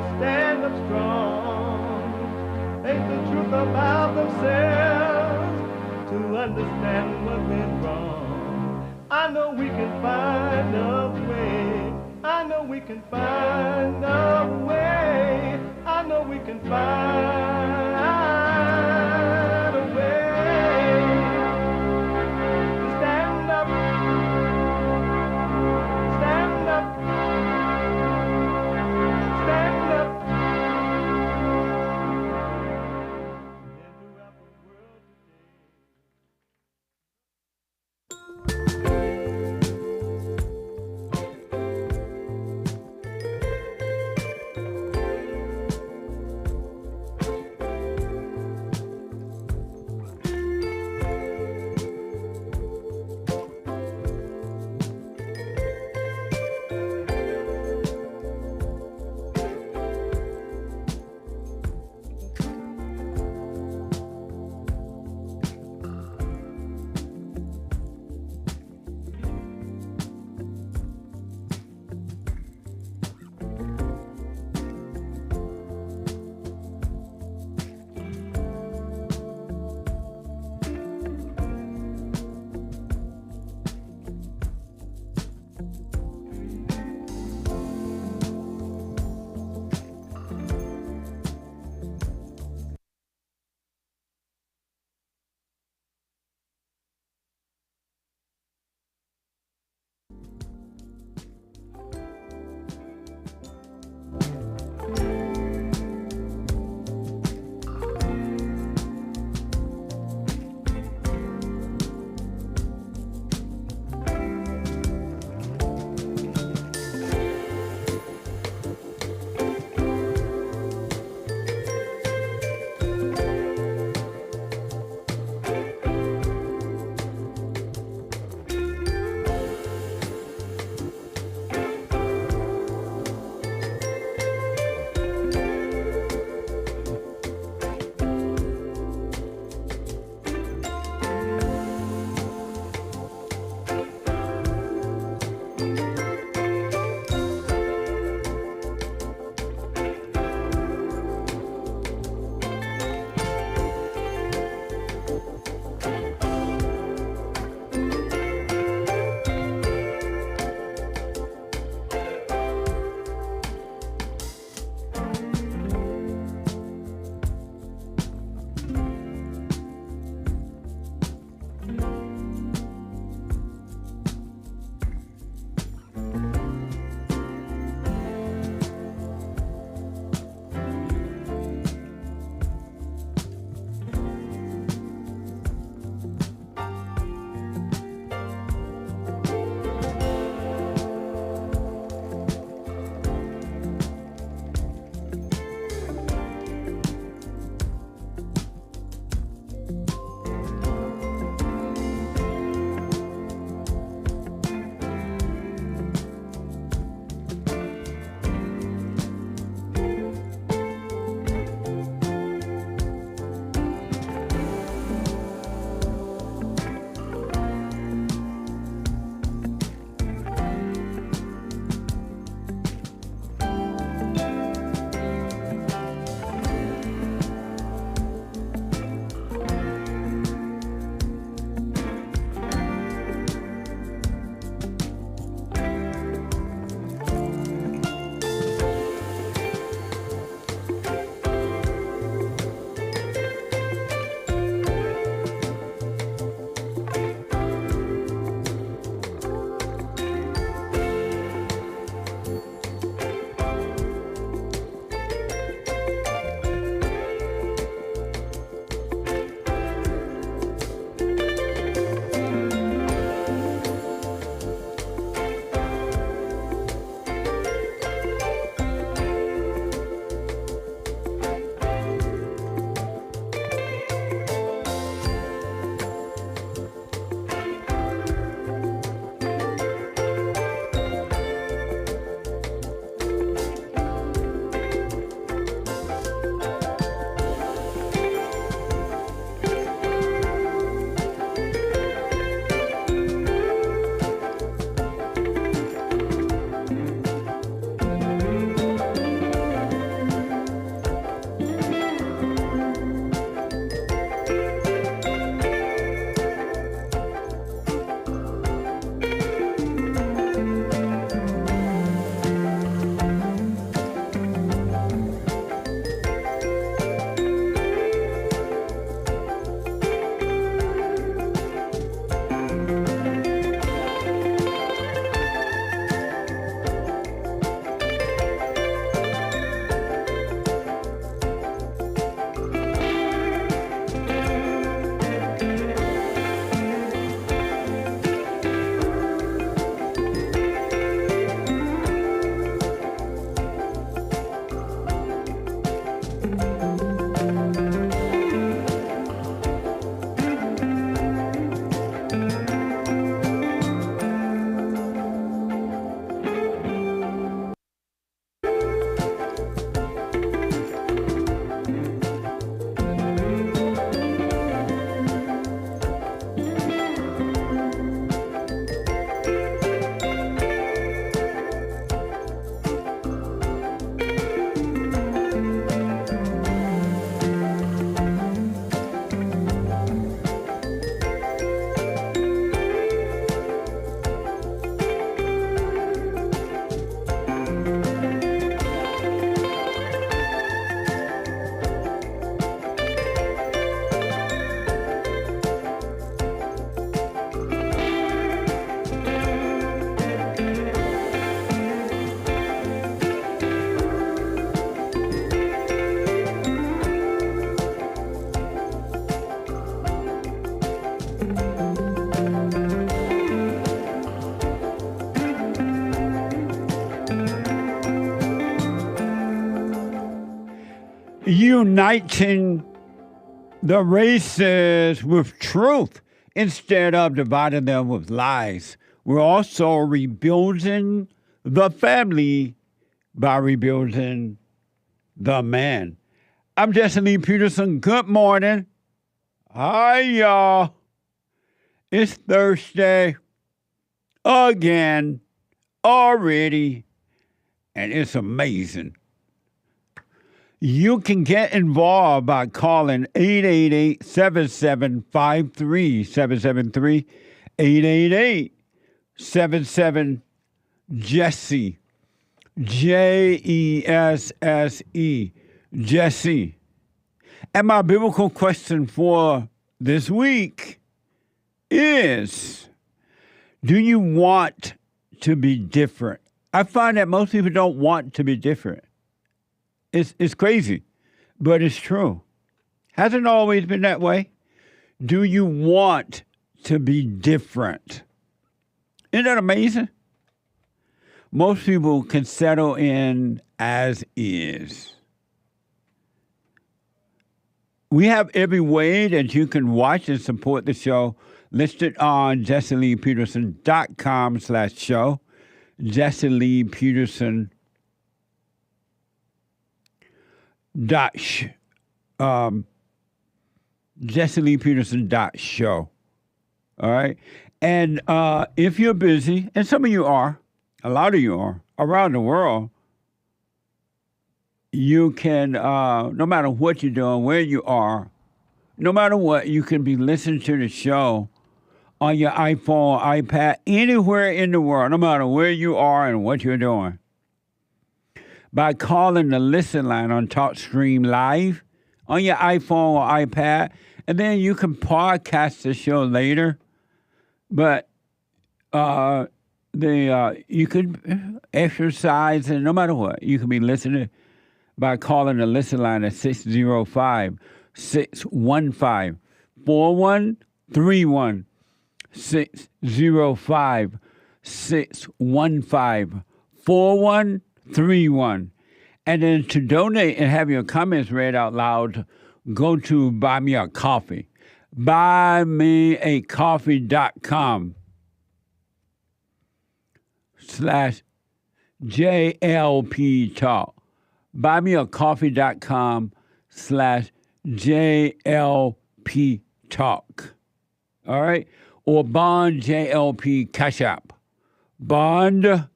to stand up strong, face the truth about themselves, to understand what went wrong. I know we can find a way. I know we can find a way. I know we can find a way to stand up, stand up, stand up, and throughout the world today. reuniting the races with truth instead of dividing them with lies. We're also rebuilding the family by rebuilding the man. I'm JLP Peterson. Good morning. Hi, y'all. It's Thursday again, already, and it's amazing. You can get involved by calling 888-7753-773, 888-77-JESSE, Jesse, Jesse. And my biblical question for this week is, do you want to be different? I find that most people don't want to be different. It's crazy, but it's true. Hasn't always been that way. Do you want to be different? Isn't that amazing? Most people can settle in as is. We have every way that you can watch and support the show listed on JesselyPeterson.com/show. JesselyPeterson. JesselyPeterson.show. All right. And if you're busy, and some of you are, a lot of you are, around the world, you can, no matter what you're doing, where you are, no matter what, you can be listening to the show on your iPhone, iPad, anywhere in the world, no matter where you are and what you're doing, by calling the listen line on TalkStream Live on your iPhone or iPad, and then you can podcast the show later. But you could exercise, and no matter what, you can be listening by calling the listen line at 605-615-4131, 605-615-4131. And then to donate and have your comments read out loud, go to Buy Me a Coffee. BuyMeACoffee.com /JLP Talk. BuyMeACoffee.com /JLP Talk. All right? Or Bond JLP Cash App. Bond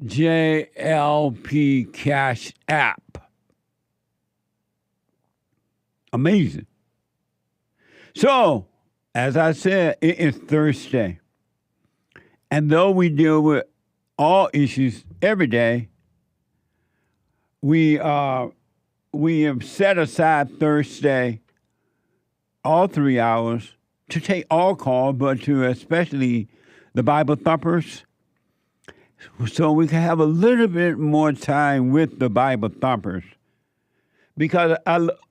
JLP Cash App. Amazing. So, as I said, it is Thursday. And though we deal with all issues every day, we have set aside Thursday, all 3 hours, to take all calls, but to especially the Bible Thumpers, so we can have a little bit more time with the Bible Thumpers. Because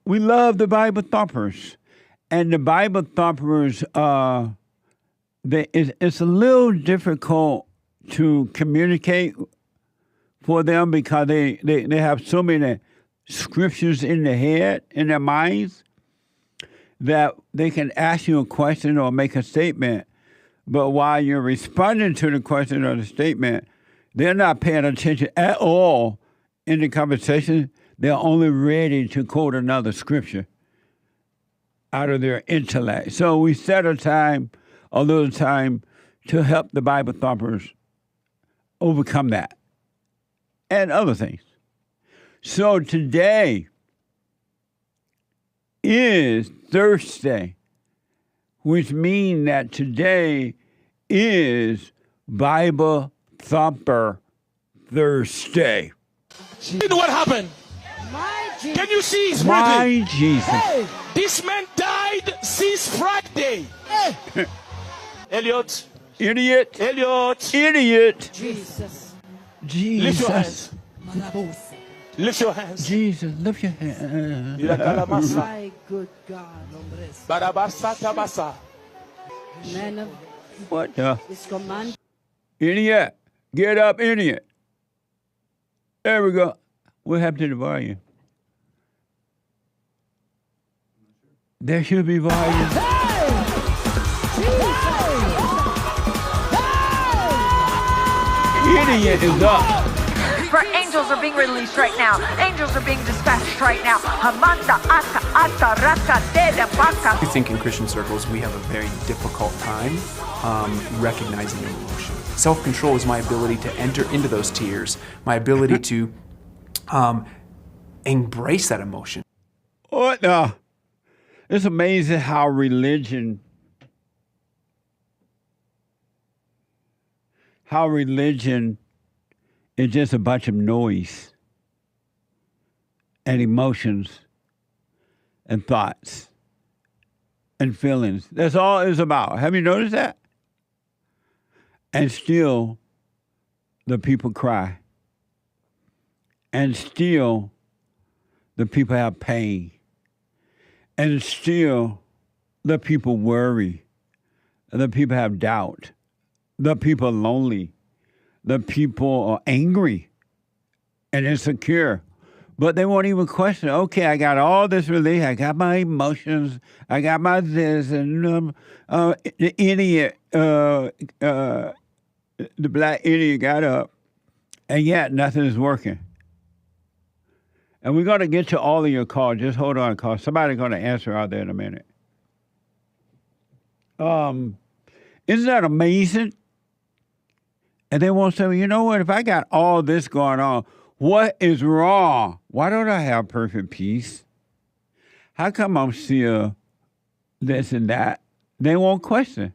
we love the Bible Thumpers. And the Bible Thumpers, it's a little difficult to communicate for them because they have so many scriptures in their head, in their minds, that they can ask you a question or make a statement, but while you're responding to the question or the statement, they're not paying attention at all in the conversation. They're only ready to quote another scripture out of their intellect. So we set a little time to help the Bible Thumpers overcome that and other things. So today is Thursday, which means that today is Bible Thumper Thursday. You know what happened? Can you see his birthday? My Jesus. Hey, this man died since Friday. Hey. Elliot. Idiot. Elliot. Idiot. Jesus. Lift your hands. Lift your hands. Jesus, lift your hands. My good God. Man of What the? this command. Idiot. Get up, idiot. There we go. What happened to the volume? There should be volume. Idiot is up. For angels are being released right now. Angels are being dispatched right now. Hamanda aka ata raka deda baka. I think in Christian circles we have a very difficult time recognizing emotion. Self-control is my ability to enter into those tears, my ability to embrace that emotion. What the? It's amazing how religion is just a bunch of noise and emotions and thoughts and feelings. That's all it's about. Have you noticed that? And still, the people cry. And still, the people have pain. And still, the people worry. The people have doubt. The people are lonely. The people are angry and insecure. But they won't even question, okay, I got all this relief. I got my emotions. I got my this. And the idiot, the black idiot got up. And yet, nothing is working. And we're going to get to all of your calls. Just hold on, call. Somebody's going to answer out there in a minute. Isn't that amazing? And they won't say, well, you know what? If I got all this going on, what is wrong? Why don't I have perfect peace? How come I'm still this and that? They won't question.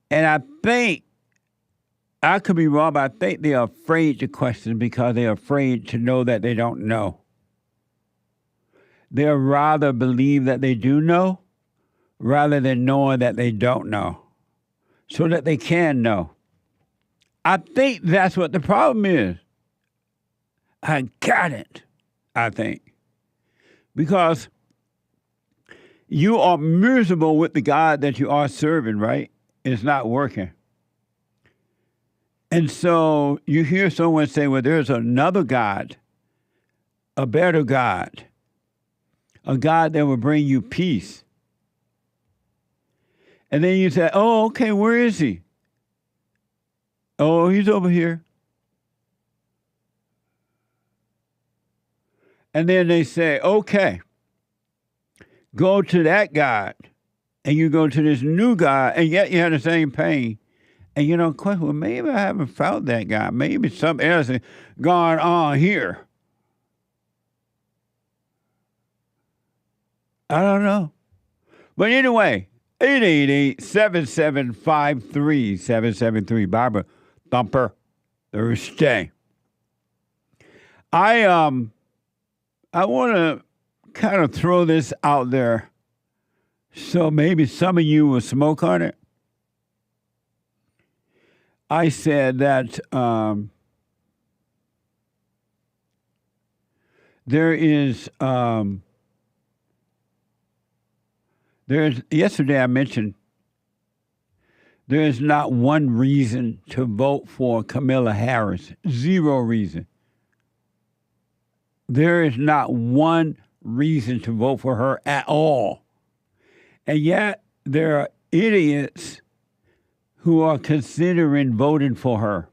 And I think, I could be wrong, but I think they're afraid to question because they're afraid to know that they don't know. They'll rather believe that they do know rather than knowing that they don't know so that they can know. I think that's what the problem is. I got it, I think. Because you are miserable with the God that you are serving, right? It's not working. And so you hear someone say, well, there's another God, a better God, a God that will bring you peace. And then you say, oh, okay, where is he? Oh, he's over here. And then they say, okay, go to that God. And you go to this new God, and yet you have the same pain. And you don't question, well, maybe I haven't found that God. Maybe something else has gone on here. I don't know. But anyway, 888-7753-773, Bible Thumper Thursday. I want to kind of throw this out there so maybe some of you will smoke on it. I said that yesterday I mentioned there is not one reason to vote for Kamala Harris. Zero reason. There is not one reason to vote for her at all. And yet there are idiots who are considering voting for her.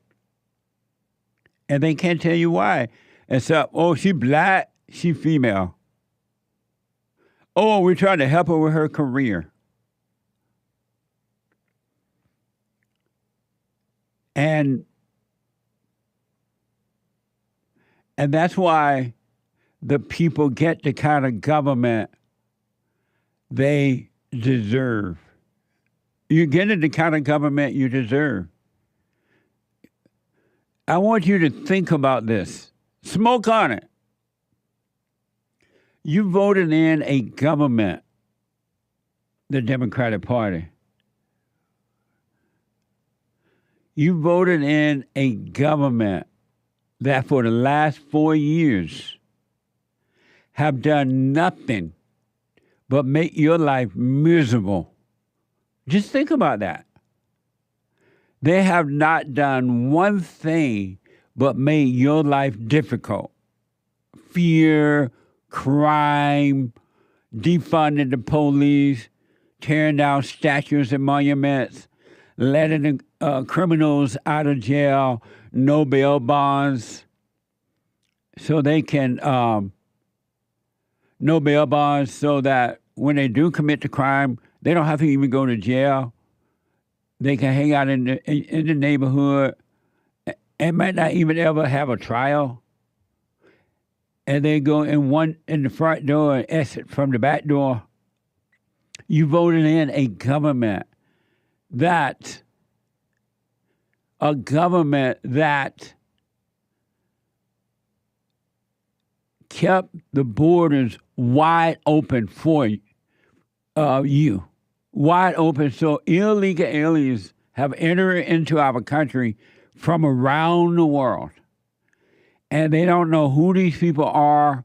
And they can't tell you why. Except, oh, she black, she female. Oh, we're trying to help her with her career. And that's why the people get the kind of government they deserve. You're getting the kind of government you deserve. I want you to think about this. Smoke on it. You voted in a government, the Democratic Party. You voted in a government that for the last 4 years have done nothing but make your life miserable. Just think about that. They have not done one thing but made your life difficult. Fear, crime, defunding the police, tearing down statues and monuments, letting the criminals out of jail, no bail bonds, so they can, no bail bonds so that when they do commit the crime, they don't have to even go to jail. They can hang out in the neighborhood and might not even ever have a trial. And they go in the front door and exit from the back door. You voted in a government that kept the borders wide open for you. Wide open, so illegal aliens have entered into our country from around the world. And they don't know who these people are.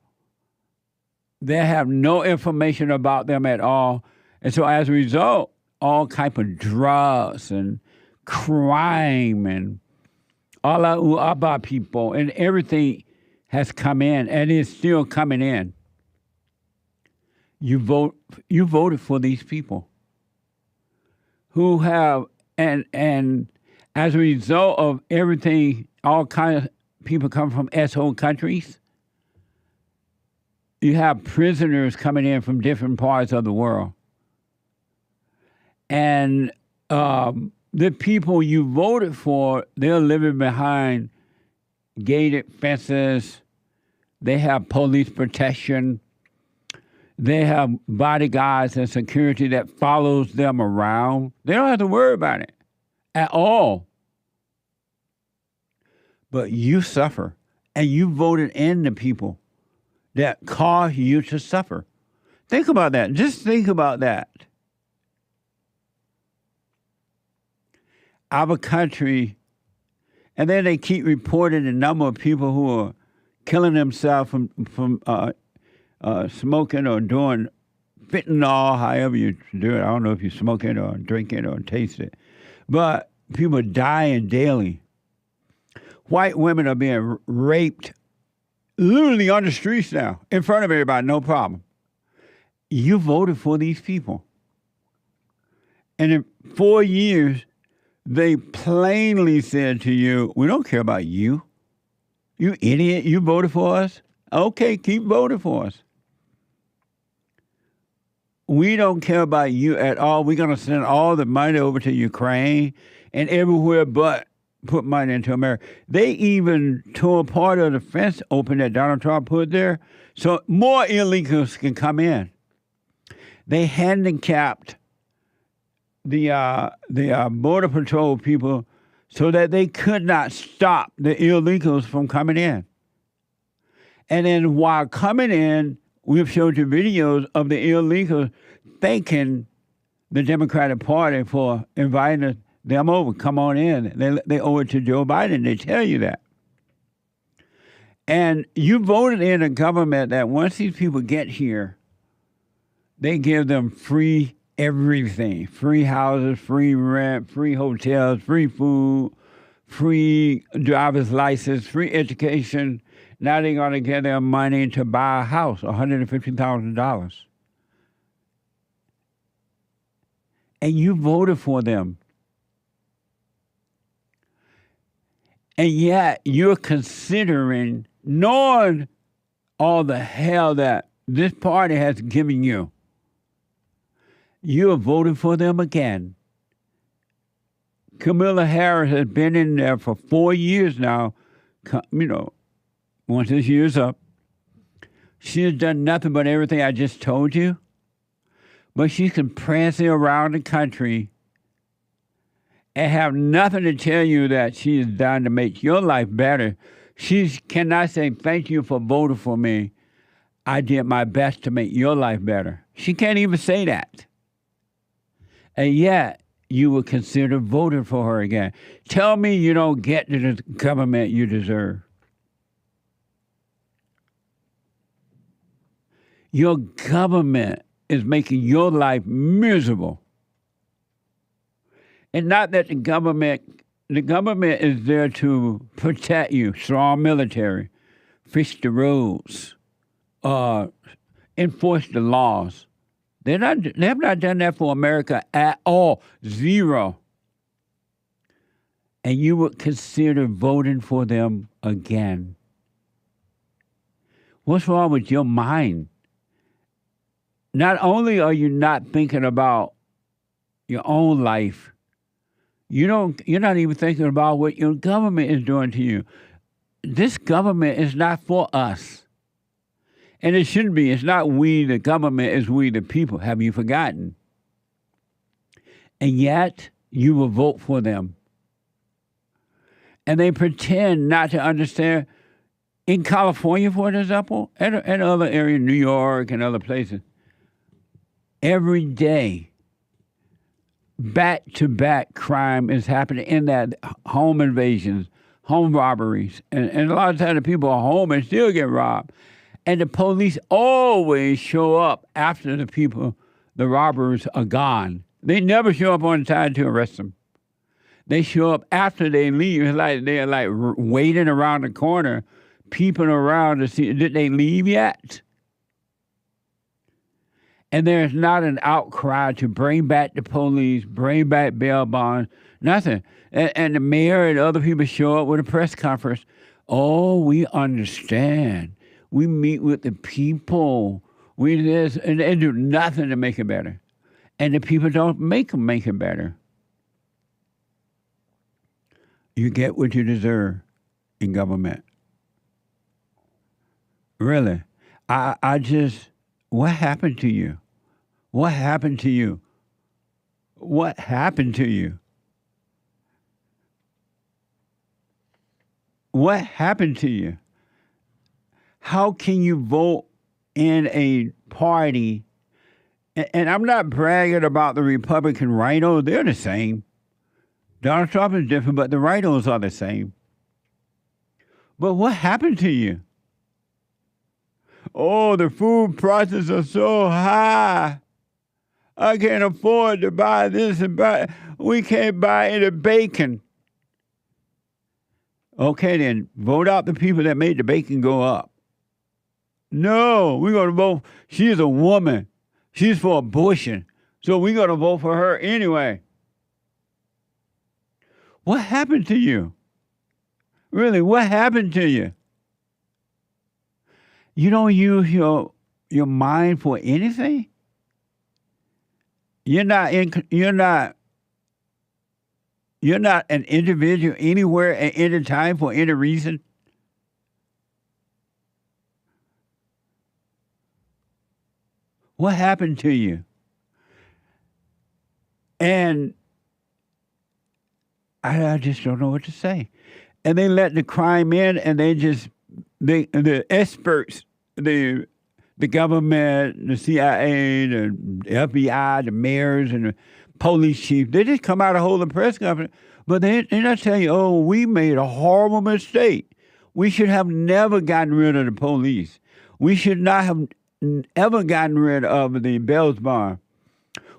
They have no information about them at all. And so as a result, all type of drugs and crime and all about people and everything has come in and is still coming in. You voted for these people who have, and as a result of everything, all kinds of people come from S-hole countries. You have prisoners coming in from different parts of the world. And the people you voted for, they're living behind gated fences. They have police protection. They have bodyguards and security that follows them around. They don't have to worry about it at all. But you suffer, and you voted in the people that cause you to suffer. Think about that. Just think about that. Our country, and then they keep reporting the number of people who are killing themselves from smoking or doing fentanyl, however you do it. I don't know if you smoke it or drink it or taste it. But people are dying daily. White women are being raped literally on the streets now, in front of everybody, no problem. You voted for these people. And in 4 years, they plainly said to you, we don't care about you. You idiot, you voted for us? Okay, keep voting for us. We don't care about you at all. We're going to send all the money over to Ukraine and everywhere but put money into America. They even tore part of the fence open that Donald Trump put there so more illegals can come in. They handicapped the Border Patrol people so that they could not stop the illegals from coming in. And then while coming in, we've showed you videos of the illegals thanking the Democratic Party for inviting them over. Come on in. They owe it to Joe Biden. They tell you that. And you voted in a government that once these people get here, they give them free everything. Free houses, free rent, free hotels, free food, free driver's license, free education. Now they're going to get their money to buy a house, $150,000. And you voted for them. And yet you're considering, knowing all the hell that this party has given you, you're voting for them again. Kamala Harris has been in there for 4 years now. You know, once this year's up, she has done nothing but everything I just told you. But she's been prancing around the country and have nothing to tell you that she has done to make your life better. She cannot say, thank you for voting for me. I did my best to make your life better. She can't even say that. And yet, you will consider voting for her again. Tell me you don't get the government you deserve. Your government is making your life miserable. And not that the government is there to protect you, strong military, fix the roads, enforce the laws. They have not done that for America at all. Zero. And you would consider voting for them again. What's wrong with your mind? Not only are you not thinking about your own life, you're not even thinking about what your government is doing to you. This government is not for us. And it shouldn't be. It's not we, the government, it's we, the people. Have you forgotten? And yet, you will vote for them. And they pretend not to understand. In California, for example, and other areas, New York and other places, every day, back-to-back crime is happening in that home invasions, home robberies. And a lot of times the people are home and still get robbed. And the police always show up after the robbers are gone. They never show up on time to arrest them. They show up after they leave. It's like they're like waiting around the corner, peeping around to see, did they leave yet? And there's not an outcry to bring back the police, bring back bail bonds, nothing. And the mayor and other people show up with a press conference. Oh, we understand. We meet with the people. We this, and they do nothing to make it better. And the people don't make it better. You get what you deserve in government. Really. I just, what happened to you? What happened to you? What happened to you? What happened to you? How can you vote in a party? And I'm not bragging about the Republican rhinos. They're the same. Donald Trump is different, but the rhinos are the same. But what happened to you? Oh, the food prices are so high. I can't afford to buy this and buy. We can't buy any bacon. Okay, then vote out the people that made the bacon go up. No, we're going to vote. She's a woman. She's for abortion. So we're going to vote for her anyway. What happened to you? Really, what happened to you? You don't use your mind for anything? You're not an individual anywhere at any time for any reason? What happened to you? And I just don't know what to say. And they let the crime in, and the experts, the government, the CIA, the FBI, the mayors, and the police chief, they just come out and hold a press conference, but they're not telling you, oh, we made a horrible mistake. We should have never gotten rid of the police. We should not have ever gotten rid of the bail bond.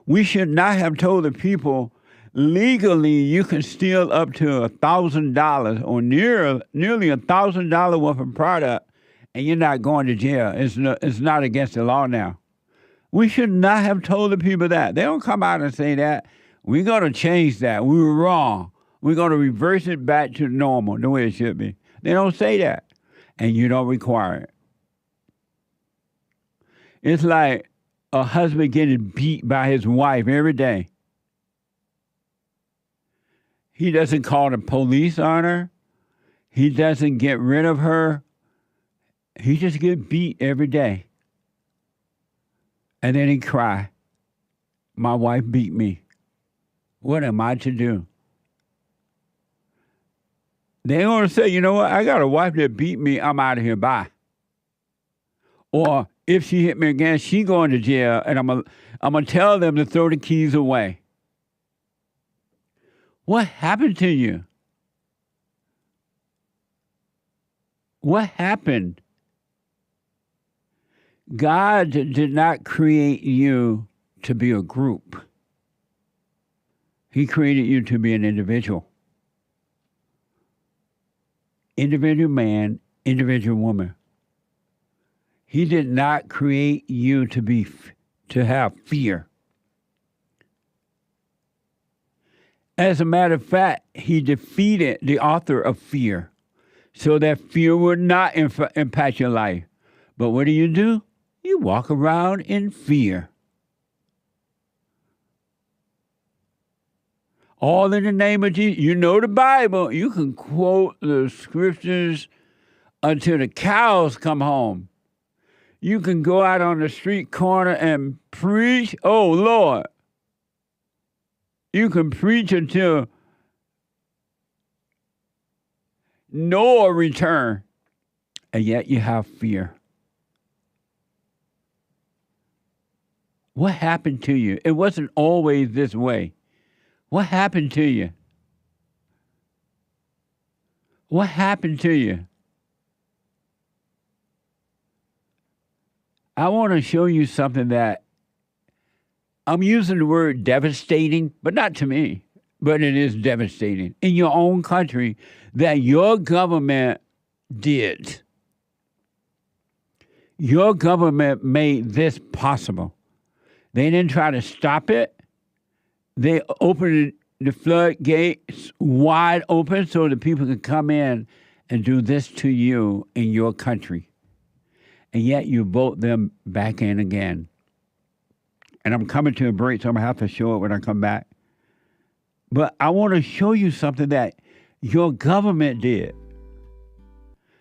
We should not have told the people legally you can steal up to $1,000 or nearly $1,000 worth of product, and you're not going to jail. It's not against the law now. We should not have told the people that. They don't come out and say that. We're going to change that. We were wrong. We're going to reverse it back to normal, the way it should be. They don't say that, and you don't require it. It's like a husband getting beat by his wife every day. He doesn't call the police on her. He doesn't get rid of her. He just gets beat every day. And then he cry. My wife beat me. What am I to do? They ain't gonna say, you know what, I got a wife that beat me, I'm out of here, bye. Or if she hit me again, she going to jail, and I'm gonna tell them to throw the keys away. What happened to you? What happened? God did not create you to be a group. He created you to be an individual. Individual man, individual woman. He did not create you to have fear. As a matter of fact, he defeated the author of fear so that fear would not impact your life. But what do? You walk around in fear. All in the name of Jesus. You know the Bible. You can quote the scriptures until the cows come home. You can go out on the street corner and preach. Oh, Lord. You can preach until Noah return, and yet you have fear. What happened to you? It wasn't always this way. What happened to you? What happened to you? I want to show you something that I'm using the word devastating, but not to me, but it is devastating in your own country that your government did. Your government made this possible. They didn't try to stop it. They opened the floodgates wide open so that people could come in and do this to you in your country. And yet you vote them back in again. And I'm coming to a break, so I'm going to have to show it when I come back. But I want to show you something that your government did.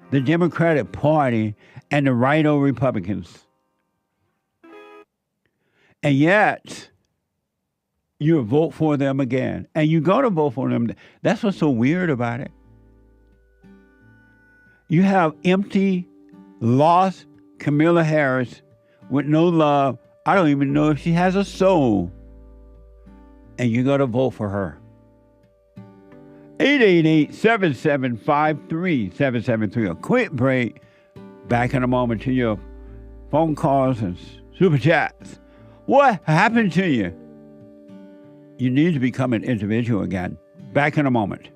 The Democratic Party and the right-o Republicans. And yet, you vote for them again. And you're going to vote for them. That's what's so weird about it. You have empty, lost Kamala Harris with no love. I don't even know if she has a soul. And you're going to vote for her. 888-7753-773. A quick break. Back in a moment to your phone calls and super chats. What happened to you? You need to become an individual again. Back in a moment.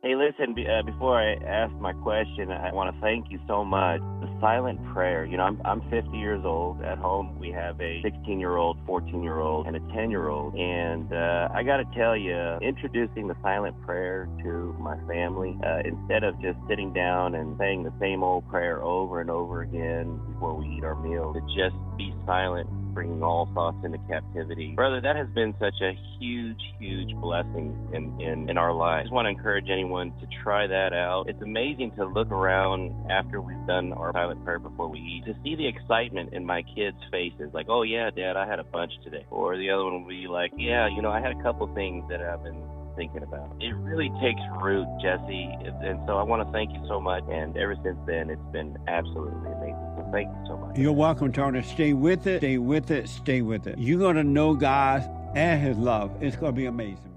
Hey, listen, before I ask my question, I want to thank you so much. The silent prayer, you know, I'm 50 years old. At home, we have a 16-year-old, 14-year-old, and a 10-year-old. And I got to tell you, introducing the silent prayer to my family, instead of just sitting down and saying the same old prayer over and over again before we eat our meal, to just be silent, bringing all thoughts into captivity. Brother, that has been such a huge, huge blessing in our lives. I just want to encourage anyone to try that out. It's amazing to look around after we've done our silent prayer before we eat, to see the excitement in my kids' faces, like, oh yeah, Dad, I had a bunch today. Or the other one will be like, yeah, you know, I had a couple things that I've been thinking about. It really takes root, Jesse, and so I want to thank you so much, and ever since then, it's been absolutely amazing. So thank you so much. You're welcome, Tony. Stay with it, stay with it, stay with it. You're going to know God and His love. It's going to be amazing, man.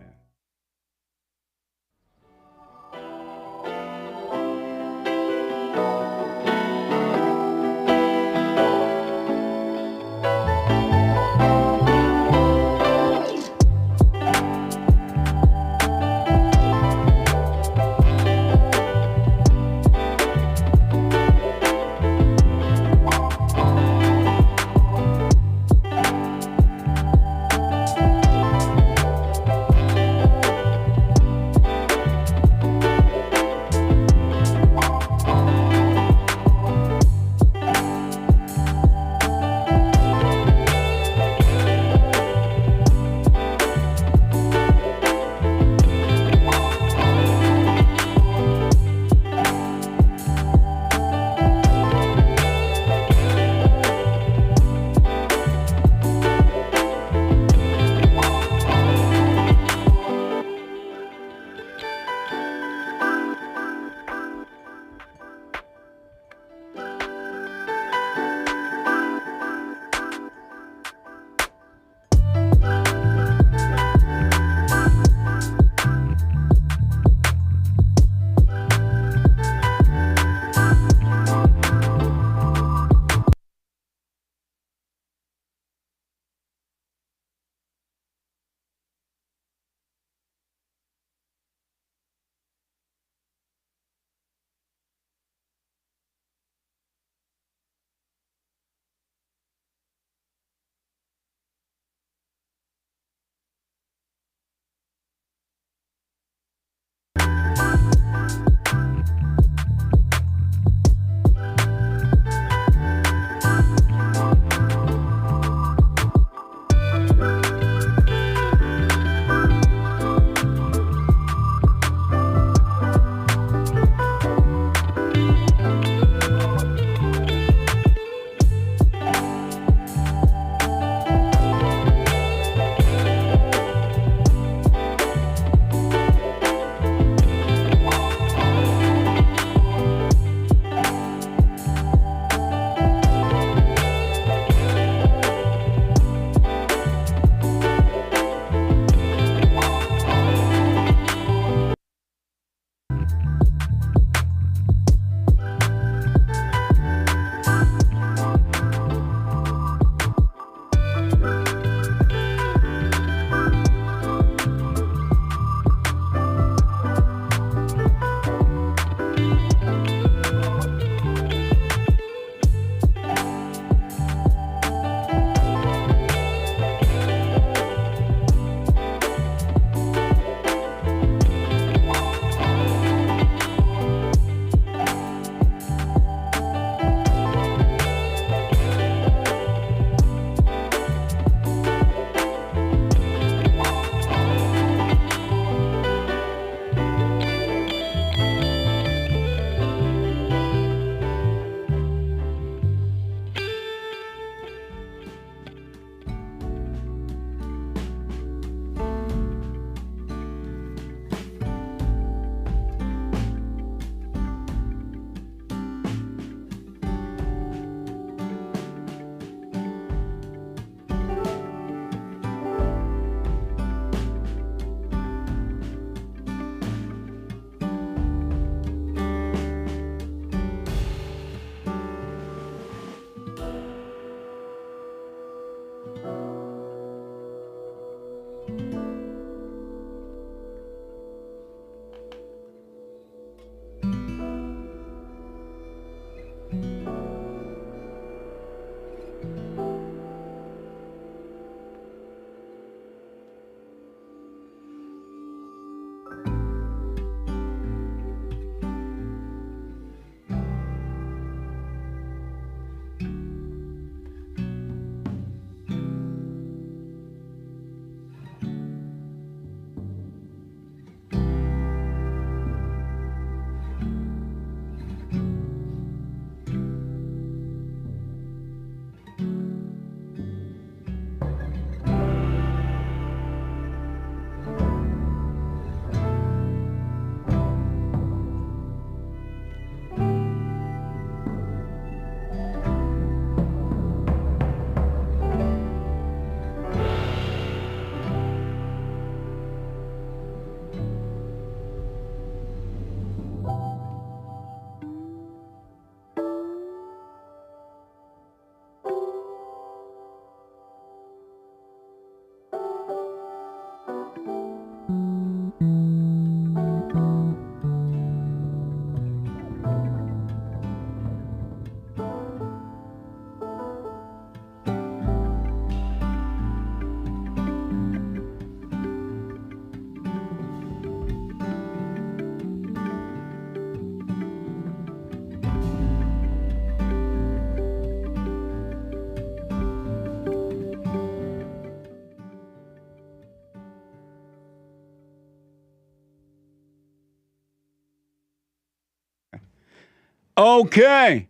Okay.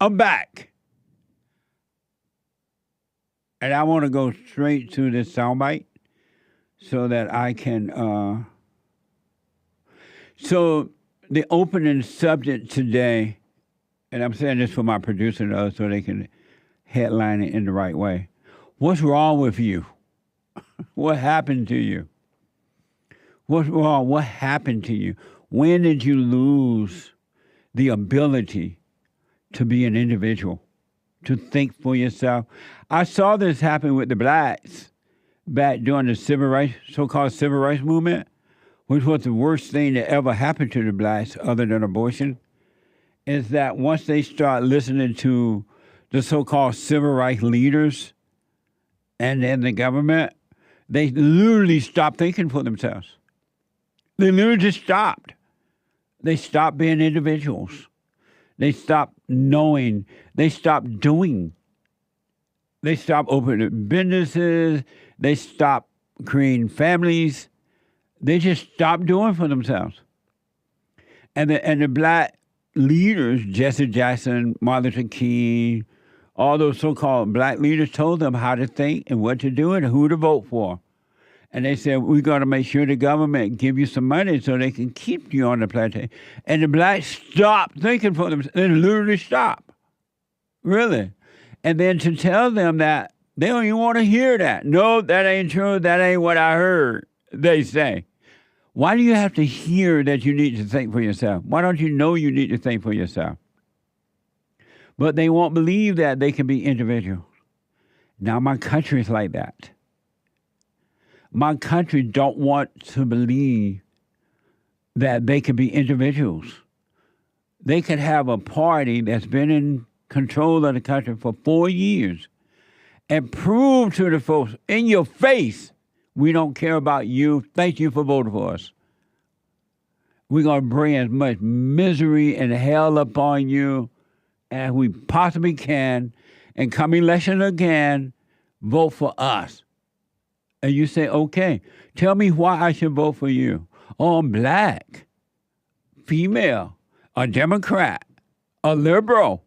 I'm back. And I want to go straight to this soundbite so that I can. So the opening subject today, and I'm saying this for my producer and others so they can headline it in the right way. What's wrong with you? What happened to you? What's wrong? What happened to you? When did you lose the ability to be an individual, to think for yourself? I saw this happen with the blacks back during the so-called civil rights movement, which was the worst thing that ever happened to the blacks other than abortion, is that once they start listening to the so-called civil rights leaders and then the government, they literally stopped thinking for themselves. They literally just stopped. They stopped being individuals. They stopped knowing. They stopped doing. They stopped opening businesses. They stopped creating families. They just stopped doing for themselves. And the black leaders, Jesse Jackson, Martin Luther King, all those so-called black leaders told them how to think and what to do and who to vote for. And they said, we got to make sure the government give you some money so they can keep you on the plantation. And the blacks stopped thinking for themselves. They literally stopped. Really. And then to tell them that, they don't even want to hear that. No, that ain't true. That ain't what I heard, they say. Why do you have to hear that you need to think for yourself? Why don't you know you need to think for yourself? But they won't believe that they can be individuals. Now my country's like that. My country don't want to believe that they can be individuals. They could have a party that's been in control of the country for 4 years and prove to the folks in your face, we don't care about you. Thank you for voting for us. We're going to bring as much misery and hell upon you as we possibly can. And come election again, vote for us. And you say, okay, tell me why I should vote for you. Oh, I'm black, female, a Democrat, a liberal,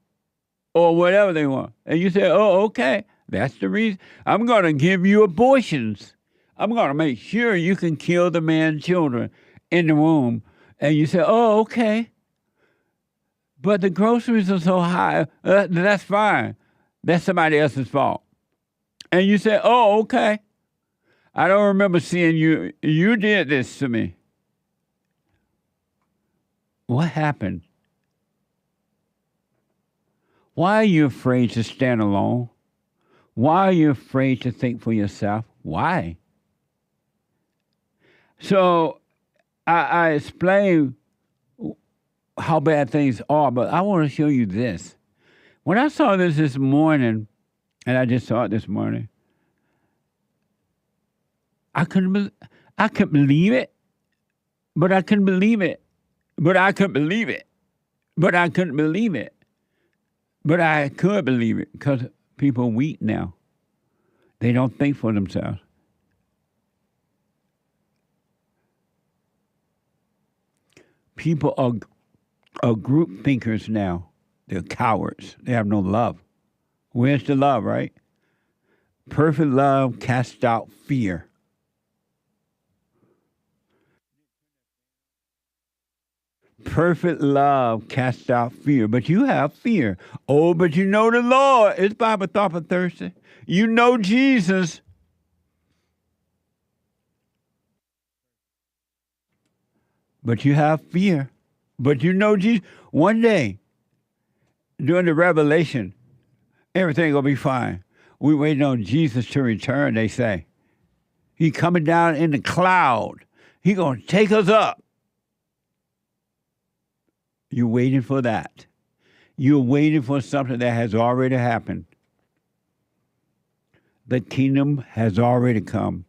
or whatever they want. And you say, oh, okay, that's the reason. I'm going to give you abortions. I'm going to make sure you can kill the man's children in the womb. And you say, oh, okay. But the groceries are so high. That's fine. That's somebody else's fault. And you say, oh, okay. I don't remember seeing you. You did this to me. What happened? Why are you afraid to stand alone? Why are you afraid to think for yourself? Why? So I explain how bad things are, but I want to show you this. When I saw this morning, and I just saw it this morning, I couldn't believe it, but I couldn't believe it, but I couldn't believe it, but I couldn't believe it, but I could believe it because people are weak now. They don't think for themselves. People are group thinkers now. They're cowards. They have no love. Where's the love, right? Perfect love casts out fear. Perfect love casts out fear. But you have fear. Oh, but you know the Lord. It's Bible Thumper Thursday. You know Jesus. But you have fear. But you know Jesus. One day, during the revelation, everything will be fine. We waiting on Jesus to return, they say. He coming down in the cloud. He going to take us up. You're waiting for that. You're waiting for something that has already happened. The kingdom has already come.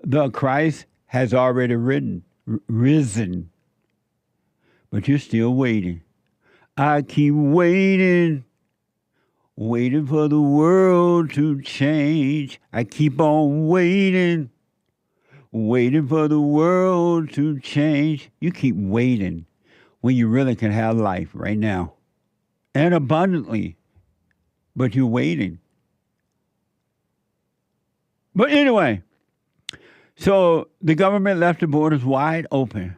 The Christ has already risen. But you're still waiting. I keep waiting for the world to change. I keep on waiting for the world to change. You keep waiting when you really can have life right now and abundantly, but you're waiting. But anyway, so the government left the borders wide open,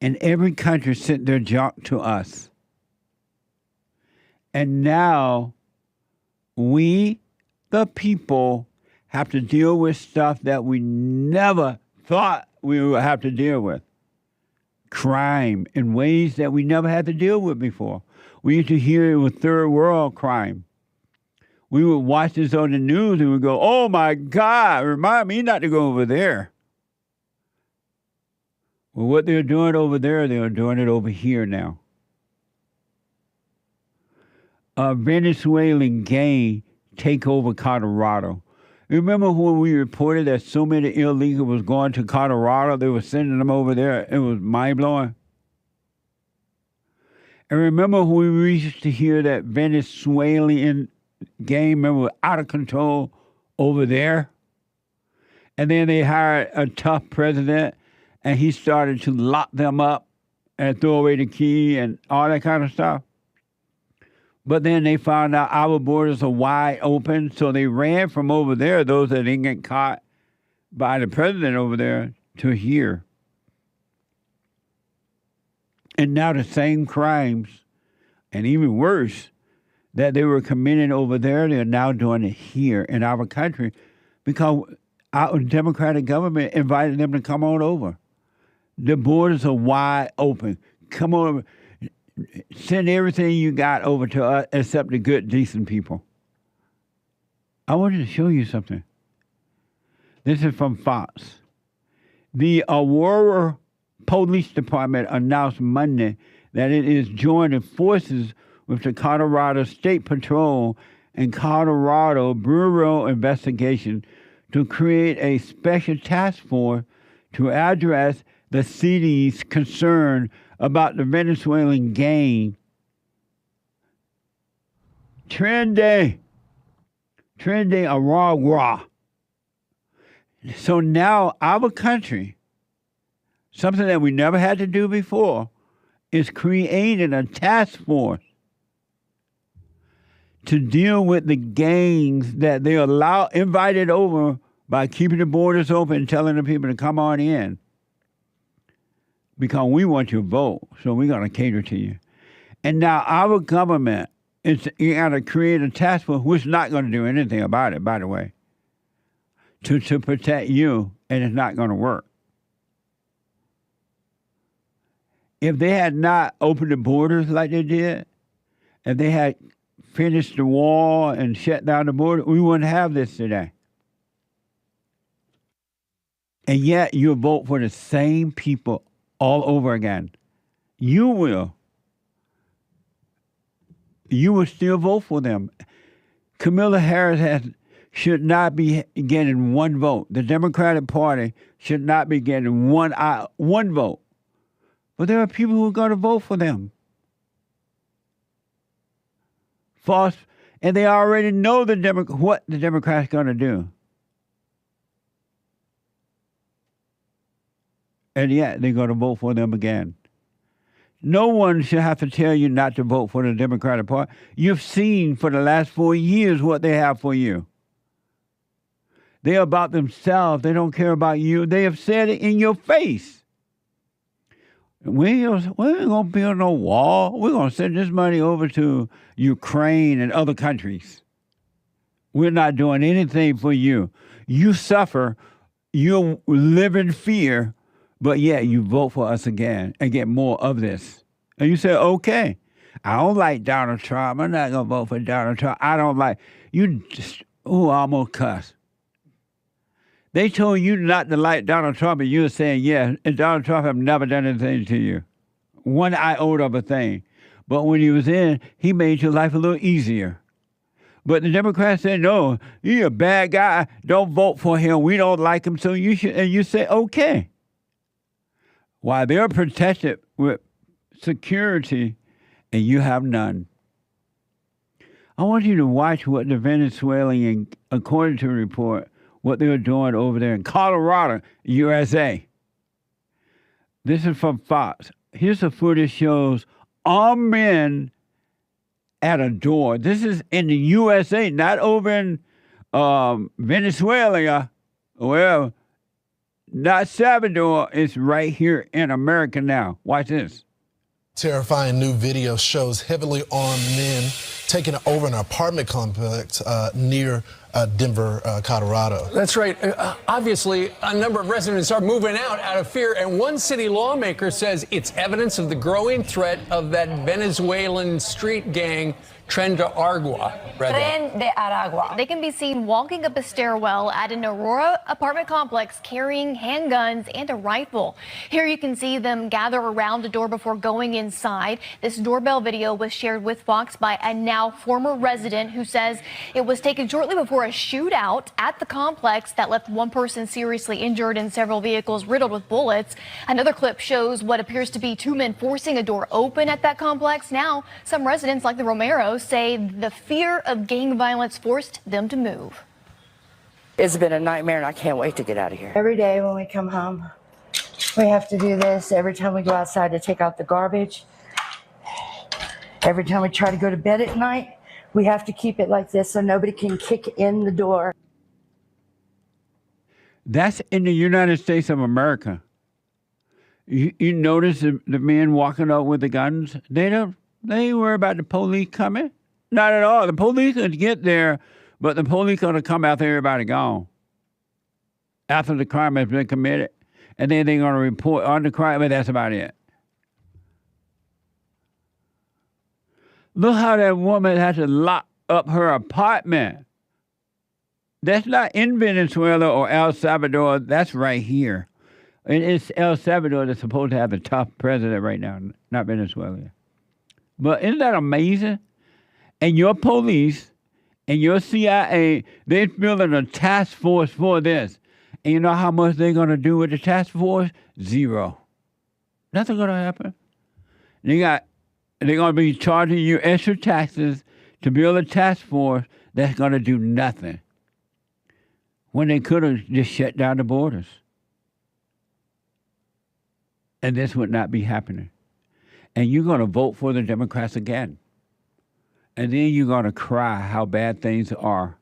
and every country sent their junk to us. And now we, the people, have to deal with stuff that we never thought we would have to deal with. Crime in ways that we never had to deal with before. We used to hear it was third world crime. We would watch this on the news and we'd go, oh my God, remind me not to go over there. Well, what they're doing over there, they're doing it over here now. A Venezuelan gang take over Colorado. Remember when we reported that so many illegals was going to Colorado? They were sending them over there. It was mind-blowing. And remember when we used to hear that Venezuelan gang member was out of control over there? And then they hired a tough president, and he started to lock them up and throw away the key and all that kind of stuff. But then they found out our borders are wide open, so they ran from over there, those that didn't get caught by the president over there, to here. And now the same crimes, and even worse, that they were committing over there, they're now doing it here in our country because our Democratic government invited them to come on over. The borders are wide open. Come on over. Send everything you got over to us except the good, decent people. I wanted to show you something. This is from Fox. The Aurora Police Department announced Monday that it is joining forces with the Colorado State Patrol and Colorado Bureau of Investigation to create a special task force to address the city's concern about the Venezuelan gang. Trende Aragua. So now our country, something that we never had to do before, is creating a task force to deal with the gangs that they invited over by keeping the borders open and telling the people to come on in. Because we want your vote, so we're going to cater to you. And now our government is going to create a task force which is not going to do anything about it, by the way, to protect you, and it's not going to work. If they had not opened the borders like they did, if they had finished the wall and shut down the border, we wouldn't have this today. And yet you vote for the same people all over again. You will. You will still vote for them. Kamala Harris should not be getting one vote. The Democratic Party should not be getting one vote. But there are people who are going to vote for them. False, and they already know what the Democrats going to do. And yet they're going to vote for them again. No one should have to tell you not to vote for the Democratic Party. You've seen for the last 4 years what they have for you. They're about themselves. They don't care about you. They have said it in your face. We ain't going to build no wall. We're going to send this money over to Ukraine and other countries. We're not doing anything for you. You suffer. You live in fear. But yeah, you vote for us again and get more of this. And you say, okay, I don't like Donald Trump. I'm not going to vote for Donald Trump. I don't like, you just, I almost cuss. They told you not to like Donald Trump and you were saying yes. And Donald Trump have never done anything to you. One iota of a thing. But when he was in, he made your life a little easier. But the Democrats said, no, he's a bad guy. Don't vote for him. We don't like him. So you should, and you say, okay. While they're protected with security and you have none. I want you to watch what the Venezuelan, according to the report, what they were doing over there in Colorado, USA. This is from Fox. Here's the footage shows armed men at a door. This is in the USA, not over in Venezuela, wherever. Not Salvador, it's right here in America now. Watch this. Terrifying new video shows heavily armed men taking over an apartment complex near Denver, Colorado. That's right. Obviously, a number of residents are moving out of fear, and one city lawmaker says it's evidence of the growing threat of that Venezuelan street gang, Tren de Aragua. Tren de Aragua. They can be seen walking up a stairwell at an Aurora apartment complex carrying handguns and a rifle. Here you can see them gather around the door before going inside. This doorbell video was shared with Fox by a now former resident who says it was taken shortly before a shootout at the complex that left one person seriously injured and several vehicles riddled with bullets. Another clip shows what appears to be two men forcing a door open at that complex. Now, some residents like the Romeros say the fear of gang violence forced them to move. It's been a nightmare and I can't wait to get out of here. Every day when we come home, we have to do this. Every time we go outside to take out the garbage, every time we try to go to bed at night, we have to keep it like this so nobody can kick in the door. That's in the United States of America. You notice the men walking out with the guns? They ain't worry about the police coming. Not at all. The police could get there, but the police going to come after everybody gone. After the crime has been committed. And then they're going to report on the crime, but that's about it. Look how that woman had to lock up her apartment. That's not in Venezuela or El Salvador. That's right here. And it's El Salvador that's supposed to have the tough president right now, not Venezuela. But isn't that amazing? And your police and your CIA, they're building a task force for this. And you know how much they're going to do with the task force? Zero. Nothing going to happen. They're going to be charging you extra taxes to build a task force that's going to do nothing. When they could have just shut down the borders. And this would not be happening. And you're going to vote for the Democrats again. And then you're going to cry how bad things are.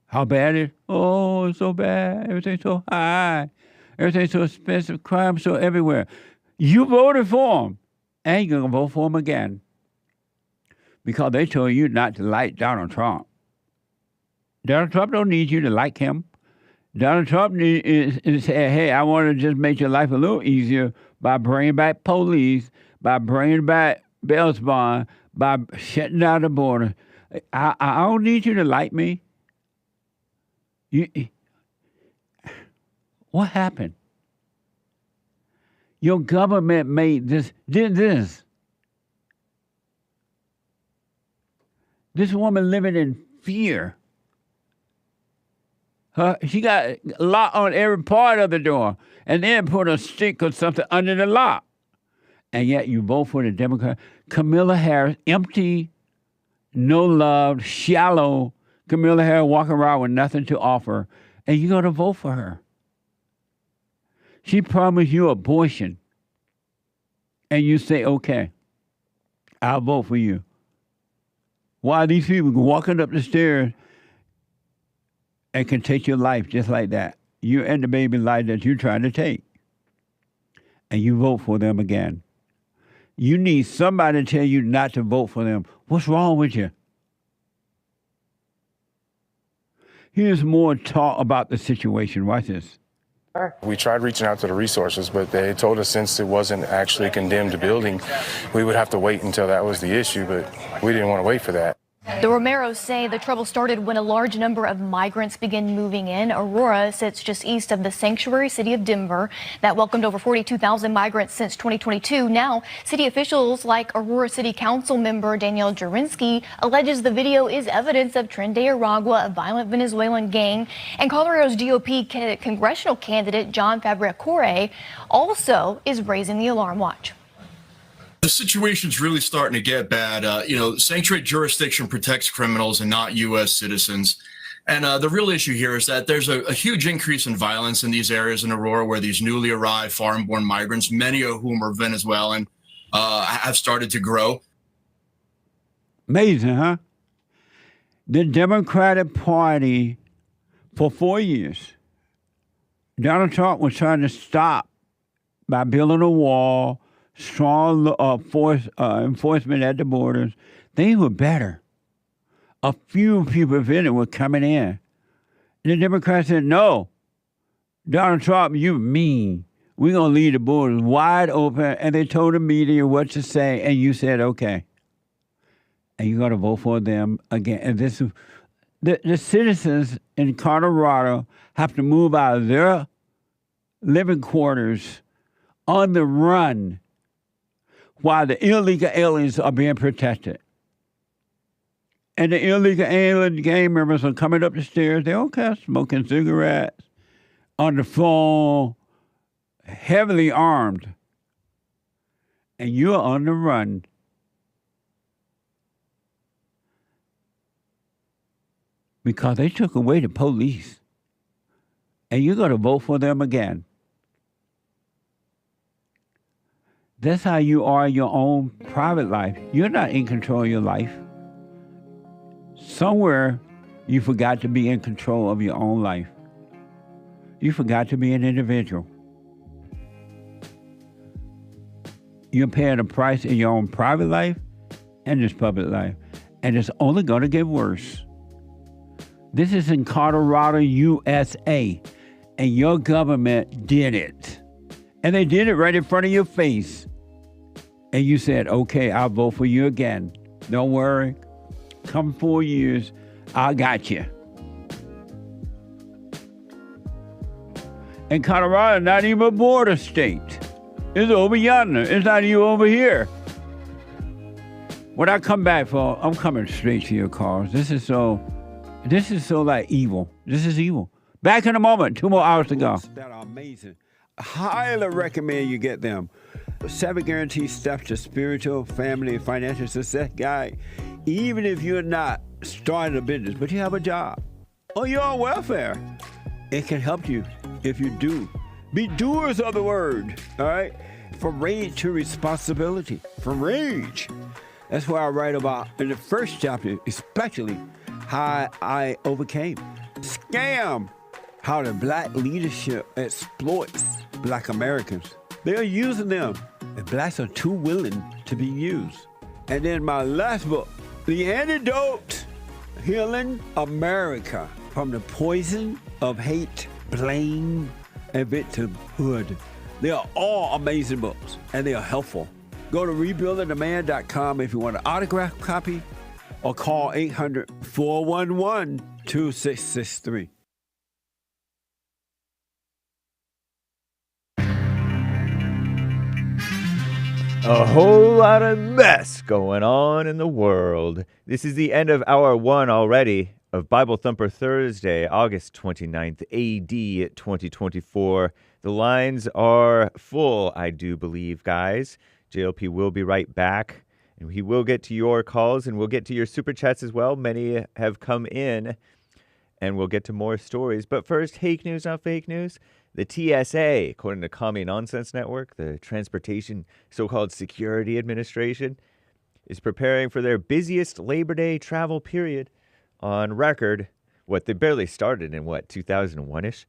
How bad it is? Oh, it's so bad. Everything's so high. Everything's so expensive. Crime so everywhere. You voted for them. And you're going to vote for them again. Because they told you not to like Donald Trump. Donald Trump don't need you to like him. Donald Trump is saying, hey, I want to just make your life a little easier by bringing back police, by bringing back bail bond by shutting down the border. I don't need you to like me. What happened? Your government did this. This woman living in fear. She got a lock on every part of the door and then put a stick or something under the lock. And yet you vote for the Democrat. Kamala Harris, empty, no love, shallow. Kamala Harris walking around with nothing to offer. And you're going to vote for her. She promised you abortion. And you say, okay, I'll vote for you. Why these people walking up the stairs and can take your life just like that? You and the baby life that you're trying to take. And you vote for them again. You need somebody to tell you not to vote for them. What's wrong with you? Here's more talk about the situation. Watch this. We tried reaching out to the resources, but they told us since it wasn't actually a condemned building, we would have to wait until that was the issue, but we didn't want to wait for that. The Romeros say the trouble started when a large number of migrants began moving in. Aurora sits just east of the sanctuary city of Denver that welcomed over 42,000 migrants since 2022. Now, city officials like Aurora City Council member Danielle Jurinsky alleges the video is evidence of Tren de Aragua, a violent Venezuelan gang, and Colorado's GOP congressional candidate John Fabriacore also is raising the alarm. Watch. The situation's really starting to get bad. Sanctuary jurisdiction protects criminals and not U.S. citizens. And the real issue here is that there's a huge increase in violence in these areas in Aurora where these newly arrived foreign-born migrants, many of whom are Venezuelan, have started to grow. Amazing, huh? The Democratic Party, for 4 years, Donald Trump was trying to stop by building a wall, strong enforcement at the borders. They were better. A few people in it were coming in. The Democrats said, no, Donald Trump, you mean. We're going to leave the borders wide open. And they told the media what to say, and you said, okay. And you're going to vote for them again. And this is the citizens in Colorado have to move out of their living quarters on the run while the illegal aliens are being protected. And the illegal alien gang members are coming up the stairs. They're okay, smoking cigarettes, on the phone, heavily armed. And you're on the run. Because they took away the police. And you're going to vote for them again. That's how you are in your own private life. You're not in control of your life. Somewhere, you forgot to be in control of your own life. You forgot to be an individual. You're paying a price in your own private life and this public life. And it's only going to get worse. This is in Colorado, USA. And your government did it. And they did it right in front of your face. And you said, okay, I'll vote for you again. Don't worry. Come 4 years, I got you. And Colorado, not even a border state. It's over yonder. It's not even over here. What I come back for, I'm coming straight to your cars. This is so like evil. This is evil. Back in a moment. 2 more hours to go. That are amazing. I highly recommend you get them. 7 guaranteed steps to spiritual, family, and financial success guide. Even if you're not starting a business, but you have a job or you're on welfare, it can help you if you do. Be doers of the word, all right? From rage to responsibility. From rage. That's what I write about in the first chapter, especially how I overcame. Scam. How the black leadership exploits black Americans. They are using them, and blacks are too willing to be used. And then my last book, The Antidote, Healing America from the Poison of Hate, Blame, and Victimhood. They are all amazing books, and they are helpful. Go to rebuildingtheman.com if you want an autographed copy, or call 800-411-2663. A whole lot of mess going on in the world. This is the end of hour 1 already of Bible Thumper Thursday, August 29th, AD 2024. The lines are full, I do believe, guys. JLP will be right back, and he will get to your calls, and we'll get to your super chats as well. Many have come in, and we'll get to more stories. But first, fake news, not fake news. The TSA, according to Commie Nonsense Network, the Transportation So-Called Security Administration, is preparing for their busiest Labor Day travel period on record. They barely started in, 2001-ish?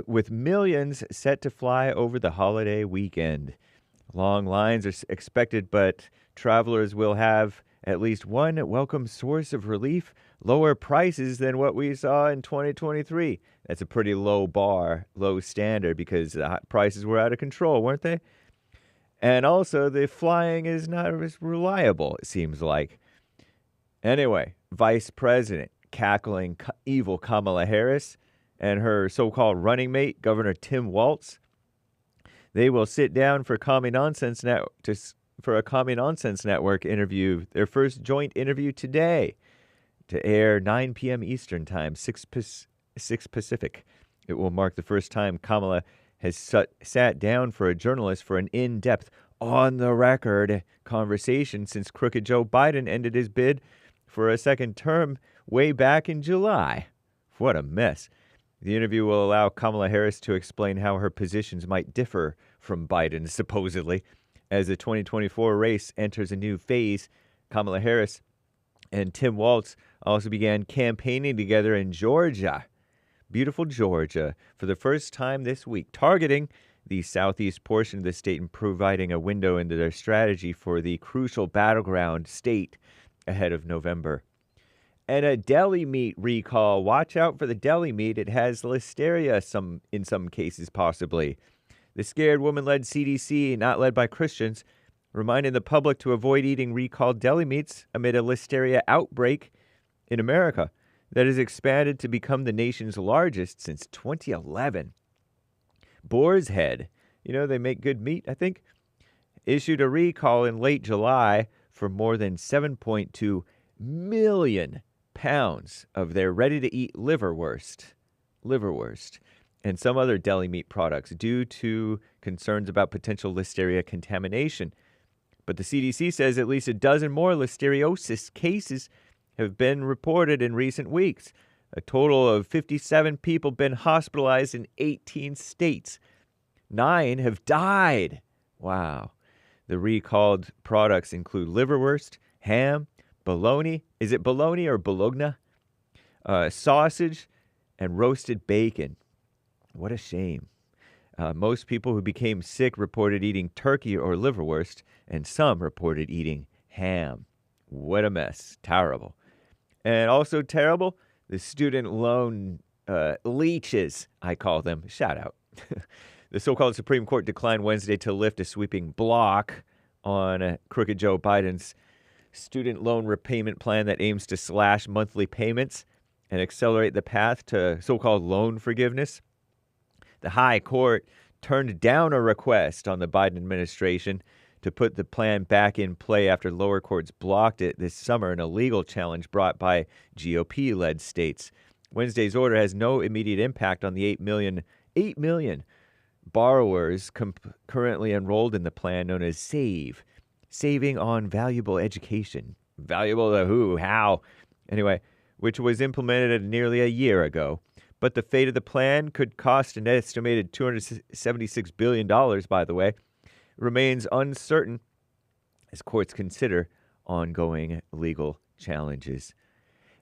With millions set to fly over the holiday weekend. Long lines are expected, but travelers will have at least one welcome source of relief: lower prices than what we saw in 2023. That's a pretty low bar, low standard, because the prices were out of control, weren't they? And also, the flying is not as reliable, it seems like. Anyway, Vice President, cackling evil Kamala Harris, and her so-called running mate, Governor Tim Walz, they will sit down for a Commie Nonsense Network interview, their first joint interview today, to air 9 p.m. Eastern Time, 6 Pacific. It will mark the first time Kamala has sat down for a journalist for an in-depth, on-the-record conversation since crooked Joe Biden ended his bid for a second term way back in July. What a mess. The interview will allow Kamala Harris to explain how her positions might differ from Biden's, supposedly. As the 2024 race enters a new phase, Kamala Harris and Tim Walz also began campaigning together in Georgia, beautiful Georgia, for the first time this week, targeting the southeast portion of the state and providing a window into their strategy for the crucial battleground state ahead of November. And a deli meat recall. Watch out for the deli meat. It has listeria in some cases, possibly. The scared woman-led CDC, not led by Christians, reminded the public to avoid eating recalled deli meats amid a listeria outbreak in America that has expanded to become the nation's largest since 2011. Boar's Head, they make good meat, I think, issued a recall in late July for more than 7.2 million pounds of their ready-to-eat liverwurst, and some other deli meat products due to concerns about potential listeria contamination. But the CDC says at least a dozen more listeriosis cases have been reported in recent weeks. A total of 57 people been hospitalized in 18 states. 9 have died. Wow. The recalled products include liverwurst, ham, bologna. Is it bologna or bologna? Sausage and roasted bacon. What a shame. Most people who became sick reported eating turkey or liverwurst, and some reported eating ham. What a mess. Terrible. And also terrible, the student loan leeches, I call them. Shout out. The so-called Supreme Court declined Wednesday to lift a sweeping block on crooked Joe Biden's student loan repayment plan that aims to slash monthly payments and accelerate the path to so-called loan forgiveness. The High Court turned down a request on the Biden administration to put the plan back in play after lower courts blocked it this summer in a legal challenge brought by GOP-led states. Wednesday's order has no immediate impact on the 8 million borrowers currently enrolled in the plan known as SAVE, Saving on Valuable Education. Valuable to who? How? Anyway, which was implemented nearly a year ago. But the fate of the plan could cost an estimated $276 billion, by the way, remains uncertain as courts consider ongoing legal challenges.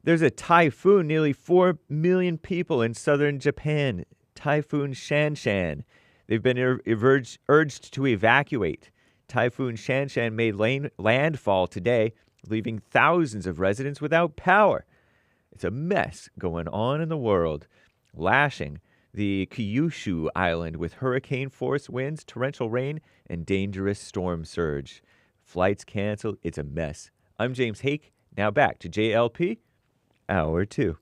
There's a typhoon, nearly 4 million people in southern Japan. Typhoon Shanshan. They've been urged to evacuate. Typhoon Shanshan made landfall today, leaving thousands of residents without power. It's a mess going on in the world, lashing the Kyushu Island with hurricane-force winds, torrential rain, and dangerous storm surge. Flights canceled. It's a mess. I'm James Hake. Now back to JLP, Hour 2.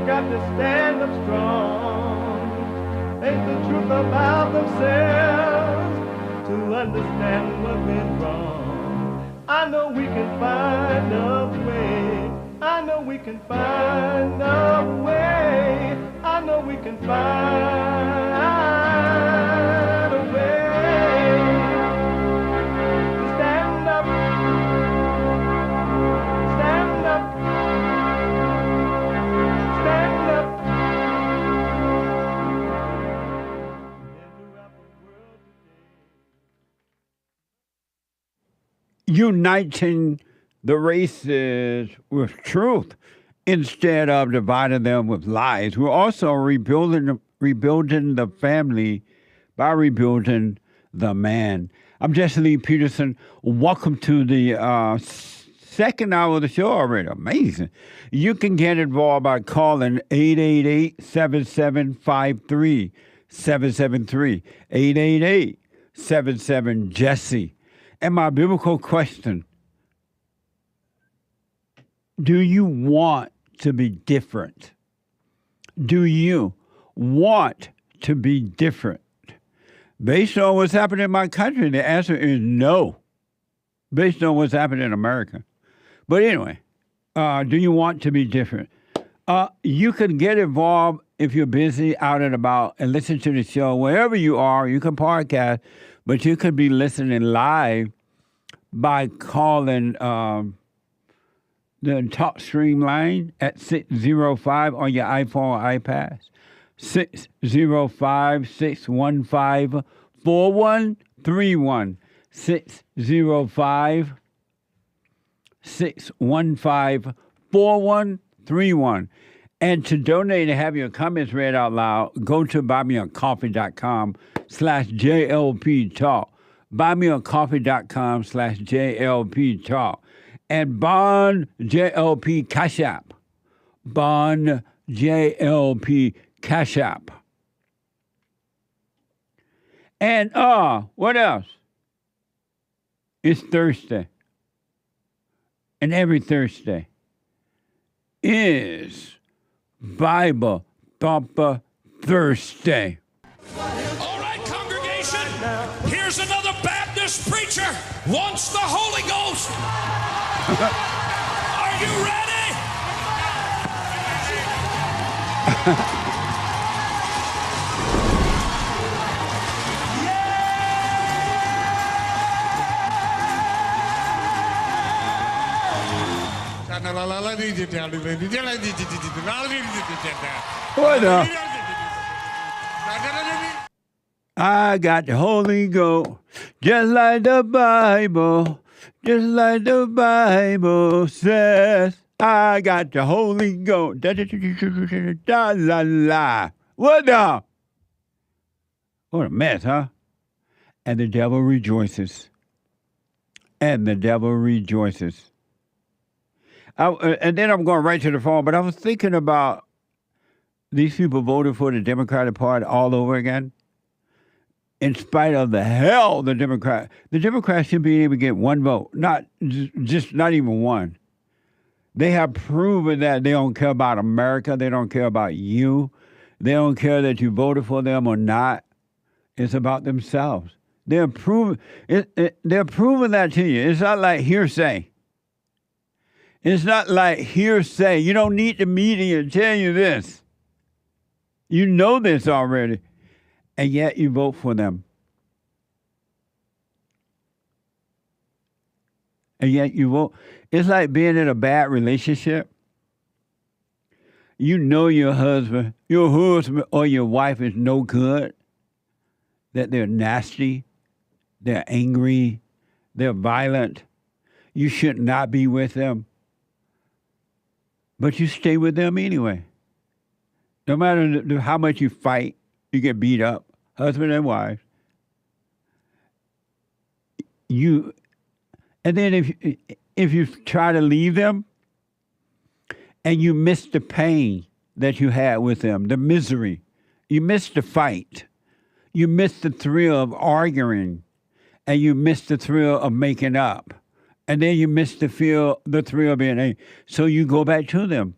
Got to stand up strong, face the truth about themselves, to understand what's been wrong. I know we can find a way. I know we can find a way. I know we can find a way to stand up, stand up. Uniting the races with truth instead of dividing them with lies. We're also rebuilding the family by rebuilding the man. I'm Jesse Lee Peterson. Welcome to the second hour of the show already. Amazing. You can get involved by calling 888-7753-773. 888-77-JESSE. And my biblical question, do you want to be different? Do you want to be different? Based on what's happening in my country, the answer is no. Based on what's happening in America. But anyway, do you want to be different? You can get involved if you're busy out and about and listen to the show. Wherever you are, you can podcast, but you could be listening live by calling the Talk Stream line at 605 on your iPhone or iPad. 605-615-4131. 605-615-4131. And to donate and have your comments read out loud, go to buymeacoffee.com/JLP Talk. buymeacoffee.com/JLP Talk. And Bond JLP Cash App. Bond JLP Cash App. And what else? It's Thursday. And every Thursday is Bible Thumper Thursday. All right, congregation, here's another Baptist preacher wants the Holy Ghost. Are you ready? What up? I got the Holy Ghost, just like the Bible says. I got the Holy Ghost. Da la la. What up? What a mess, huh? And the devil rejoices. And the devil rejoices. And then I'm going right to the phone, but I was thinking about these people voted for the Democratic Party all over again. In spite of the hell the Democrats should be able to get one vote, not even one. They have proven that they don't care about America. They don't care about you. They don't care that you voted for them or not. It's about themselves. They're proving that to you. It's not like hearsay. It's not like hearsay. You don't need the media to tell you this. You know this already. And yet you vote for them. And yet you vote. It's like being in a bad relationship. You know your husband or your wife is no good. That they're nasty. They're angry. They're violent. You should not be with them. But you stay with them anyway. No matter how much you fight, you get beat up, husband and wife. And then if you try to leave them and you miss the pain that you had with them, the misery, you miss the fight, you miss the thrill of arguing, and you miss the thrill of making up, and then you miss the thrill of being angry. So you go back to them.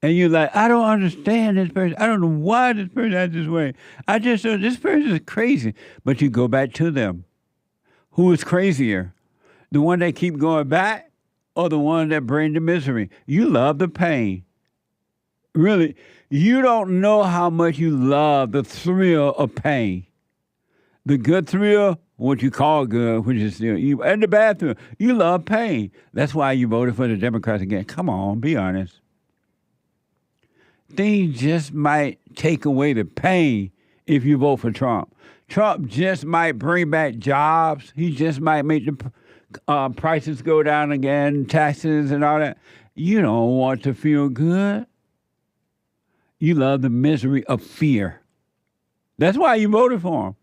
And you're like, I don't understand this person. I don't know why this person acts this way. I just know this person is crazy. But you go back to them. Who is crazier? The one that keep going back or the one that bring the misery? You love the pain. Really, you don't know how much you love the thrill of pain. The good thrill, what you call good, which is still evil, and the bad thrill. You love pain. That's why you voted for the Democrats again. Come on, be honest. They just might take away the pain if you vote for Trump. Trump just might bring back jobs. He just might make the prices go down again, taxes and all that. You don't want to feel good. You love the misery of fear. That's why you voted for him.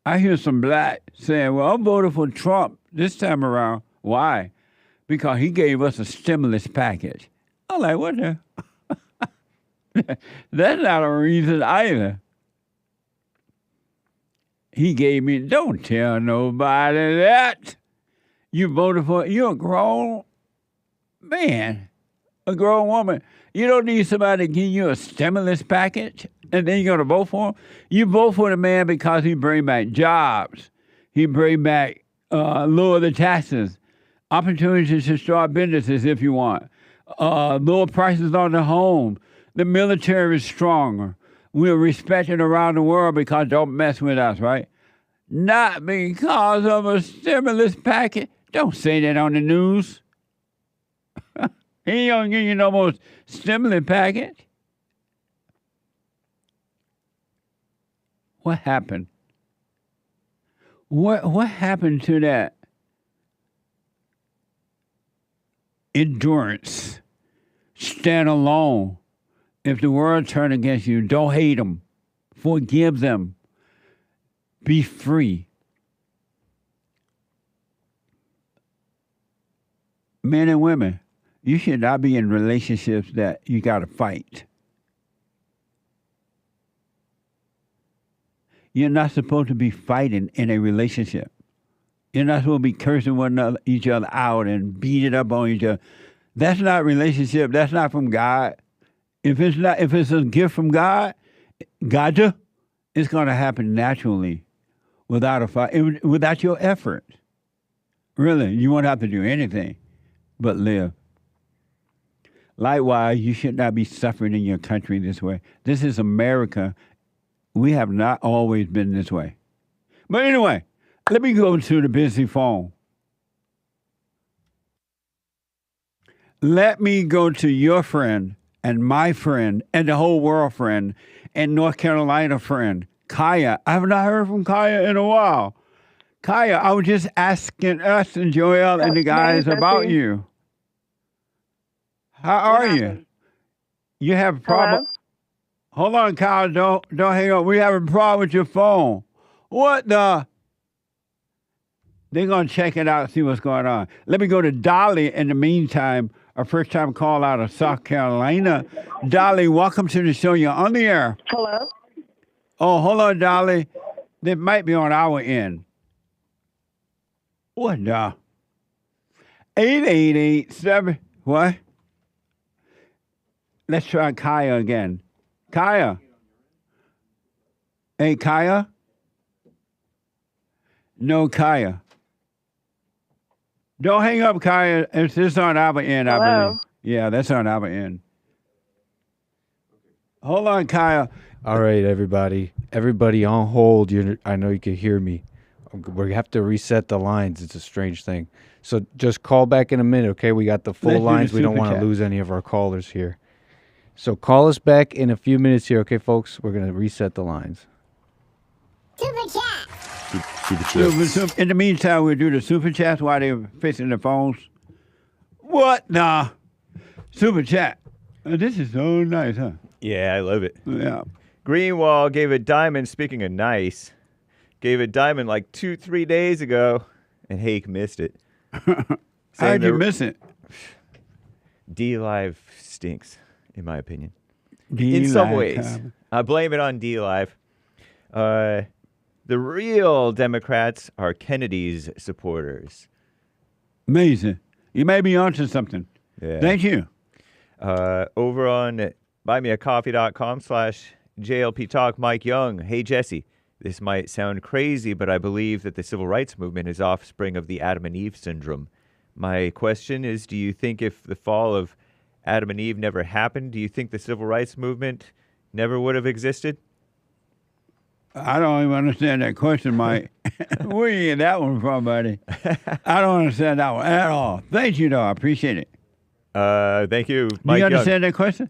I hear some black saying, well, I'm voting for Trump this time around. Why? Because he gave us a stimulus package. I'm like, what the? That's not a reason either. He gave me, don't tell nobody that. You voted for, you're a grown man, a grown woman. You don't need somebody to give you a stimulus package and then you're going to vote for him. You vote for the man because he bring back jobs. He bring back, lower the taxes, opportunities to start businesses if you want. Lower prices on the home. The military is stronger. We're respected around the world because don't mess with us, right? Not because of a stimulus package. Don't say that on the news. He ain't gonna give you no more stimulus package. What happened? What happened to that endurance? Stand alone. If the world turn against you, don't hate them. Forgive them. Be free. Men and women, you should not be in relationships that you got to fight. You're not supposed to be fighting in a relationship. You're not supposed to be cursing each other out and beating up on each other. That's not relationship. That's not from God. If it's a gift from God, it's going to happen naturally, without a fight, without your effort. Really, you won't have to do anything but live. Likewise, you should not be suffering in your country this way. This is America. We have not always been this way. But anyway, let me go to the busy phone. Let me go to your friend and my friend and the whole world friend and North Carolina friend, Kaya. I have not heard from Kaya in a while. Kaya, I was just asking us and Joel and the guys about you. How are you? You have a problem? Hello? Hold on, Kyle. Don't hang up. We have a problem with your phone. What the? They're going to check it out, see what's going on. Let me go to Dolly in the meantime, our first-time call out of South Carolina. Dolly, welcome to the show. You're on the air. Hello? Oh, hold on, Dolly. They might be on our end. What the? 8887. What? Let's try Kaya again. Kaya. Hey, Kaya? No, Kaya. Don't hang up, Kaya. It's just on our end, I believe. Yeah, that's on our end. Hold on, Kaya. All right, everybody. Everybody on hold. I know you can hear me. We have to reset the lines. It's a strange thing. So just call back in a minute, okay? We got the full lines. We don't want to lose any of our callers here. So call us back in a few minutes here, okay, folks? We're going to reset the lines. Super chat. In the meantime, we'll do the super chats while they're fixing the phones. What? Nah. Super chat. This is so nice, huh? Yeah, I love it. Yeah. Greenwall gave a diamond, speaking of nice, gave a diamond like 2-3 days ago, and Hake missed it. How'd you miss it? D-Live stinks, in my opinion. D-Live, in some ways. Tom. I blame it on D-Live. The real Democrats are Kennedy's supporters. Amazing. You may be onto something. Yeah. Thank you. Over on buymeacoffee.com/JLP Talk, Mike Young. Hey, Jesse. This might sound crazy, but I believe that the civil rights movement is offspring of the Adam and Eve syndrome. My question is, do you think if the fall of Adam and Eve never happened, do you think the civil rights movement never would have existed? I don't even understand that question, Mike. Where you get that one from, buddy? I don't understand that one at all. Thank you, though. I appreciate it. Thank you, Mike Do you Young. understand that question?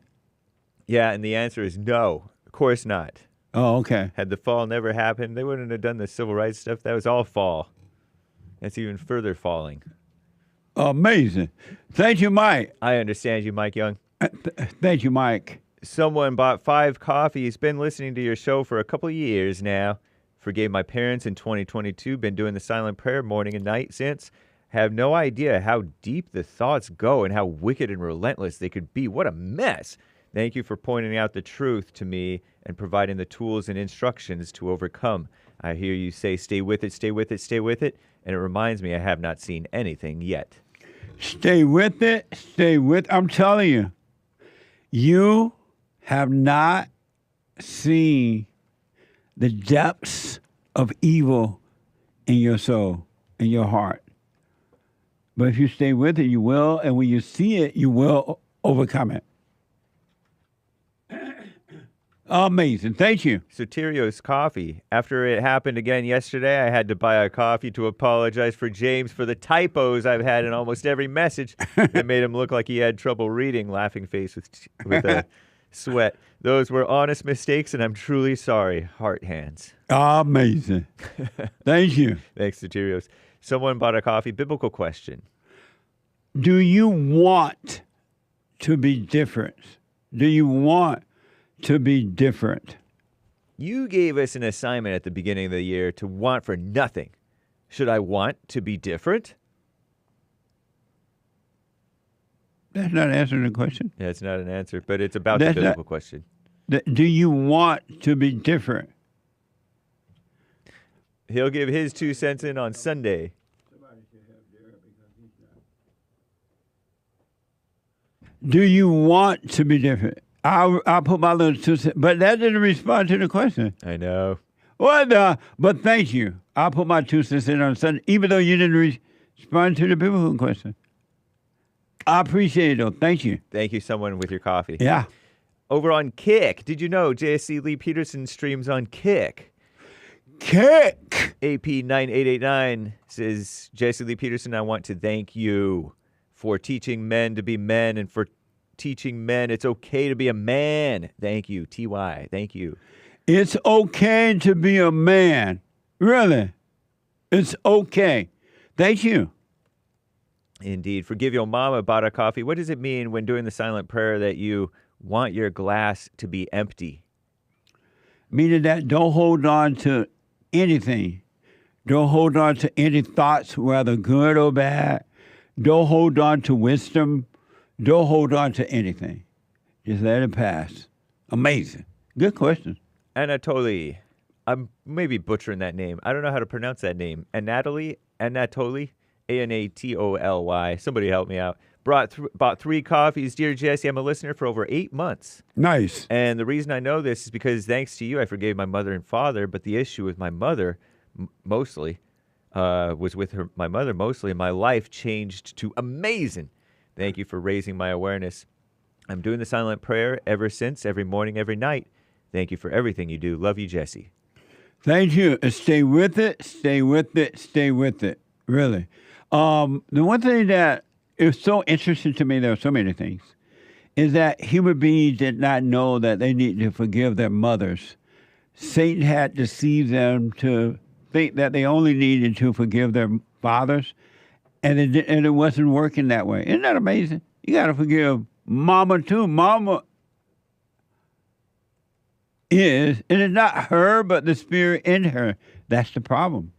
Yeah, and the answer is no. Of course not. Oh, okay. Had the fall never happened, they wouldn't have done the civil rights stuff. That was all fall. That's even further falling. Amazing. Thank you, Mike. I understand you, Mike Young. Thank you, Mike. Someone bought 5 coffees, been listening to your show for a couple of years now. Forgave my parents in 2022, been doing the silent prayer morning and night since. Have no idea how deep the thoughts go and how wicked and relentless they could be. What a mess. Thank you for pointing out the truth to me and providing the tools and instructions to overcome. I hear you say, stay with it, stay with it, stay with it. And it reminds me I have not seen anything yet. Stay with it. Stay with. I'm telling you, you have not seen the depths of evil in your soul, in your heart. But if you stay with it, you will. And when you see it, you will overcome it. Amazing. Thank you. Soterios Coffee. After it happened again yesterday, I had to buy a coffee to apologize for James for the typos I've had in almost every message that made him look like he had trouble reading, laughing face with a sweat. Those were honest mistakes, and I'm truly sorry. Heart hands. Amazing. Thank you. Thanks, Soterios. Someone bought a coffee. Biblical question. Do you want to be different? Do you want to be different? You gave us an assignment at the beginning of the year to want for nothing. Should I want to be different? That's not answering the question. Yeah, it's not an answer, but it's about the biblical question. Do you want to be different? He'll give his 2 cents in on Sunday. Do you want to be different? I'll put my little 2 cents, but that didn't respond to the question. I know. Well, but thank you. I'll put my 2 cents in on Sunday, even though you didn't respond to the biblical question. I appreciate it, though. Thank you. Thank you, someone with your coffee. Yeah. Over on Kick. Did you know JSC Lee Peterson streams on Kick? Kick! AP9889 says, JSC Lee Peterson, I want to thank you for teaching men to be men and for teaching men it's okay to be a man. Thank you, TY. Thank you. It's okay to be a man. Really. It's okay. Thank you. Indeed. Forgive your mama bought a coffee. What does it mean when doing the silent prayer that you want your glass to be empty? Meaning that don't hold on to anything. Don't hold on to any thoughts, whether good or bad. Don't hold on to wisdom. Don't hold on to anything. Just let it pass. Amazing. Good question. Anatoly. I'm maybe butchering that name. I don't know how to pronounce that name. Anatoly? Anatoly. Somebody help me out. Bought 3 coffees. Dear Jesse, I'm a listener for over 8 months. Nice. And the reason I know this is because thanks to you, I forgave my mother and father. But the issue with my mother, mostly, was with my mother mostly. And my life changed to amazing. Thank you for raising my awareness. I'm doing the silent prayer ever since, every morning, every night. Thank you for everything you do. Love you, Jesse. Thank you. Stay with it. Stay with it. Stay with it. Really. The one thing that is so interesting to me, there are so many things, is that human beings did not know that they need to forgive their mothers. Satan had deceived them to think that they only needed to forgive their fathers, and it wasn't working that way. Isn't that amazing? You got to forgive Mama too. Mama is, and it's not her, but the spirit in her. That's the problem.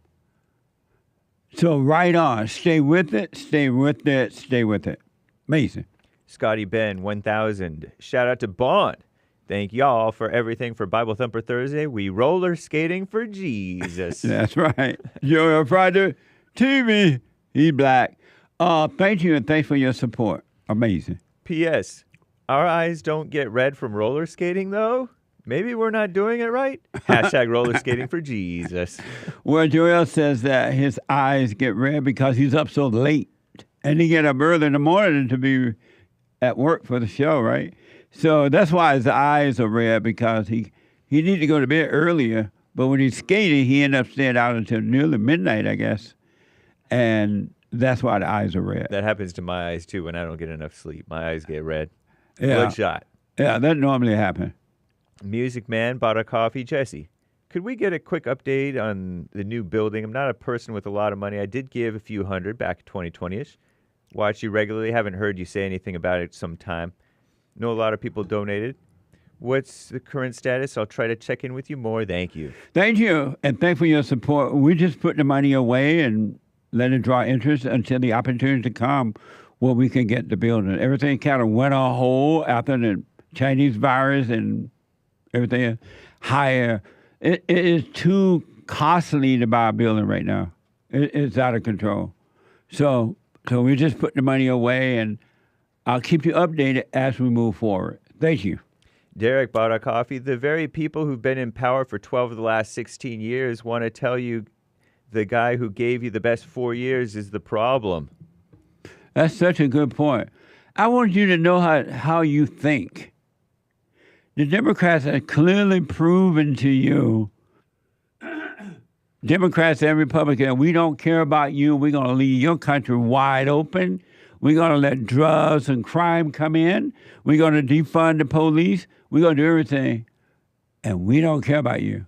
So right on. Stay with it, stay with it, stay with it. Amazing. Scotty Ben, 1000. Shout out to Bond. Thank y'all for everything for Bible Thumper Thursday. We roller skating for Jesus. That's right. Joel Friday, TV, he black. Thank you, and thanks for your support. Amazing. P.S. Our eyes don't get red from roller skating, though. Maybe we're not doing it right. Hashtag roller skating for Jesus. Well, Joel says that his eyes get red because he's up so late. And he get up early in the morning to be at work for the show, right? So that's why his eyes are red, because he needs to go to bed earlier. But when he's skating, he ends up staying out until nearly midnight, I guess. And that's why the eyes are red. That happens to my eyes, too, when I don't get enough sleep. My eyes get red. Yeah. Bloodshot. Yeah, that normally happens. Music Man bought a coffee. Jesse, could we get a quick update on the new building? I'm not a person with a lot of money. I did give a few hundred back 2020-ish. Watch you regularly. Haven't heard you say anything about it some time. Know a lot of people donated. What's the current status? I'll try to check in with you more. Thank you. Thank you, and thanks for your support. We just put the money away and let it draw interest until the opportunity to come where we can get the building. Everything kind of went on hold after the Chinese virus and everything higher. It is too costly to buy a building right now. It's out of control. So we just put the money away, and I'll keep you updated as we move forward. Thank you. Derek bought a coffee. The very people who've been in power for 12 of the last 16 years want to tell you the guy who gave you the best 4 years is the problem. That's such a good point. I want you to know how you think. The Democrats have clearly proven to you, Democrats and Republicans, we don't care about you. We're going to leave your country wide open. We're going to let drugs and crime come in. We're going to defund the police. We're going to do everything. And we don't care about you.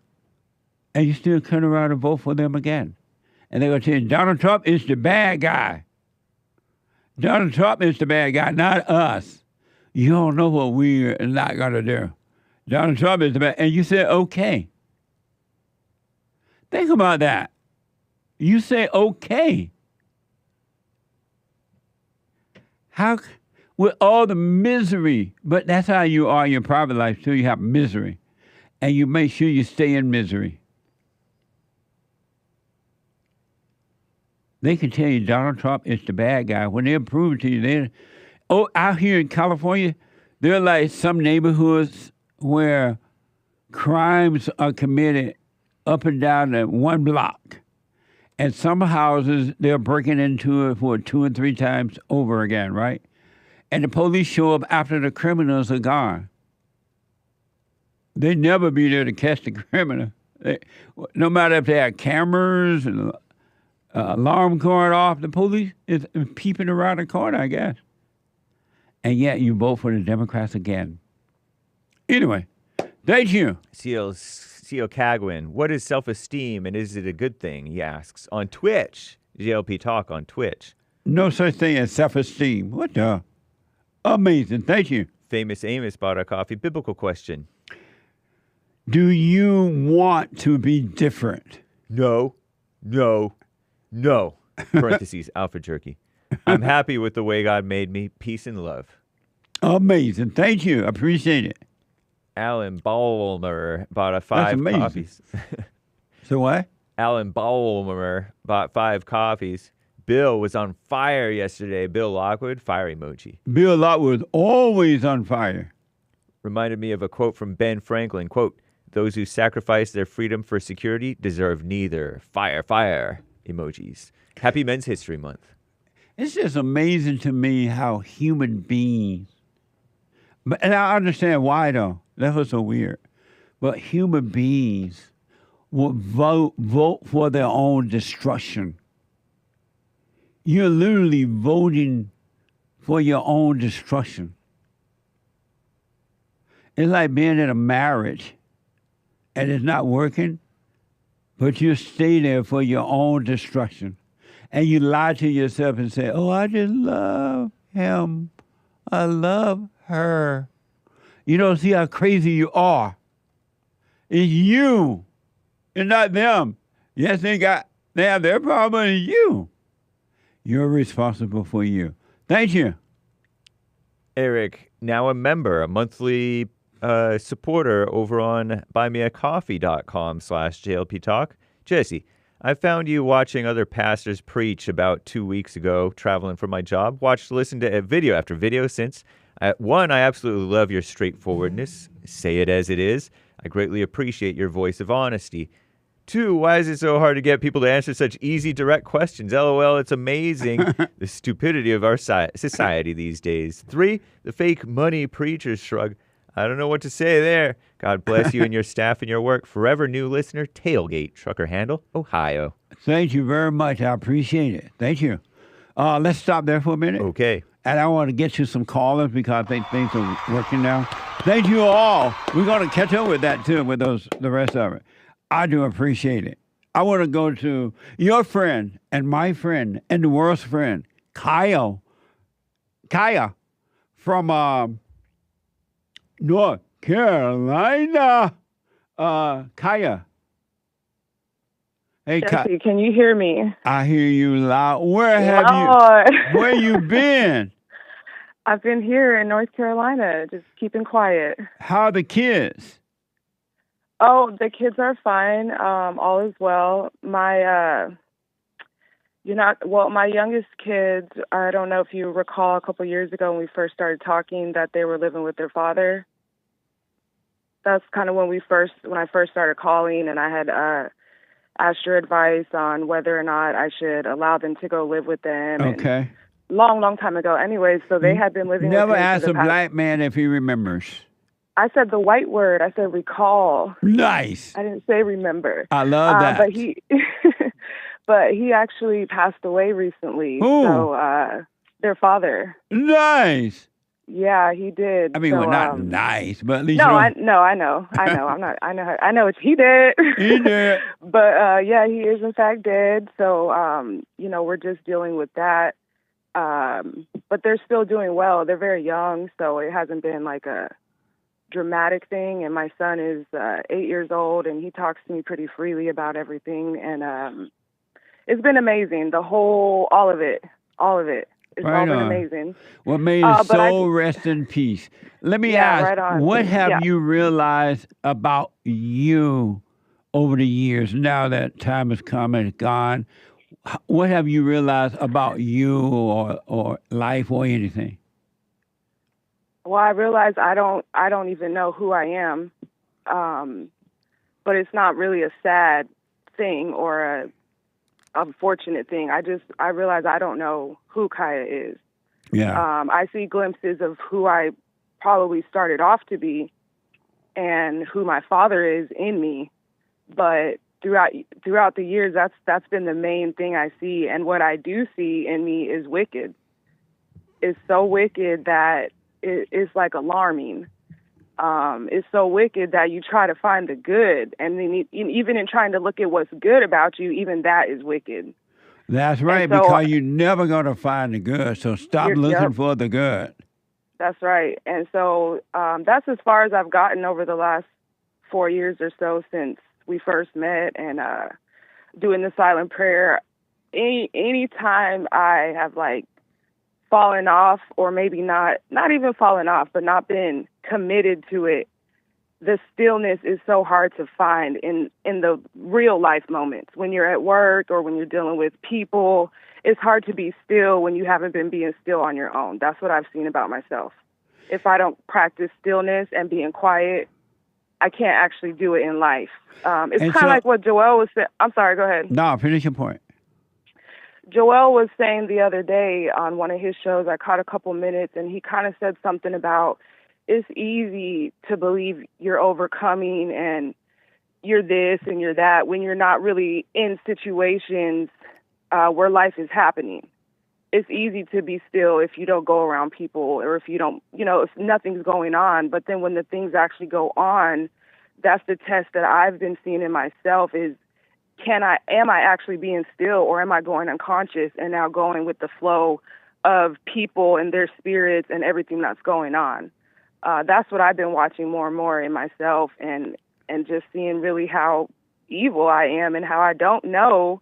And you still turn around and vote for them again. And they're going to tell you, Donald Trump is the bad guy. Donald Trump is the bad guy, not us. You don't know what we're not going to do. Donald Trump is the bad. And you say, okay. Think about that. You say, okay. How, with all the misery, but that's how you are in your private life too. You have misery. And you make sure you stay in misery. They can tell you Donald Trump is the bad guy. When they prove it to you, out here in California, there are like some neighborhoods where crimes are committed up and down that one block. And some houses, they're breaking into it for 2 and 3 times over again, right? And the police show up after the criminals are gone. They never be there to catch the criminal. No matter if they have cameras and alarm going off, the police is peeping around the corner, I guess. And yet you vote for the Democrats again. Anyway, thank you. C.O. Cagwin, what is self-esteem and is it a good thing, he asks. On Twitch, JLP Talk on Twitch. No such thing as self-esteem. What the? Amazing. Thank you. Famous Amos bought a coffee. Biblical question. Do you want to be different? No. Parentheses, Alpha Jerky. I'm happy with the way God made me. Peace and love. Amazing. Thank you. Appreciate it. Alan Ballmer bought 5 coffees. So what? Alan Ballmer bought 5 coffees. Bill was on fire yesterday. Bill Lockwood, fire emoji. Bill Lockwood, always on fire. Reminded me of a quote from Ben Franklin. Quote, those who sacrifice their freedom for security deserve neither. Fire, fire emojis. Happy Men's History Month. It's just amazing to me how human beings, and I understand why though. That was so weird. But human beings will vote for their own destruction. You're literally voting for your own destruction. It's like being in a marriage and it's not working, but you stay there for your own destruction. and you lie to yourself and say, oh, I just love him. I love her. You don't see how crazy you are. It's you and not them. Yes, they have their problem, and you. You're responsible for you. Thank you. Eric, now a member, a monthly supporter over on buymeacoffee.com/JLP Talk. Jesse, I found you watching other pastors preach about 2 weeks ago, traveling for my job. Listened to video after video since. One, I absolutely love your straightforwardness. Say it as it is. I greatly appreciate your voice of honesty. Two, why is it so hard to get people to answer such easy, direct questions? LOL, it's amazing the stupidity of our society these days. Three, the fake money preachers shrug. I don't know what to say there. God bless you and your staff and your work. Forever new listener, Tailgate, Trucker Handle, Ohio. Thank you very much. I appreciate it. Thank you. Let's stop there for a minute. Okay. And I want to get you some callers because I think things are working now. Thank you all. We're going to catch up with that, too, with the rest of it. I do appreciate it. I want to go to your friend and my friend and the world's friend, Kaya from North Carolina. Kaya. Hey, Jesse, can you hear me? I hear you loud. Where you been? I've been here in North Carolina, just keeping quiet. How are the kids? Oh, the kids are fine. All is well. My youngest kids, I don't know if you recall a couple years ago when we first started talking that they were living with their father. That's kind of when I first started calling, and I had asked your advice on whether or not I should allow them to go live with them. Okay. Long time ago. Anyways, so they had been living Never with him. asked a black man if he remembers. I said the white word. I said recall. Nice. I didn't say remember. I love that. But he actually passed away recently. Who? So their father. Nice. Yeah, he did. I mean, so, well, not nice, but at least I know. I know what he did. He did. But yeah, he is in fact dead. So we're just dealing with that. But they're still doing well. They're very young, so it hasn't been like a dramatic thing. And my son is 8 years old, and he talks to me pretty freely about everything. And it's been amazing. All of it. It's all been amazing. Well, may his soul rest in peace. Let me ask, right on. What have you realized about you over the years, now that time has come and gone? What have you realized about you or life or anything? Well, I realized I don't even know who I am. But it's not really a sad thing or a unfortunate thing. I realize I don't know who Kaya is. Yeah. I see glimpses of who I probably started off to be and who my father is in me. But throughout the years, that's been the main thing I see. And what I do see in me is wicked. It's so wicked that it's like alarming. It's so wicked that you try to find the good, and then even in trying to look at what's good about you, even that is wicked. That's right, so, because you're never going to find the good, so stop looking for the good. That's right. And so that's as far as I've gotten over the last 4 years or so since we first met and doing the silent prayer. Any time I have fallen off, or maybe not even fallen off, but not been committed to it, the stillness is so hard to find in the real life moments. When you're at work or when you're dealing with people, it's hard to be still when you haven't been being still on your own. That's what I've seen about myself. If I don't practice stillness and being quiet, I can't actually do it in life. It's kind of like what Joel was saying. I'm sorry, go ahead. No, finish your point. Joel was saying the other day on one of his shows, I caught a couple minutes, and he kind of said something about it's easy to believe you're overcoming and you're this and you're that when you're not really in situations where life is happening. It's easy to be still if you don't go around people or if you don't, if nothing's going on. But then when the things actually go on, that's the test that I've been seeing in myself is am I actually being still, or am I going unconscious and now going with the flow of people and their spirits and everything that's going on? That's what I've been watching more and more in myself, and just seeing really how evil I am and how I don't know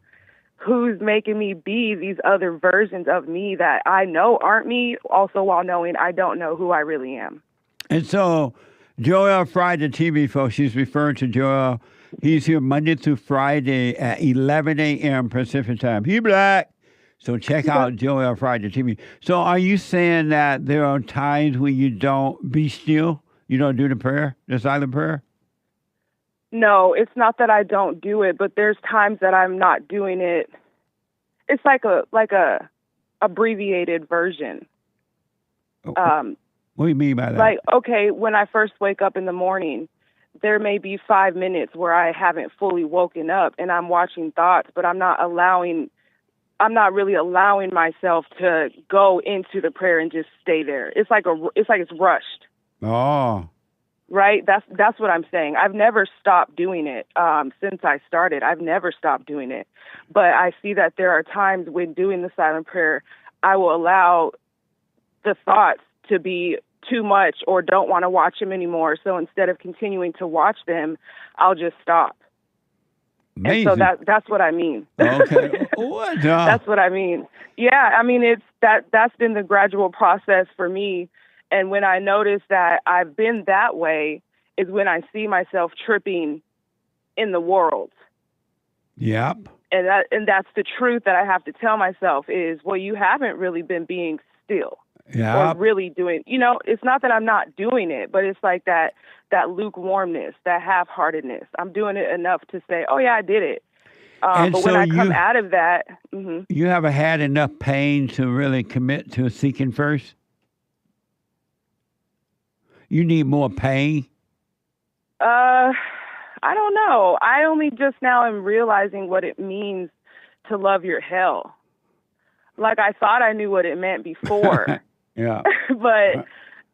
who's making me be these other versions of me that I know aren't me, also while knowing I don't know who I really am. And so Joel Fry, the TV folks, she's referring to Joel. He's here Monday through Friday at 11 a.m. Pacific time. He black. So check out Joel Fry, the TV. So are you saying that there are times when you don't be still? You don't do the prayer, the silent prayer? No, it's not that I don't do it, but there's times that I'm not doing it. It's like a abbreviated version. What do you mean by that? Like, okay, when I first wake up in the morning, there may be 5 minutes where I haven't fully woken up and I'm watching thoughts, but I'm not really allowing myself to go into the prayer and just stay there. It's like it's rushed. Oh. Right? That's what I'm saying. I've never stopped doing it since I started. I've never stopped doing it. But I see that there are times when doing the silent prayer, I will allow the thoughts to be too much or don't want to watch them anymore. So instead of continuing to watch them, I'll just stop. Amazing. And so that's what I mean. Okay. What? That's what I mean. Yeah, I mean, that's been the gradual process for me. And when I notice that I've been that way is when I see myself tripping in the world. Yep. And that's the truth that I have to tell myself is, well, you haven't really been being still. Yeah. Or really doing, it's not that I'm not doing it, but it's like that lukewarmness, that half-heartedness. I'm doing it enough to say, oh, yeah, I did it. But so when I come out of that... Mm-hmm. You haven't had enough pain to really commit to seeking first? You need more pain? I don't know. I only just now am realizing what it means to love your hell. Like, I thought I knew what it meant before. Yeah. But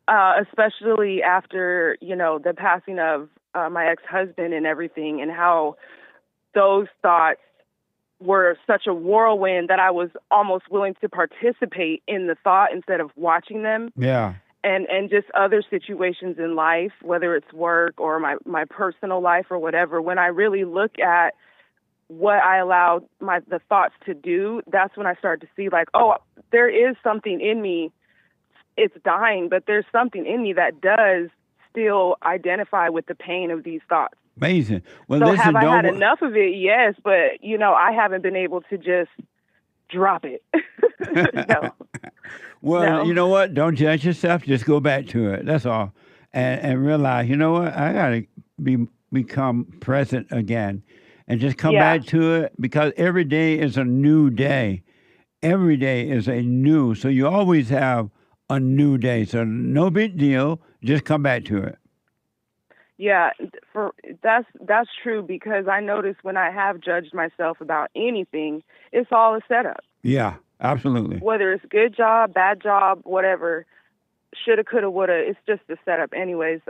especially after, the passing of my ex-husband and everything, and how those thoughts were such a whirlwind that I was almost willing to participate in the thought instead of watching them. Yeah. And just other situations in life, whether it's work or my personal life or whatever, when I really look at what I allowed the thoughts to do, that's when I start to see like, oh, there is something in me. It's dying, but there's something in me that does still identify with the pain of these thoughts. Amazing. Well, so listen, have I had enough of it? Yes, but, I haven't been able to just drop it. No. Well, No. you know what? Don't judge yourself. Just go back to it. That's all. And realize, you know what? I got to become present again and just come back to it, because every day is a new day. Every day is a new. So you always have a new day. So no big deal. Just come back to it. Yeah, that's true, because I notice when I have judged myself about anything, it's all a setup. Yeah, absolutely. Whether it's good job, bad job, whatever, shoulda, coulda, woulda, it's just a setup anyways.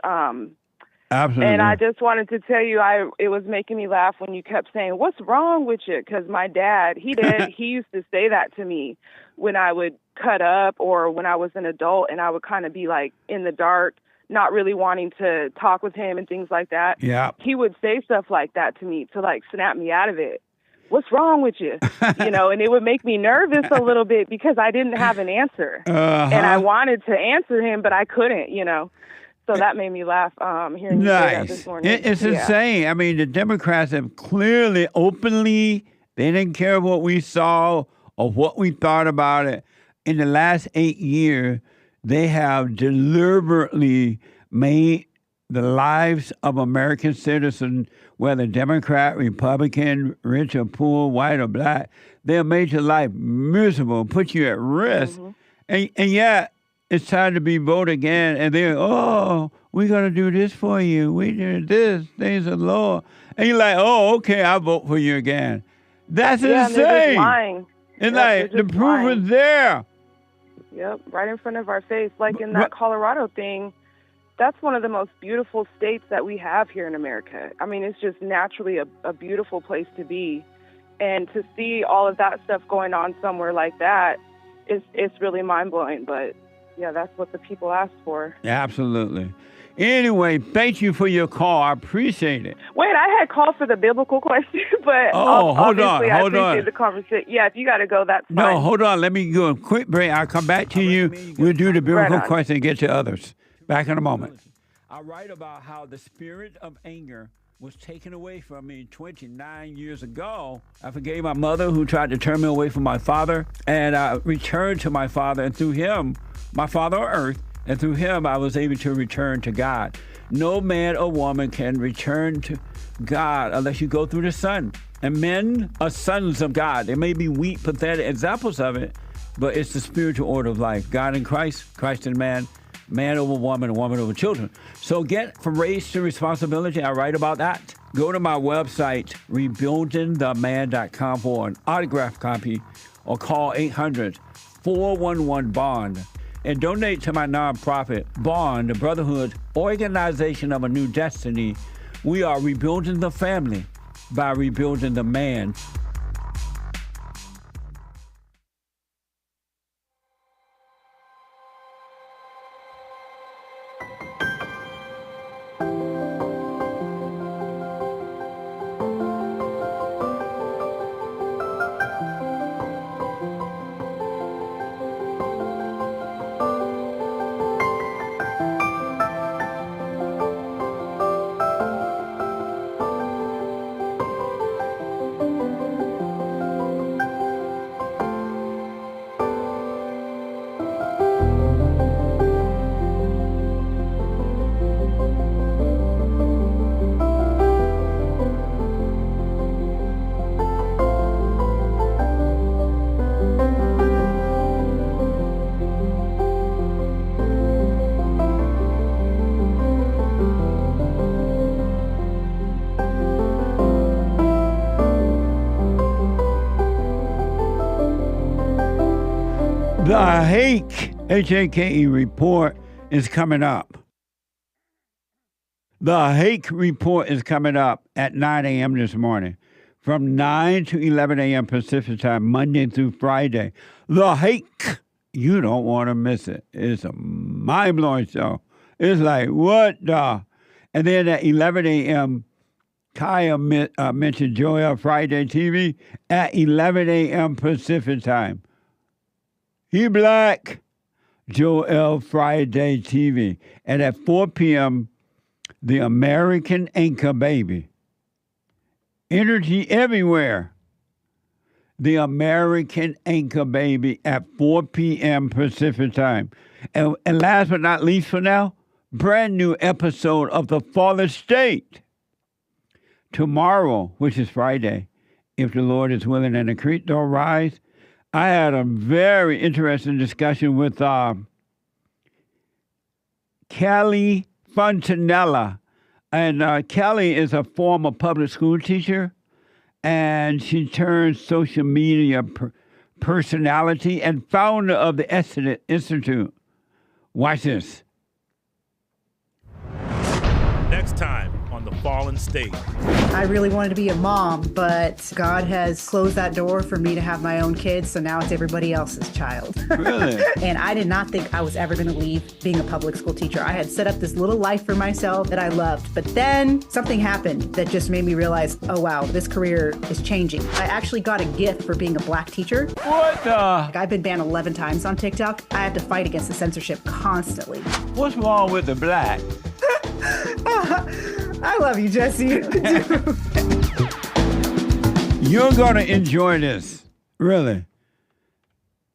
Absolutely. And I just wanted to tell you, it was making me laugh when you kept saying, what's wrong with you? Because my dad, he used to say that to me when I would cut up or when I was an adult and I would kind of be like in the dark, not really wanting to talk with him and things like that. Yeah. He would say stuff like that to me to like snap me out of it. What's wrong with you? And it would make me nervous a little bit because I didn't have an answer. And I wanted to answer him, but I couldn't, So that made me laugh hearing you say that this morning. It's insane. I mean, the Democrats have clearly, openly, they didn't care what we saw or what we thought about it. In the last 8 years, they have deliberately made the lives of American citizens, whether Democrat, Republican, rich or poor, white or black, they have made your life miserable, put you at risk. Mm-hmm. And yet, it's time to be voted again, and they're, we're going to do this for you. We did this, things are low. And you're like, okay, I'll vote for you again. That's insane. And they're just lying. And the proof is there. Yep, right in front of our face. Like in that Colorado thing, that's one of the most beautiful states that we have here in America. I mean, it's just naturally a beautiful place to be. And to see all of that stuff going on somewhere like that, it's really mind-blowing. But, yeah, that's what the people asked for. Absolutely. Anyway, thank you for your call. I appreciate it. Wait, I had called for the biblical question, but hold on. I appreciate the conversation. Yeah, if you got to go, that's fine. No, hold on. Let me go a quick break. I'll come back to you. We'll do the biblical question and get to others. Back in a moment. I write about how the spirit of anger was taken away from me 29 years ago. I forgave my mother who tried to turn me away from my father, and I returned to my father, and through him, my father on earth, and through him, I was able to return to God. No man or woman can return to God unless you go through the Son. And men are sons of God. There may be weak, pathetic examples of it, but it's the spiritual order of life. God in Christ, Christ in man, man over woman, and woman over children. So get from race to responsibility. I write about that. Go to my website, rebuildingtheman.com for an autographed copy, or call 800-411-BOND. And donate to my nonprofit, Bond, the Brotherhood Organization of a New Destiny. We are rebuilding the family by rebuilding the man. The Hake report is coming up. The Hake report is coming up at 9 a.m. this morning, from 9 to 11 a.m. Pacific time, Monday through Friday. The Hake, you don't want to miss it. It's a mind-blowing show. It's like, what the? And then at 11 a.m., Kaya mentioned Joel Friday TV at 11 a.m. Pacific time. He black, Joel Friday TV. And at 4 p.m., the American Anchor Baby. Energy everywhere. The American Anchor Baby at 4 p.m. Pacific time. And last but not least for now, brand new episode of The Fallen State. Tomorrow, which is Friday, if the Lord is willing and the creek don't rise, I had a very interesting discussion with Kelly Fontanella. And Kelly is a former public school teacher, and she turned social media personality and founder of the Exodus Institute. Watch this. Next time on The Fallen State. I really wanted to be a mom, but God has closed that door for me to have my own kids, so now it's everybody else's child. Really? And I did not think I was ever going to leave being a public school teacher. I had set up this little life for myself that I loved, but then something happened that just made me realize, oh wow, this career is changing. I actually got a gift for being a black teacher. What the? I've been banned 11 times on TikTok. I have to fight against the censorship constantly. What's wrong with the black? I love you, Jesse. You're going to enjoy this. Really.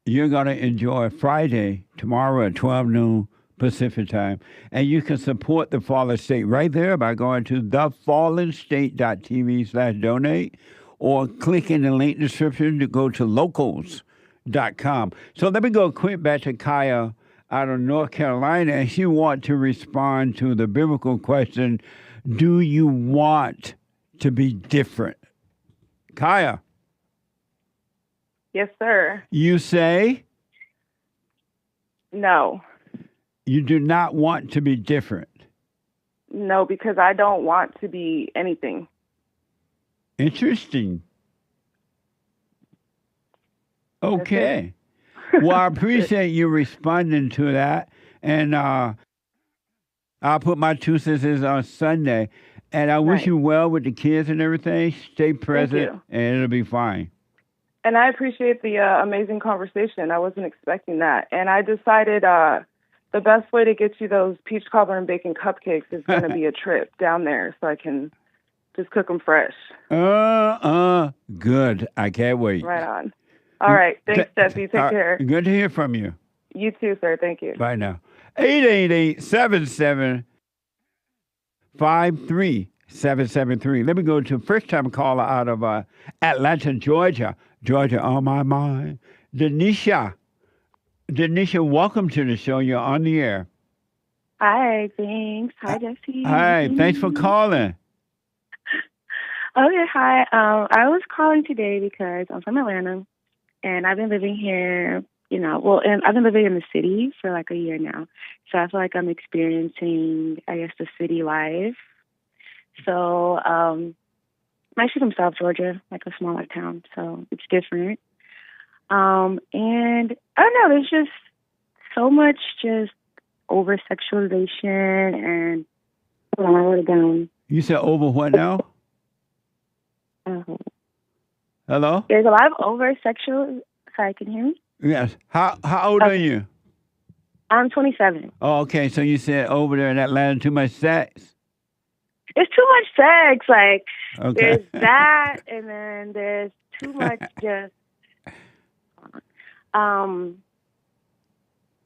You're going to enjoy Friday, tomorrow at 12 noon Pacific time. And you can support The Fallen State right there by going to thefallenstate.tv/donate or click in the link description to go to locals.com. So let me go quick back to Kaya out of North Carolina, and she wants to respond to the biblical question, do you want to be different? Kaya. Yes, sir. You say? No. You do not want to be different. No, because I don't want to be anything. Interesting. Okay. Well, I appreciate you responding to that. And I'll put my 2 cents in on Sunday. And I wish you well with the kids and everything. Stay present, and it'll be fine. And I appreciate the amazing conversation. I wasn't expecting that. And I decided the best way to get you those peach cobbler and bacon cupcakes is going to be a trip down there so I can just cook them fresh. Good. I can't wait. Right on. All right. Thanks, Jesse. Take care. Good to hear from you. You too, sir. Thank you. Bye now. 888-77-53773. Let me go to first-time caller out of Atlanta, Georgia. Georgia on my mind. DENESHA. DENESHA, welcome to the show. You're on the air. Hi, thanks. Hi, Jesse. Hi, thanks for calling. Okay, hi. I was calling today because I'm from Atlanta, and I've been living here, and I've been living in the city for like a year now. So I feel like I'm experiencing, I guess, the city life. So I'm actually from South Georgia, like a smaller town, so it's different. And I don't know, there's just so much just over-sexualization and hold on, I wrote it down. You said over what now? Hello? There's a lot of over-sexual... Sorry, can you hear me? Yes. How old are you? I'm 27. Oh, okay. So you said over there in Atlanta, too much sex? There's too much sex. Like, Okay. there's that, and then there's too much just...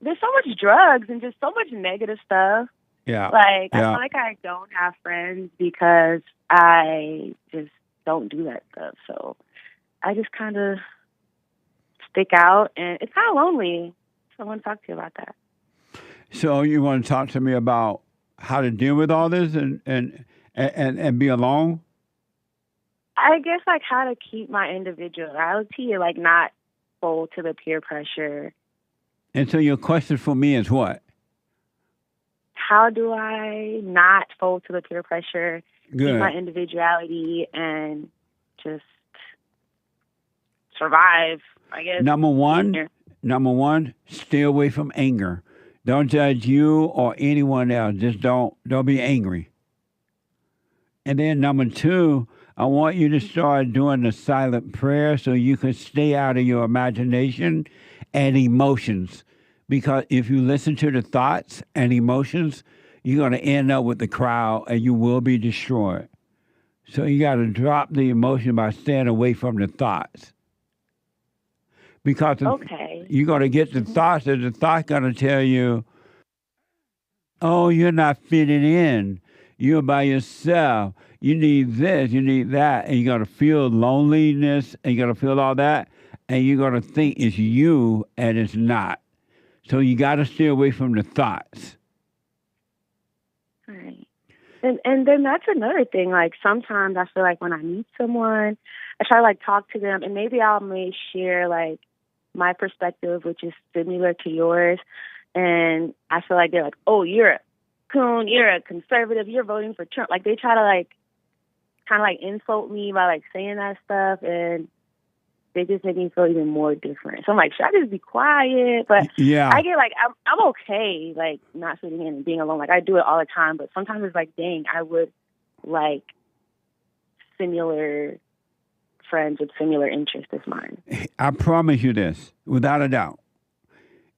there's so much drugs and just so much negative stuff. Yeah. Like, I feel like I don't have friends because I just don't do that stuff. So I just kind of stick out, and it's kind of lonely. So I want to talk to you about that. So you want to talk to me about how to deal with all this and be alone? I guess, like, how to keep my individuality and, like, not fold to the peer pressure. And so your question for me is what? How do I not fold to the peer pressure, Good. keep my individuality, and just survive, I guess? Number one, stay away from anger. Don't judge you or anyone else. Just don't be angry. And then number two, I want you to start doing the silent prayer so you can stay out of your imagination and emotions. Because if you listen to the thoughts and emotions, you're going to end up with the crowd and you will be destroyed. So you got to drop the emotion by staying away from the thoughts. Because you're going to get the thoughts, and the thought going to tell you, oh, you're not fitting in. You're by yourself. You need this, you need that. And you're going to feel loneliness, and you're going to feel all that. And you're going to think it's you, and it's not. So you got to stay away from the thoughts. Right. And then that's another thing. Like, sometimes I feel like when I meet someone, I try to, like, talk to them, and maybe I may share, like, my perspective, which is similar to yours. And I feel like they're like, oh, you're a coon, you're a conservative, you're voting for Trump. Like, they try to, like, kind of, like, insult me by, like, saying that stuff, and they just make me feel even more different. So I'm like, should I just be quiet? But yeah. I get, like, I'm okay, like, not sitting in and being alone. Like, I do it all the time, but sometimes it's like, dang, I would like similar friends with similar interests as mine. I promise you this, without a doubt.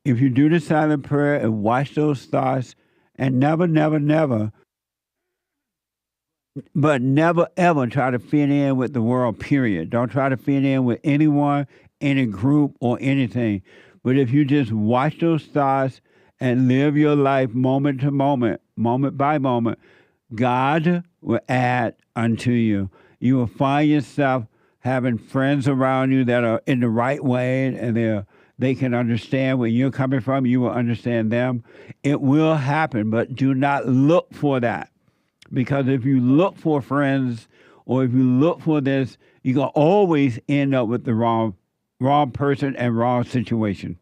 If you do the silent prayer and watch those thoughts, and never, but never, ever try to fit in with the world, period. Don't try to fit in with anyone, any group, or anything. But if you just watch those thoughts and live your life moment to moment, moment by moment, God will add unto you. You will find yourself having friends around you that are in the right way, and they can understand where you're coming from. You will understand them. It will happen, but do not look for that. Because if you look for friends or if you look for this, you're going to always end up with the wrong person and wrong situation.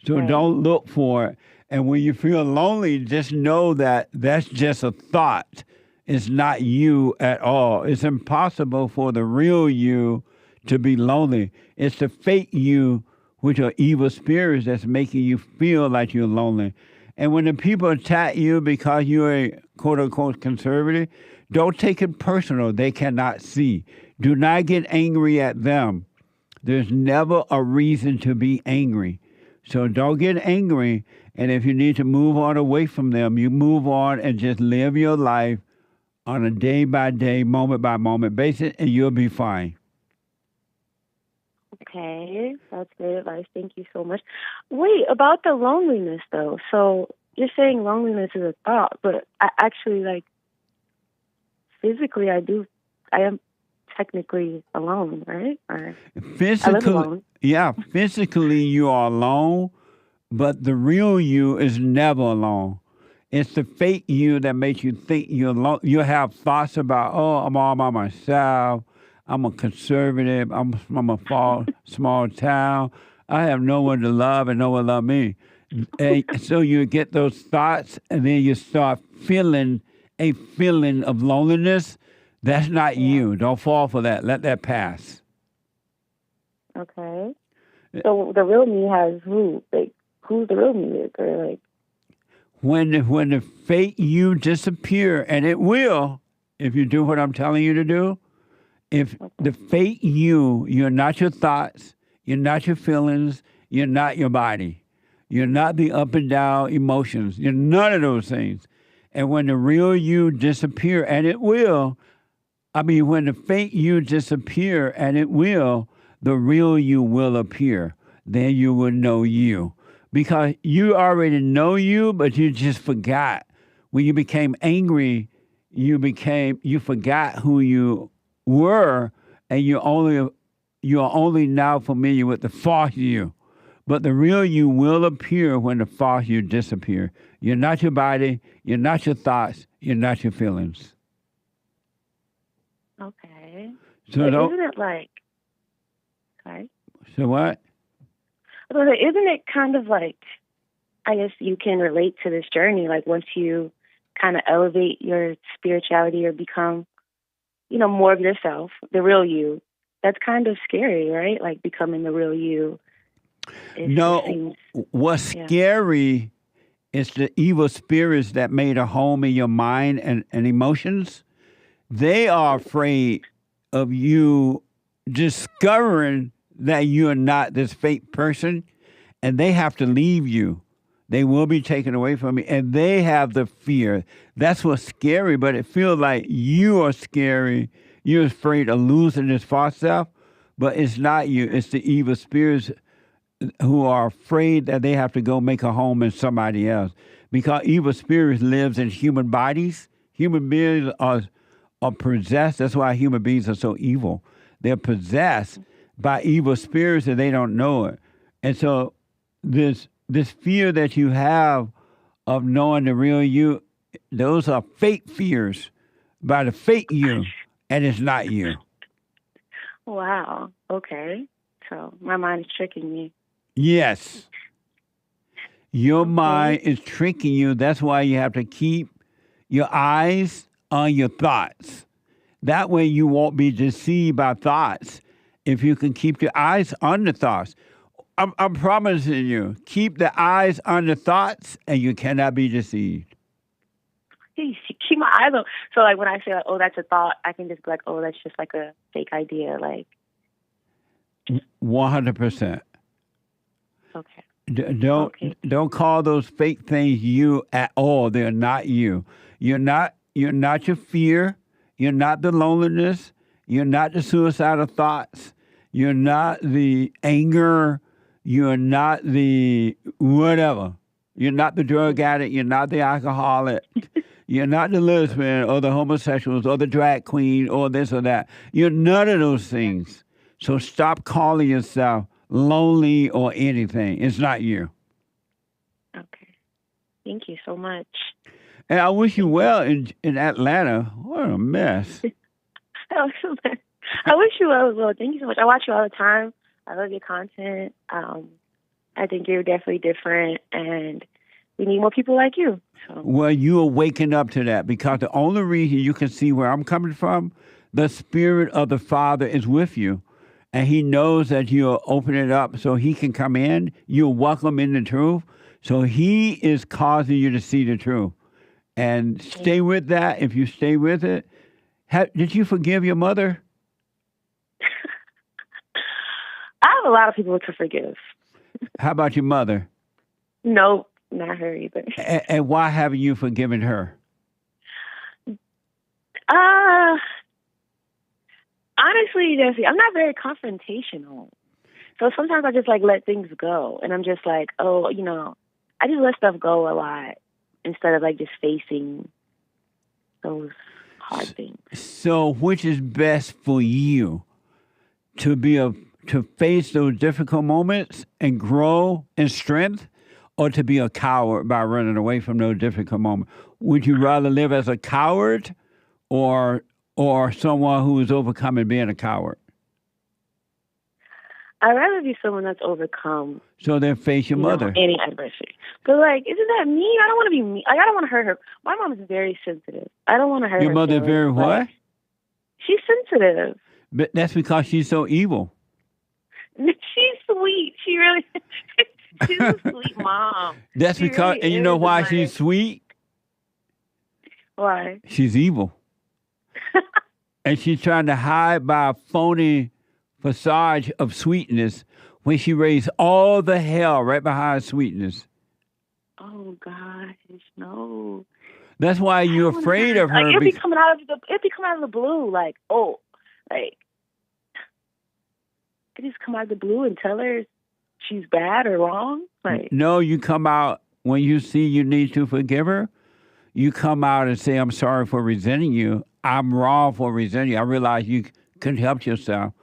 So don't look for it. And when you feel lonely, just know that that's just a thought. It's not you at all. It's impossible for the real you to be lonely. It's the fake you, which are evil spirits, that's making you feel like you're lonely. And when the people attack you because you're a quote-unquote conservative, don't take it personal. They cannot see. Do not get angry at them. There's never a reason to be angry. So don't get angry. And if you need to move on away from them, you move on and just live your life on a day-by-day, moment-by-moment basis, and you'll be fine. Okay, that's great advice. Thank you so much. Wait, about the loneliness, though. So you're saying loneliness is a thought, but I actually, like, physically, I am technically alone, right? Or I live alone. Yeah, physically you are alone, but the real you is never alone. It's the fake you that makes you think you're alone. You have thoughts about, I'm all by myself. I'm a conservative. I'm from a small town. I have no one to love and no one love me. And so you get those thoughts, and then you start feeling a feeling of loneliness. That's not you. Don't fall for that. Let that pass. Okay. So the real me has who? Like, who's the real me? Or like, when the fake you disappear, and it will, if you do what I'm telling you to do. If the fake you're not your thoughts, you're not your feelings, you're not your body. You're not the up and down emotions. You're none of those things. And when the real you disappear, and it will, when the fake you disappear, and it will, the real you will appear. Then you will know you. Because you already know you, but you just forgot. When you became angry, you forgot who you were, and you're only now familiar with the false you. But the real you will appear when the false you disappear. You're not your body, you're not your thoughts, you're not your feelings. okay. So isn't it like, sorry? So what? Isn't it kind of like, I guess you can relate to this journey, like once you kind of elevate your spirituality or become, more of yourself, the real you, that's kind of scary, right? Like becoming the real you. What's scary is the evil spirits that made a home in your mind and emotions. They are afraid of you discovering that you're not this fake person, and they have to leave you. They will be taken away from you, and they have the fear. That's what's scary, but it feels like you are scary. You're afraid of losing this false self, but it's not you. It's the evil spirits who are afraid that they have to go make a home in somebody else. Because evil spirits lives in human bodies. Human beings are possessed. That's why human beings are so evil. They're possessed by evil spirits and they don't know it. And so this fear that you have of knowing the real you, those are fake fears by the fake you, and it's not you. Wow. Okay. So my mind is tricking me. Yes. Your mind is tricking you. That's why you have to keep your eyes on your thoughts. That way you won't be deceived by thoughts. If you can keep your eyes on the thoughts. I'm promising you, keep the eyes on the thoughts and you cannot be deceived. Keep my eyes on. So like when I say, like, oh, that's a thought, I can just be like, oh, that's just like a fake idea. Like 100%. Okay. Don't call those fake things you at all. They're not you. You're not your fear. You're not the loneliness. You're not the suicidal thoughts. You're not the anger. You're not the whatever. You're not the drug addict. You're not the alcoholic. You're not the lesbian or the homosexuals or the drag queen or this or that. You're none of those things. So stop calling yourself lonely or anything. It's not you. Okay. Thank you so much. And I wish you well in Atlanta. What a mess. I wish you well as well. Thank you so much. I watch you all the time. I love your content. I think you're definitely different, and we need more people like you. So. Well, you are waking up to that, because the only reason you can see where I'm coming from, the Spirit of the Father is with you. And he knows that you'll open it up so he can come in. You'll welcome in the truth. So he is causing you to see the truth. And stay with that. If you stay with it. Did you forgive your mother? I have a lot of people to forgive. How about your mother? Nope, not her either. And why haven't you forgiven her? Honestly, Jesse, I'm not very confrontational. So sometimes I just like let things go. And I'm just like, oh, you know, I just let stuff go a lot instead of like just facing those hard things. So which is best for you? To face those difficult moments and grow in strength, or to be a coward by running away from those difficult moments? Would you rather live as a coward or someone who is overcoming being a coward? I'd rather be someone that's overcome. So then face your mother. Any adversity. But like, isn't that mean? I don't want to be mean. Like, I don't want to hurt her. My mom is very sensitive. I don't want to hurt her. Your mother is very what? Like, she's sensitive. But that's because she's so evil. She's sweet. She really, she's a sweet mom. That's she because, really and you know why she's sweet? Why? She's evil. And she's trying to hide by a phony facade of sweetness when she raised all the hell right behind sweetness. Oh gosh, no. That's why you're afraid of her. Like, it'd be coming out of the blue. Like, oh, like I just come out of the blue and tell her she's bad or wrong. Like, no, you come out when you see you need to forgive her. You come out and say, "I'm sorry for resenting you. I'm wrong for resenting you. I realize you couldn't help yourself."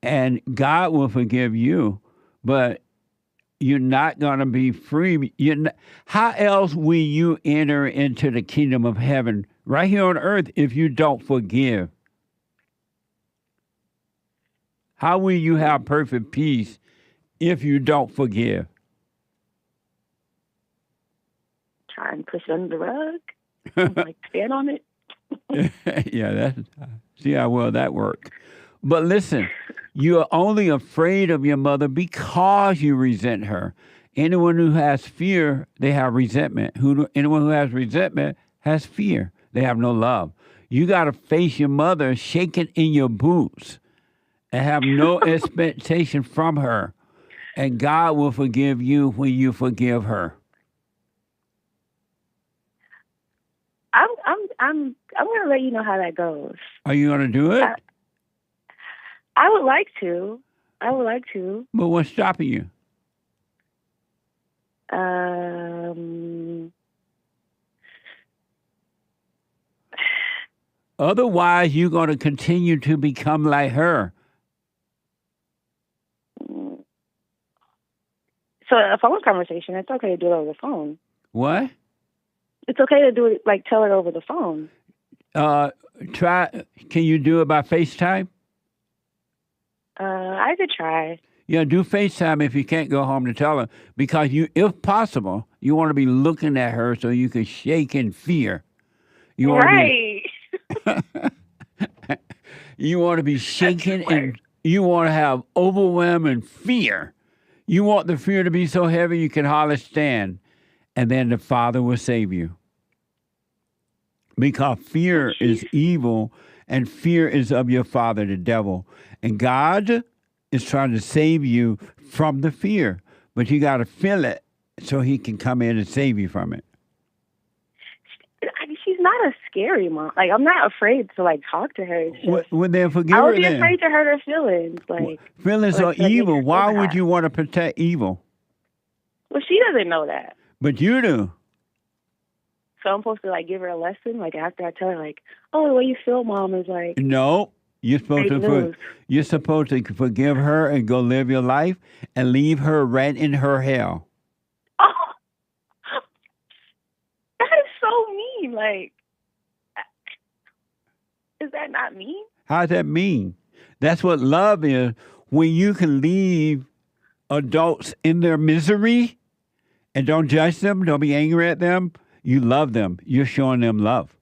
And God will forgive you, but you're not going to be free. How else will you enter into the kingdom of heaven right here on earth if you don't forgive? How will you have perfect peace if you don't forgive? Try and push it under the rug, like stand on it. Yeah, see how well that worked. But listen, you're only afraid of your mother because you resent her. Anyone who has fear, they have resentment. Anyone who has resentment has fear. They have no love. You got to face your mother shaking in your boots and have no expectation from her. And God will forgive you when you forgive her. I'm going to let you know how that goes. Are you going to do it? I would like to. But what's stopping you? Otherwise, you're going to continue to become like her. So a phone conversation, it's okay to do it over the phone. What? It's okay to do it, like tell it over the phone. Can you do it by FaceTime? I could try. Yeah, do FaceTime if you can't go home to tell her. Because if possible, you want to be looking at her so you can shake in fear. You want you want to be shaking and you want to have overwhelming fear. You want the fear to be so heavy you can hardly stand. And then the Father will save you. Because fear is evil and fear is of your father, the devil. And God is trying to save you from the fear. But you got to feel it so he can come in and save you from it. She's not a scary mom. Like, I'm not afraid to, like, talk to her. Well, then forgive her. I would be afraid to hurt her feelings. Like, feelings are evil. Why would you want to protect evil? Well, she doesn't know that. But you do. So I'm supposed to, like, give her a lesson? Like, after I tell her, like, oh, the way you feel, Mom, is like... No. You're supposed to forgive her and go live your life and leave her right in her hell. Oh, that is so mean. Like, is that not mean? How's that mean? That's what love is. When you can leave adults in their misery and don't judge them, don't be angry at them, you love them. You're showing them love.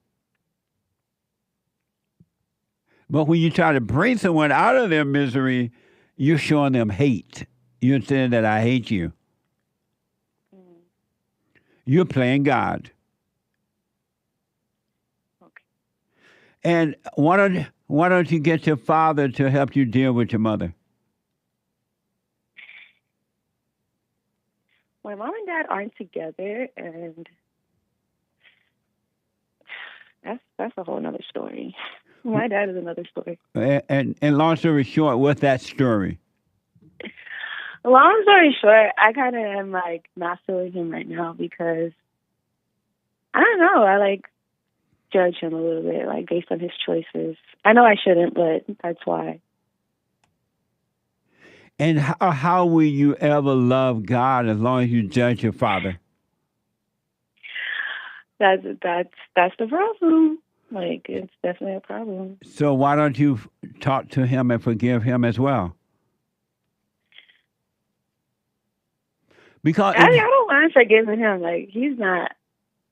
But when you try to bring someone out of their misery, you're showing them hate. You're saying that I hate you. You're playing God. Okay. And why don't you get your father to help you deal with your mother? My mom and dad aren't together, and that's a whole other story. My dad is another story. And long story short, what's that story? Long story short, I kind of am like not feeling him right now because I don't know. I like judge him a little bit, like based on his choices. I know I shouldn't, but that's why. And how will you ever love God as long as you judge your father? That's the problem. Like, it's definitely a problem. So why don't you talk to him and forgive him as well? Because I don't mind forgiving him. Like, he's not.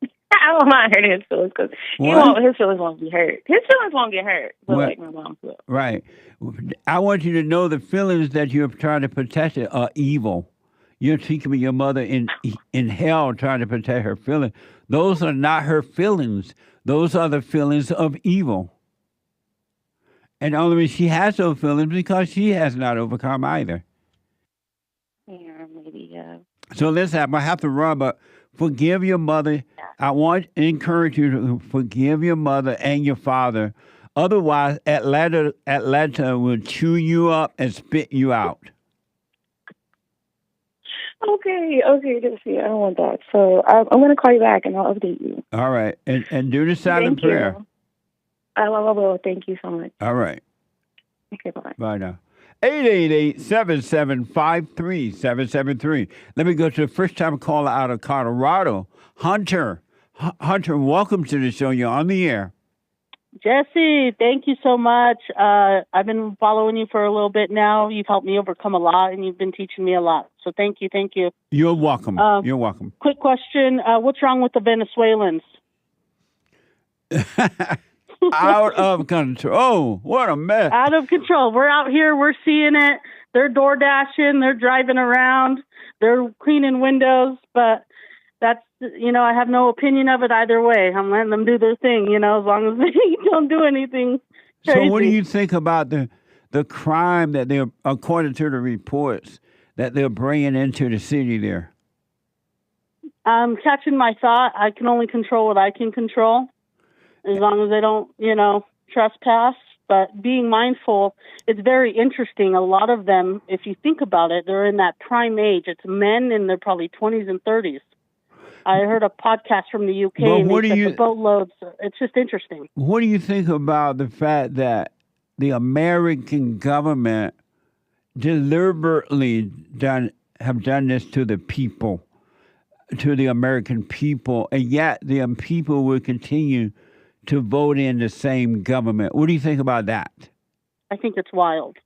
I don't mind hurting his feelings because his feelings won't be hurt. His feelings won't get hurt, but like my mom's will. Right. I want you to know the feelings that you're trying to protect are evil. You're keeping your mother in hell trying to protect her feelings. Those are not her feelings. Those are the feelings of evil. And only reason she has those feelings because she has not overcome either. Yeah, maybe, yeah. So listen, I have to run, but forgive your mother. I want to encourage you to forgive your mother and your father. Otherwise, Atlanta will chew you up and spit you out. Okay, Jesse, I don't want that. So I'm going to call you back and I'll update you. All right, and do the silent prayer. I will. Thank you so much. All right. Okay, bye. Bye now. 888-7753-773. Let me go to the first-time caller out of Colorado, Hunter. Hunter, welcome to the show. You're on the air. Jesse, thank you so much. I've been following you for a little bit now. You've helped me overcome a lot, and you've been teaching me a lot. So thank you. You're welcome. You're welcome. Quick question. What's wrong with the Venezuelans? Out of control. What a mess. Out of control. We're out here. We're seeing it. They're door dashing. They're driving around. They're cleaning windows. But that's, I have no opinion of it either way. I'm letting them do their thing, as long as they don't do anything crazy. So what do you think about the crime that they're, according to the reports, that they're bringing into the city there? I'm catching my thought. I can only control what I can control. As long as they don't, trespass. But being mindful, it's very interesting. A lot of them, if you think about it, they're in that prime age. It's men in their probably 20s and 30s. I heard a podcast from the UK, and they said the boatloads. It's just interesting. What do you think about the fact that the American government deliberately have done this to the people, to the American people, and yet the people will continue to vote in the same government? What do you think about that? I think it's wild.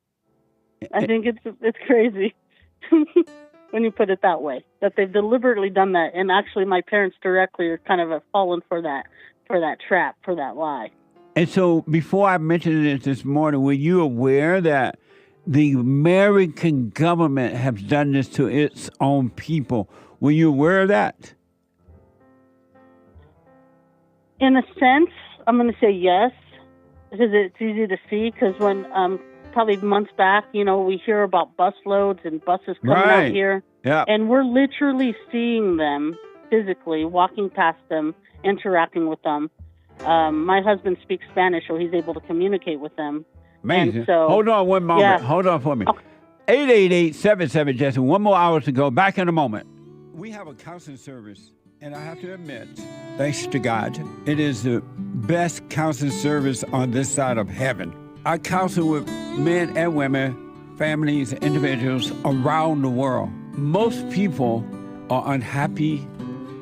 I think it's crazy when you put it that way, that they've deliberately done that. And actually, my parents directly are kind of fallen for that trap, for that lie. And so before I mentioned it this morning, were you aware that the American government has done this to its own people? Were you aware of that? In a sense, I'm going to say yes, because it's easy to see. Because when probably months back, we hear about bus loads and buses coming out here, and we're literally seeing them physically, walking past them, interacting with them. My husband speaks Spanish, so he's able to communicate with them. Amazing. And so, hold on one moment. Yeah. Hold on for me. 888-77 Jesse. One more hour to go. Back in a moment. We have a counseling service. And I have to admit, thanks to God, it is the best counseling service on this side of heaven. I counsel with men and women, families, individuals around the world. Most people are unhappy,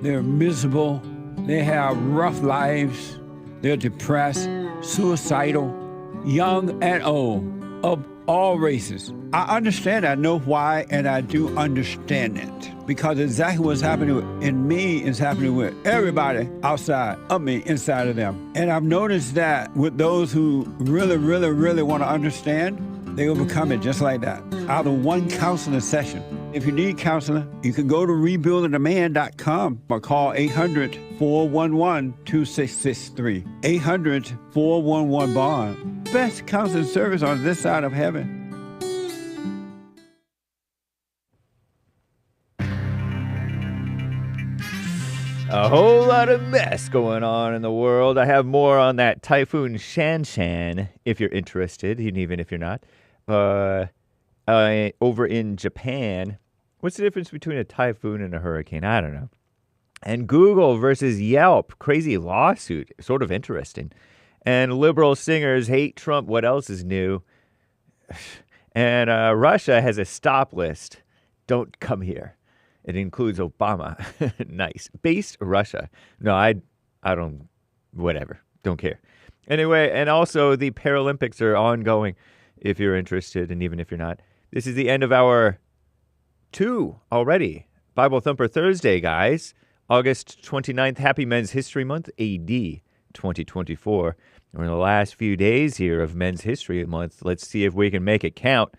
they're miserable, they have rough lives, they're depressed, suicidal, young and old, of all races. I understand, I know why, and I do understand it. Because exactly what's happening in me is happening with everybody outside of me, inside of them. And I've noticed that with those who really, really, really want to understand, they overcome it just like that, out of one counseling session. If you need counseling, you can go to rebuildingtheman.com or call 800-411-2663. 800-411-BOND. Best counseling service on this side of heaven. A whole lot of mess going on in the world. I have more on that Typhoon Shanshan, if you're interested, even if you're not. Over in Japan, what's the difference between a typhoon and a hurricane? I don't know. And Google versus Yelp, crazy lawsuit, sort of interesting. And liberal singers hate Trump. What else is new? And Russia has a stop list. Don't come here. It includes Obama. Nice. Based Russia. No, I don't, whatever. Don't care. Anyway, and also the Paralympics are ongoing if you're interested, and even if you're not. This is the end of our 2 already. Bible Thumper Thursday, guys. August 29th, Happy Men's History Month, AD 2024. We're in the last few days here of Men's History Month. Let's see if we can make it count.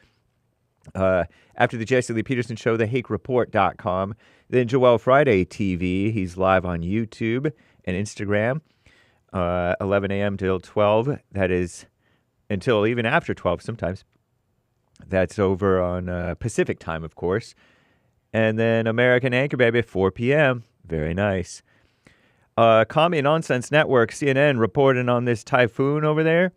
After the Jesse Lee Peterson Show, thehakereport.com. Then Joel Friday TV. He's live on YouTube and Instagram, 11 a.m. till 12. That is until even after 12 sometimes. That's over on Pacific time, of course. And then American Anchor Baby, 4 p.m. Very nice. Commie Nonsense Network, CNN, reporting on this typhoon over there.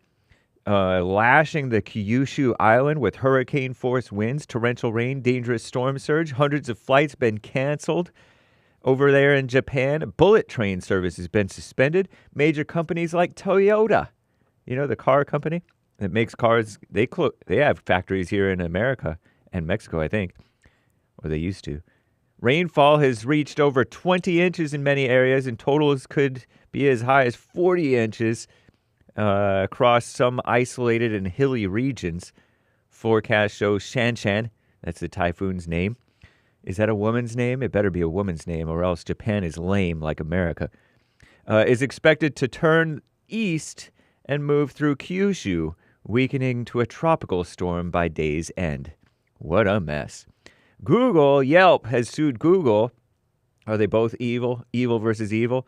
Lashing the Kyushu Island with hurricane-force winds, torrential rain, dangerous storm surge. Hundreds of flights been canceled over there in Japan. Bullet train service has been suspended. Major companies like Toyota, you know, the car company that makes cars, they have factories here in America and Mexico, I think, or they used to. Rainfall has reached over 20 inches in many areas, and totals could be as high as 40 inches across some isolated and hilly regions. Forecast shows Shanshan, that's the typhoon's name. Is that a woman's name? It better be a woman's name, or else Japan is lame like America. Is expected to turn east and move through Kyushu, weakening to a tropical storm by day's end. What a mess. Yelp has sued Google. Are they both evil? Evil versus evil?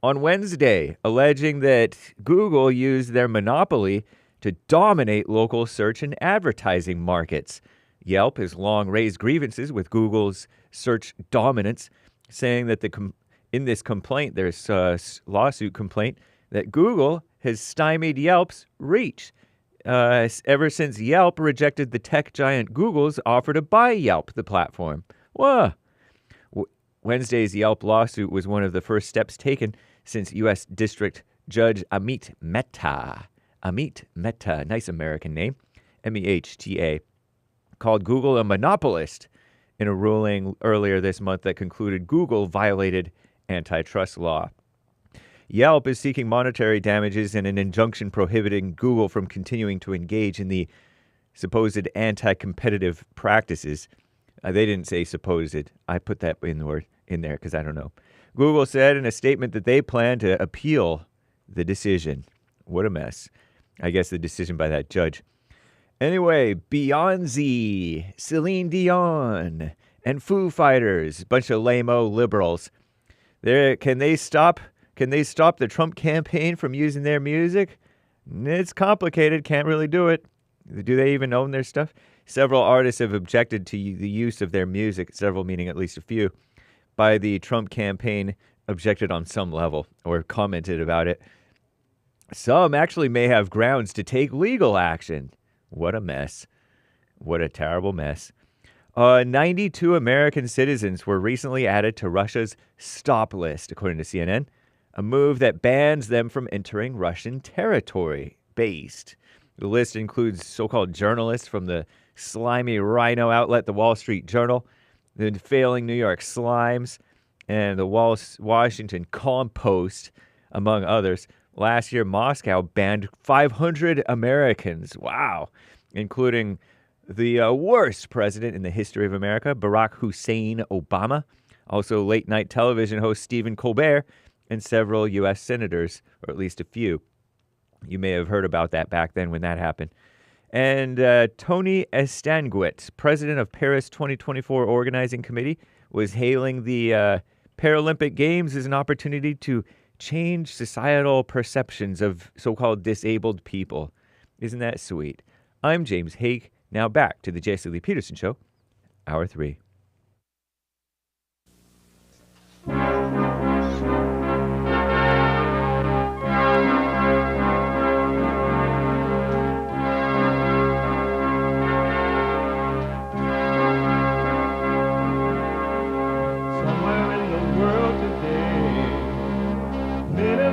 On Wednesday, alleging that Google used their monopoly to dominate local search and advertising markets. Yelp has long raised grievances with Google's search dominance, saying that in this complaint, there's a lawsuit complaint, that Google has stymied Yelp's reach. Ever since Yelp rejected the tech giant Google's offer to buy Yelp, the platform. Whoa. Wednesday's Yelp lawsuit was one of the first steps taken since U.S. District Judge Amit Mehta, nice American name, M-E-H-T-A, called Google a monopolist in a ruling earlier this month that concluded Google violated antitrust law. Yelp is seeking monetary damages and an injunction prohibiting Google from continuing to engage in the supposed anti-competitive practices. They didn't say supposed. I put that in there because I don't know. Google said in a statement that they plan to appeal the decision. What a mess. I guess the decision by that judge. Anyway, Beyoncé, Celine Dion, and Foo Fighters, bunch of lame-o liberals. Can they stop the Trump campaign from using their music? It's complicated. Can't really do it. Do they even own their stuff? Several artists have objected to the use of their music, several meaning at least a few, by the Trump campaign, objected on some level or commented about it. Some actually may have grounds to take legal action. What a mess. What a terrible mess. 92 American citizens were recently added to Russia's stop list, according to CNN, a move that bans them from entering Russian territory. Based. The list includes so-called journalists from the slimy rhino outlet, the Wall Street Journal, the failing New York Slimes, and the Washington Compost, among others. Last year, Moscow banned 500 Americans. Wow. including the worst president in the history of America, Barack Hussein Obama, also late-night television host Stephen Colbert, and several U.S. senators, or at least a few. You may have heard about that back then when that happened. And Tony Estanguet, president of Paris 2024 Organizing Committee, was hailing the Paralympic Games as an opportunity to change societal perceptions of so-called disabled people. Isn't that sweet? I'm James Haig. Now back to the Jesse Lee Peterson Show, Hour 3.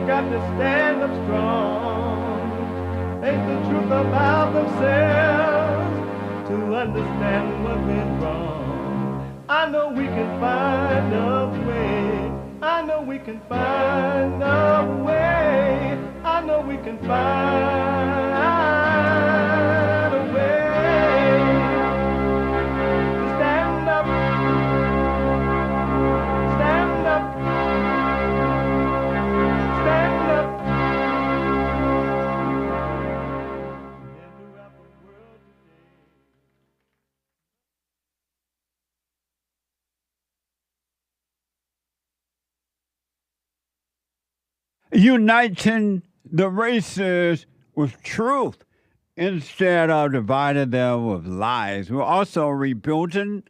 Got to stand up strong, face the truth about themselves, to understand what's been wrong. I know we can find a way. I know we can find a way. I know we can find a way to stand up, stand up. Uniting the races with truth instead of dividing them with lies. We're also rebuilding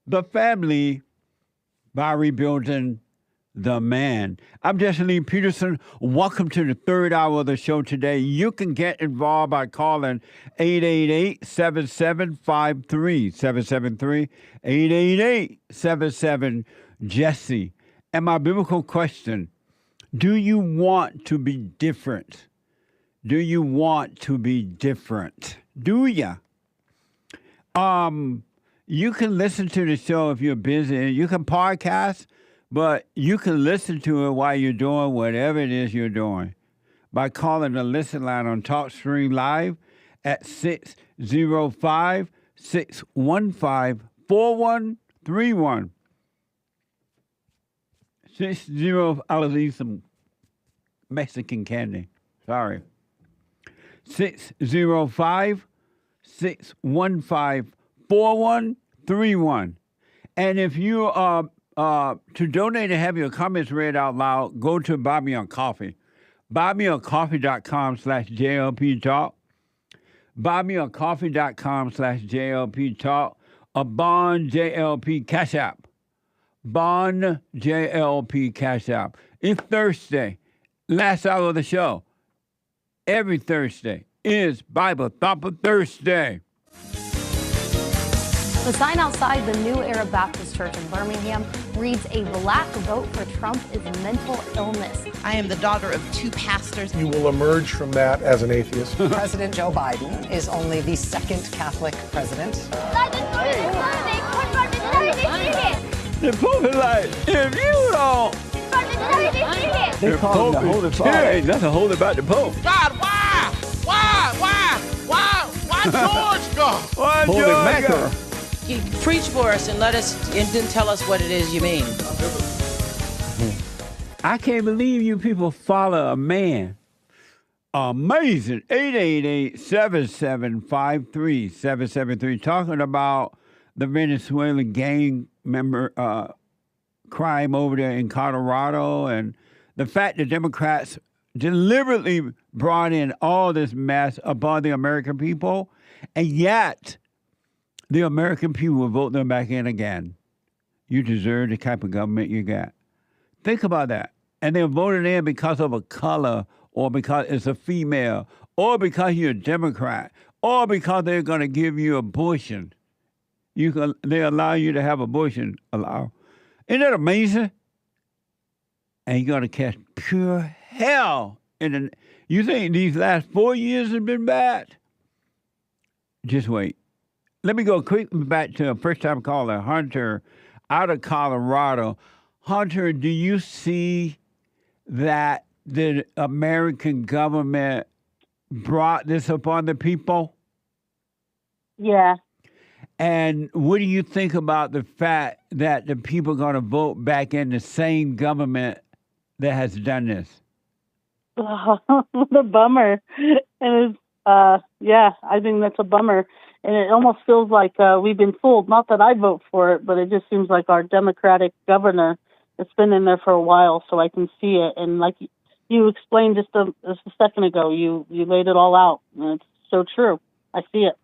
the family by rebuilding the man. I'm Jesse Lee Peterson. Welcome to the third hour of the show today. You can get involved by calling 888-7753-773, 888-77-JESSE. And my biblical question, do you want to be different? Do you want to be different? Do ya? You can listen to the show if you're busy. You can podcast, but you can listen to it while you're doing whatever it is you're doing by calling the listen line on TalkStream Live at 605-615-4131. I'll leave some Mexican candy. Sorry. 605-615-4131. And if you to donate and have your comments read out loud, go to Buy Me a Coffee. BuyMeACoffee.com/JLP Talk. BuyMeACoffee.com/JLP Talk. A Bond JLP Cash App. Bond JLP Cash App. It's Thursday, last hour of the show. Every Thursday is Bible Thumper Thursday. The sign outside the New Era Baptist Church in Birmingham reads, "A black vote for Trump is mental illness." I am the daughter of two pastors. You will emerge from that as an atheist. President Joe Biden is only the second Catholic president. The Pope is like, if you don't... They call him the Holy Father. Ain't nothing holy about the Pope. God, why George God? Why Holy George Macro. God? You preach for us and then tell us what it is you mean. I can't believe you people follow a man. Amazing. 888-7753-773. Talking about the Venezuelan gang member crime over there in Colorado and the fact that Democrats deliberately brought in all this mess upon the American people, and yet the American people will vote them back in again. You deserve the type of government you got. Think about that. And they're voted in because of a color, or because it's a female, or because you're a Democrat, or because they're going to give you abortion. They allow you to have abortion. Isn't that amazing? And you're going to catch pure hell. You think these last 4 years have been bad? Just wait. Let me go quickly back to a first-time caller, Hunter, out of Colorado. Hunter, do you see that the American government brought this upon the people? Yeah. And what do you think about the fact that the people are going to vote back in the same government that has done this? The bummer. And it's, yeah, I think that's a bummer. And it almost feels like we've been fooled. Not that I vote for it, but it just seems like our Democratic governor, it's been in there for a while, so I can see it. And like you explained just a second ago, you laid it all out. And it's so true. I see it.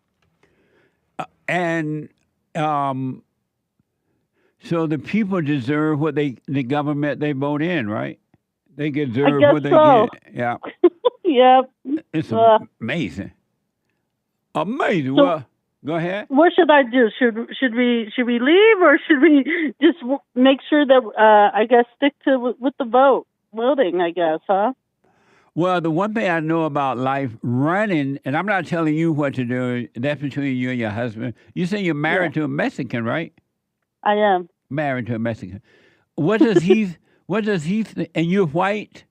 And so the people deserve what the government they vote in, right? They deserve what they get. Yeah. Yep. It's amazing. Amazing. So, well, go ahead. What should I do? Should we leave, or should we just make sure that I guess stick to with the voting? I guess, huh? Well, the one thing I know about life running, and I'm not telling you what to do. That's between you and your husband. You say you're married to a Mexican, right? I am married to a Mexican. What does he? What does he? And you're white.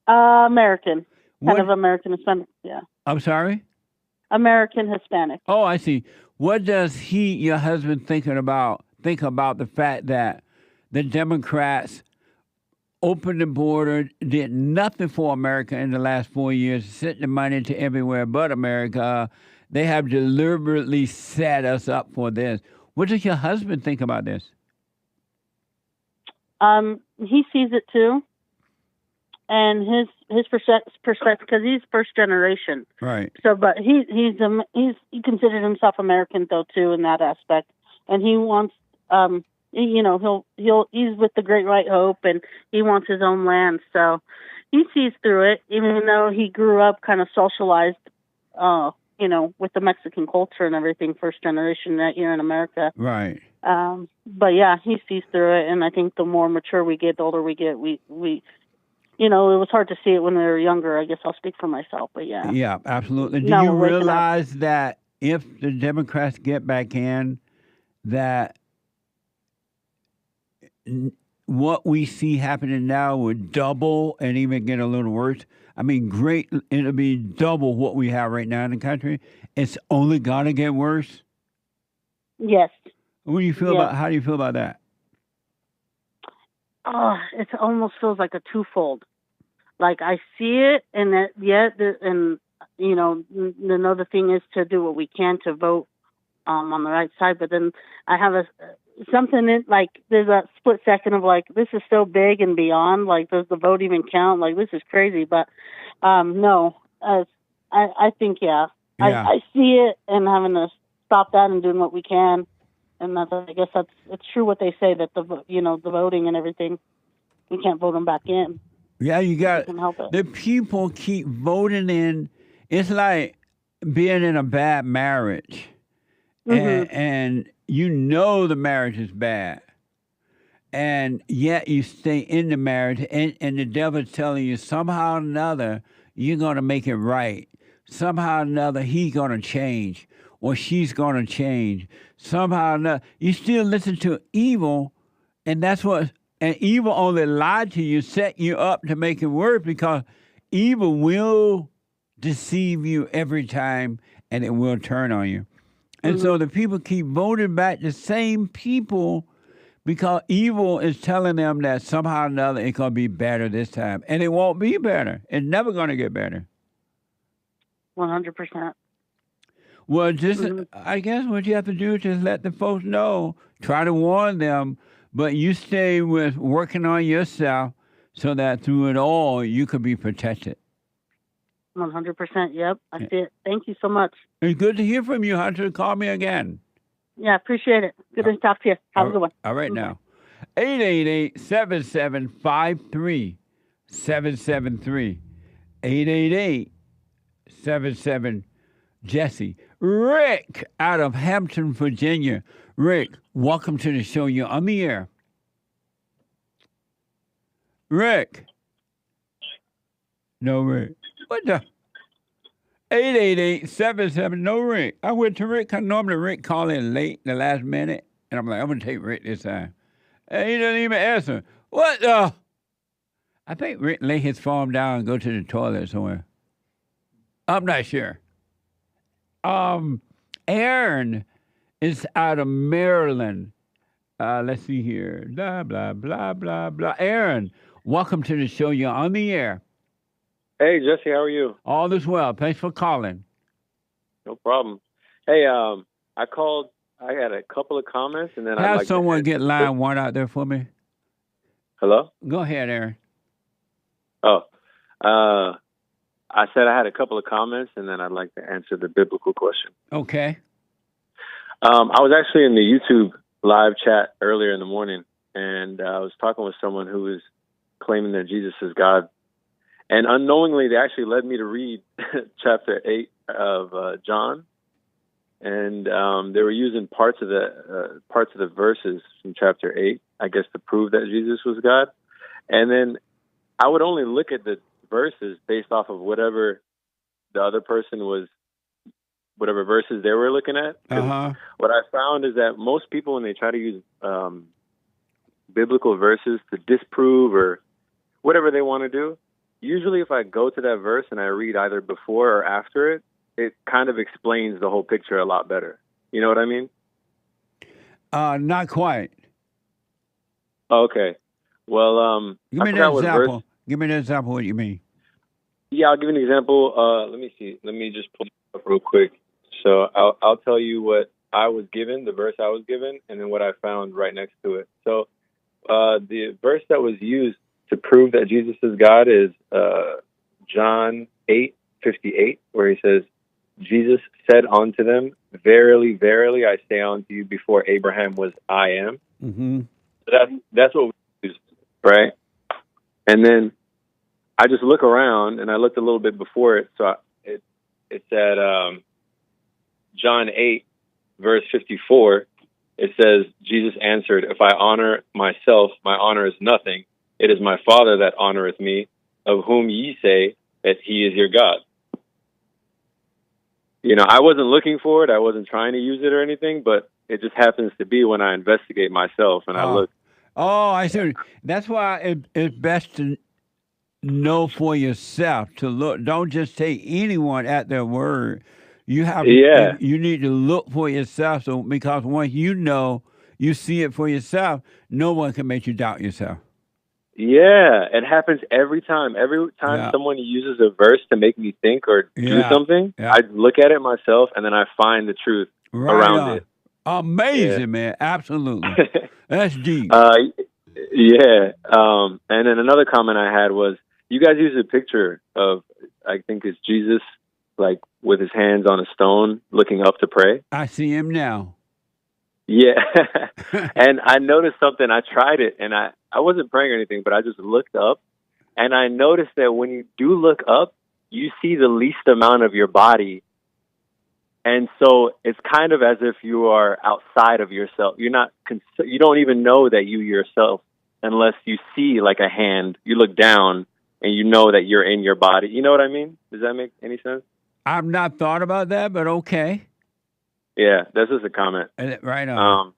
American, kind of American Hispanic. Yeah. I'm sorry. American Hispanic. Oh, I see. What does your husband, think about the fact that the Democrats opened the border, did nothing for America in the last 4 years, sent the money to everywhere but America? They have deliberately set us up for this. What does your husband think about this? He sees it too. And his perspective, because he's first generation, right? So, but he considered himself American though too in that aspect, and he wants, he's with the Great White Hope, and he wants his own land. So, he sees through it, even though he grew up kind of socialized, with the Mexican culture and everything, first generation that here in America, right? But yeah, he sees through it, and I think the more mature we get, the older we get, we it was hard to see it when we were younger. I guess I'll speak for myself, but yeah. Yeah, absolutely. Do you realize that if the Democrats get back in, that what we see happening now would double and even get a little worse? I mean, it'll be double what we have right now in the country. It's only going to get worse? Yes. What do you feel about? How do you feel about that? Oh, it almost feels like a twofold. Like I see it, and another thing is to do what we can to vote on the right side. But then I have something in, like there's a split second of like, this is so big and beyond. Like, does the vote even count? Like, this is crazy. But no, I think I see it, and having to stop that and doing what we can. And I guess it's true what they say, that the voting and everything, we can't vote them back in. Yeah, you got the people keep voting in. It's like being in a bad marriage, and the marriage is bad, and yet you stay in the marriage, and the devil's telling you somehow or another you're going to make it right. Somehow or another he's going to change, or she's going to change. Somehow or another, you still listen to evil, and evil only lied to you, set you up to make it worse, because evil will deceive you every time, and it will turn on you. And so the people keep voting back the same people because evil is telling them that somehow or another it's going to be better this time. And it won't be better. It's never going to get better. 100%. Well, I guess what you have to do is just let the folks know, try to warn them, but you stay with working on yourself so that through it all you could be protected. 100%. Yep, I see it. Thank you so much. It's good to hear from you, Hunter. Call me again. Yeah, appreciate it. Good to talk to you. Have a good one. All right, now. 888-7753-773. 888-77-JESSE. Rick out of Hampton, Virginia. Rick, welcome to the show. You're on the air. Rick. No, Rick. What the? 888-77, no Rick. I went to Rick, because normally Rick called in late in the last minute, and I'm like, I'm going to take Rick this time. And he doesn't even answer. What the? I think Rick lay his phone down and go to the toilet somewhere. I'm not sure. Aaron is out of Maryland. Let's see here. Blah, blah, blah, blah, blah. Aaron, welcome to the show. You're on the air. Hey, Jesse, how are you? All is well. Thanks for calling. No problem. Hey, I called. I had a couple of comments, and then I'd Have like someone to get line one out there for me. Hello? Go ahead, Aaron. Oh, I said I had a couple of comments, and then I'd like to answer the biblical question. Okay. I was actually in the YouTube live chat earlier in the morning, and I was talking with someone who was claiming that Jesus is God. And unknowingly, they actually led me to read chapter 8 of John. And they were using parts of the verses from chapter 8, I guess, to prove that Jesus was God. And then I would only look at the verses based off of whatever the other person was, whatever verses they were looking at. What I found is that most people, when they try to use biblical verses to disprove or whatever they want to do, usually if I go to that verse and I read either before or after it, it kind of explains the whole picture a lot better. You know what I mean? Not quite. Okay. Well, give me an example. Give me an example of what you mean. Yeah, I'll give you an example. Let me see. Let me just pull it up real quick. So I'll tell you what I was given, the verse I was given, and then what I found right next to it. So the verse that was used to prove that Jesus is God is John 8:58, where he says, Jesus said unto them, verily, verily, I say unto you, before Abraham was, I am. Mm-hmm. So that's what we used, right? And then I just look around, and I looked a little bit before it. So it said John 8, verse 54. It says, Jesus answered, if I honor myself, my honor is nothing. It is my Father that honoreth me, of whom ye say that he is your God. You know, I wasn't looking for it. I wasn't trying to use it or anything, but it just happens to be when I investigate myself and I look. Oh, I see. That's why it's best to know for yourself, to look. Don't just take anyone at their word. You have, you need to look for yourself. So, because once you know, you see it for yourself, no one can make you doubt yourself. Yeah, it happens every time. Every time someone uses a verse to make me think or do something, I look at it myself and then I find the truth around it. Amazing, man. Absolutely. That's deep. And then another comment I had was, you guys use a picture of, I think it's Jesus, like with his hands on a stone, looking up to pray. I see him now. Yeah. And I noticed something. I tried it, and I wasn't praying or anything, but I just looked up, and I noticed that when you do look up, you see the least amount of your body. And so it's kind of as if you are outside of yourself. You're not, you don't even know that you yourself, unless you see like a hand, you look down and you know that you're in your body. You know what I mean? Does that make any sense? I've not thought about that, but okay. Yeah, that's just a comment. Right on.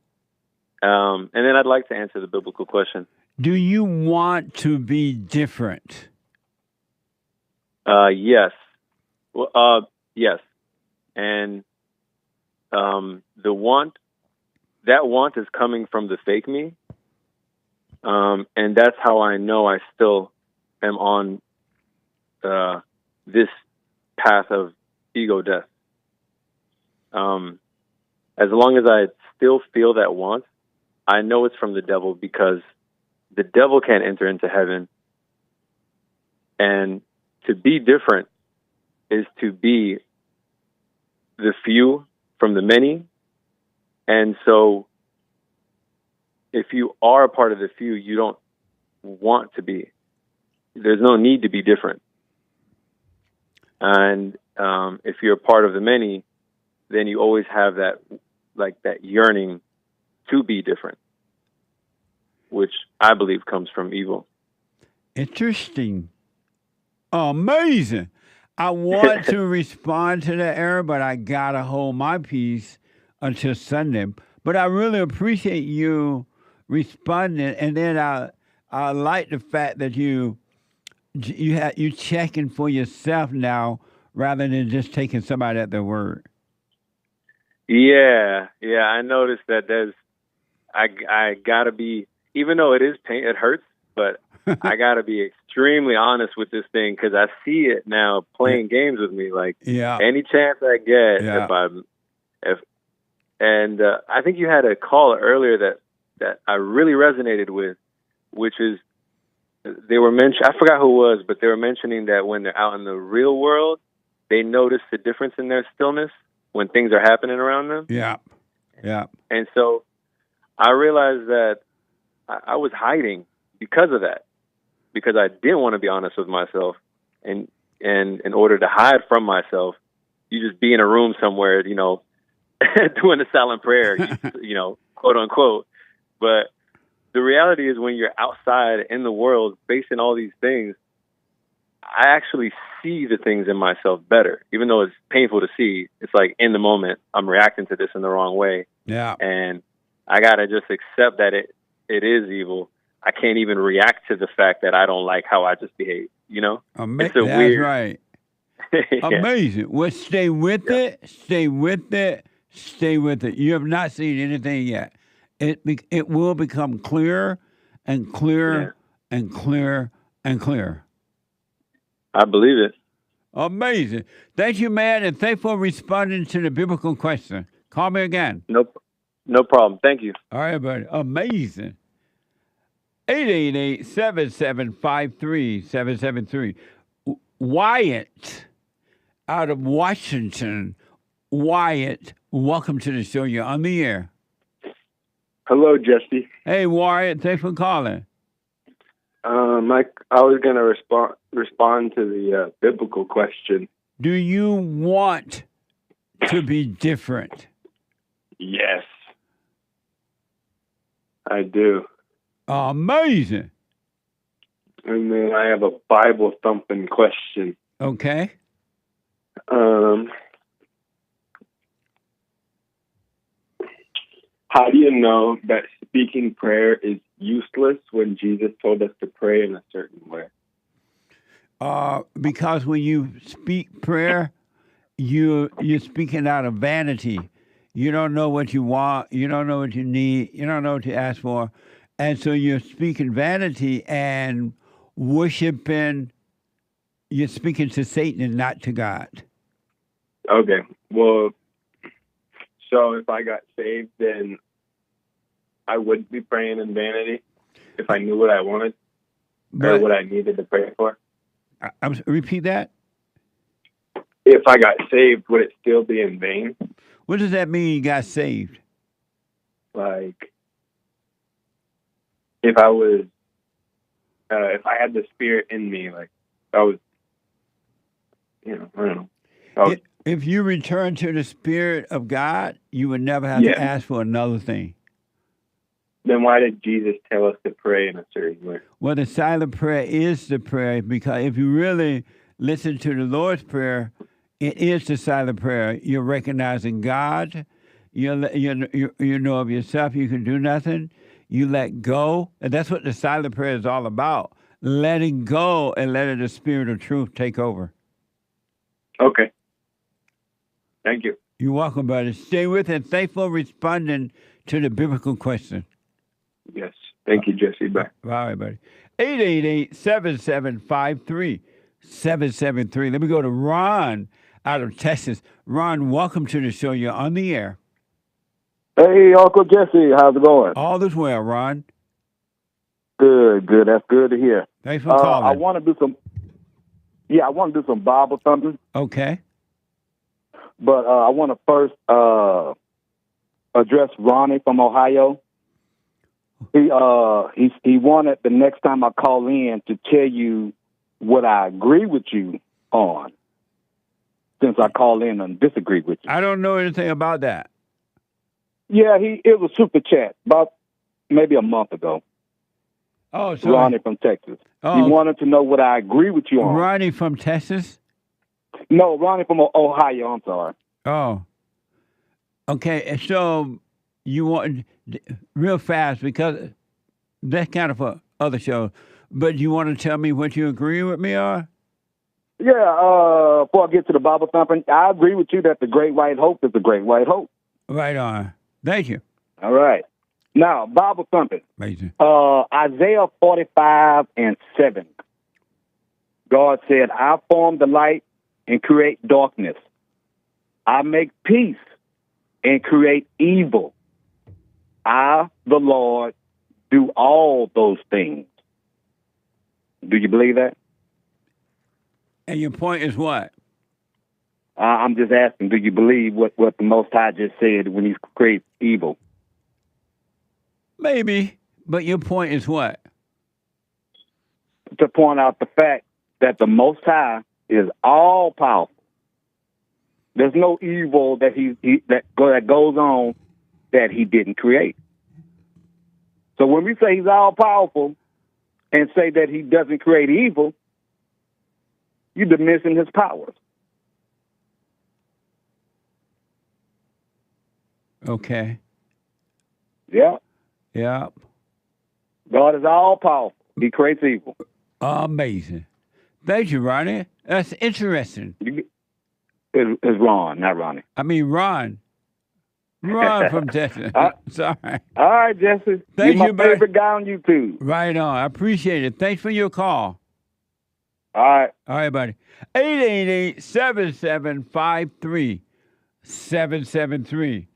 And then I'd like to answer the biblical question. Do you want to be different? Yes. Well, yes. And that want is coming from the fake me. And that's how I know I still am on this path of ego death. As long as I still feel that want, I know it's from the devil, because the devil can't enter into heaven. And to be different is to be the few from the many. And so if you are a part of the few, you don't want to be. There's no need to be different. And if you're a part of the many, then you always have that, like that yearning to be different, which I believe comes from evil. Interesting. Amazing. I want to respond to that, Aaron, but I got to hold my peace until Sunday. But I really appreciate you responding. And then I like the fact that you checking for yourself now rather than just taking somebody at their word. Yeah. I noticed that I gotta be, even though it is pain, it hurts, but I gotta be extremely honest with this thing because I see it now playing games with me. Like any chance I get, I think you had a call earlier that I really resonated with, which is they were I forgot who it was, but they were mentioning that when they're out in the real world, they notice the difference in their stillness when things are happening around them. Yeah. And so I realized that I was hiding because of that, because I didn't want to be honest with myself. And in order to hide from myself, you just be in a room somewhere, doing a silent prayer, quote unquote. But the reality is when you're outside in the world facing all these things, I actually see the things in myself better, even though it's painful to see. It's like in the moment, I'm reacting to this in the wrong way. Yeah. And I got to just accept that it is evil. I can't even react to the fact that I don't like how I just behaved, It's a weird. Right. Amazing. Well, stay with it. Stay with it. Stay with it. You have not seen anything yet. It will become clearer and clearer and clearer and clearer. I believe it. Amazing. Thank you, man, and thanks for responding to the biblical question. Call me again. No problem. Thank you. All right, buddy. Amazing. 888-7753-773. Wyatt out of Washington. Wyatt, welcome to the show. You're on the air. Hello, Jesse. Hey, Wyatt. Thanks for calling. I was going to respond to the biblical question. Do you want to be different? Yes, I do. Amazing. And then I have a Bible thumping question. Okay. How do you know that speaking prayer is useless when Jesus told us to pray in a certain way? Because when you speak prayer, you're speaking out of vanity. You don't know what you want. You don't know what you need. You don't know what to ask for. And so you're speaking vanity and worshiping. You're speaking to Satan and not to God. Okay. Well, so if I got saved, then I wouldn't be praying in vanity if I knew what I wanted or what I needed to pray for. Repeat that. If I got saved, would it still be in vain? What does that mean, you got saved? Like, if I was, if I had the Spirit in me, like, I was, I don't know. If you return to the Spirit of God, you would never have to ask for another thing. Then why did Jesus tell us to pray in a certain way? Well, the silent prayer is the prayer, because if you really listen to the Lord's Prayer, it is the silent prayer. You're recognizing God. You know of yourself. You can do nothing. You let go. And that's what the silent prayer is all about. Letting go and letting the Spirit of truth take over. Okay. Thank you. You're welcome, buddy. Stay with it. Thanks for responding to the biblical question. Yes. Thank you, Jesse. Bye. All right, buddy. 888-7753-773. Let me go to Ron out of Texas. Ron, welcome to the show. You're on the air. Hey, Uncle Jesse. How's it going? All is well, Ron. Good. That's good to hear. Thanks for calling. I want to do some Bible thumping. Okay. But I want to first address Ronnie from Ohio. He wanted the next time I call in to tell you what I agree with you on, since I call in and disagree with you. I don't know anything about that. Yeah, it was super chat about maybe a month ago. Oh, so Ronnie from Texas. Oh. He wanted to know what I agree with you on. Ronnie from Texas? No, Ronnie from Ohio. I'm sorry. Oh. Okay, so you want, real fast, because that's kind of for other shows, but you want to tell me what you agree with me on? Yeah, before I get to the Bible thumping, I agree with you that the great white hope is the great white hope. Right on. Thank you. All right. Now, Bible thumping. Amazing. Isaiah 45:7. God said, I form the light and create darkness. I make peace and create evil. I, the Lord, do all those things. Do you believe that? And your point is what? I'm just asking, do you believe what the Most High just said when he creates evil? Maybe, but your point is what? To point out the fact that the Most High is all powerful. There's no evil that that goes on that he didn't create. So when we say he's all powerful and say that he doesn't create evil, you're diminishing his powers. Okay. Yeah. Yeah. God is all powerful. He creates evil. Amazing. Thank you, Ronnie. That's interesting. It's Ron, not Ronnie. I mean, Ron. Ron from Texas. Sorry. All right, Jesse. Thank You're you, my buddy. favorite guy on YouTube. Right on. I appreciate it. Thanks for your call. All right. All right, buddy. 888-7753-773.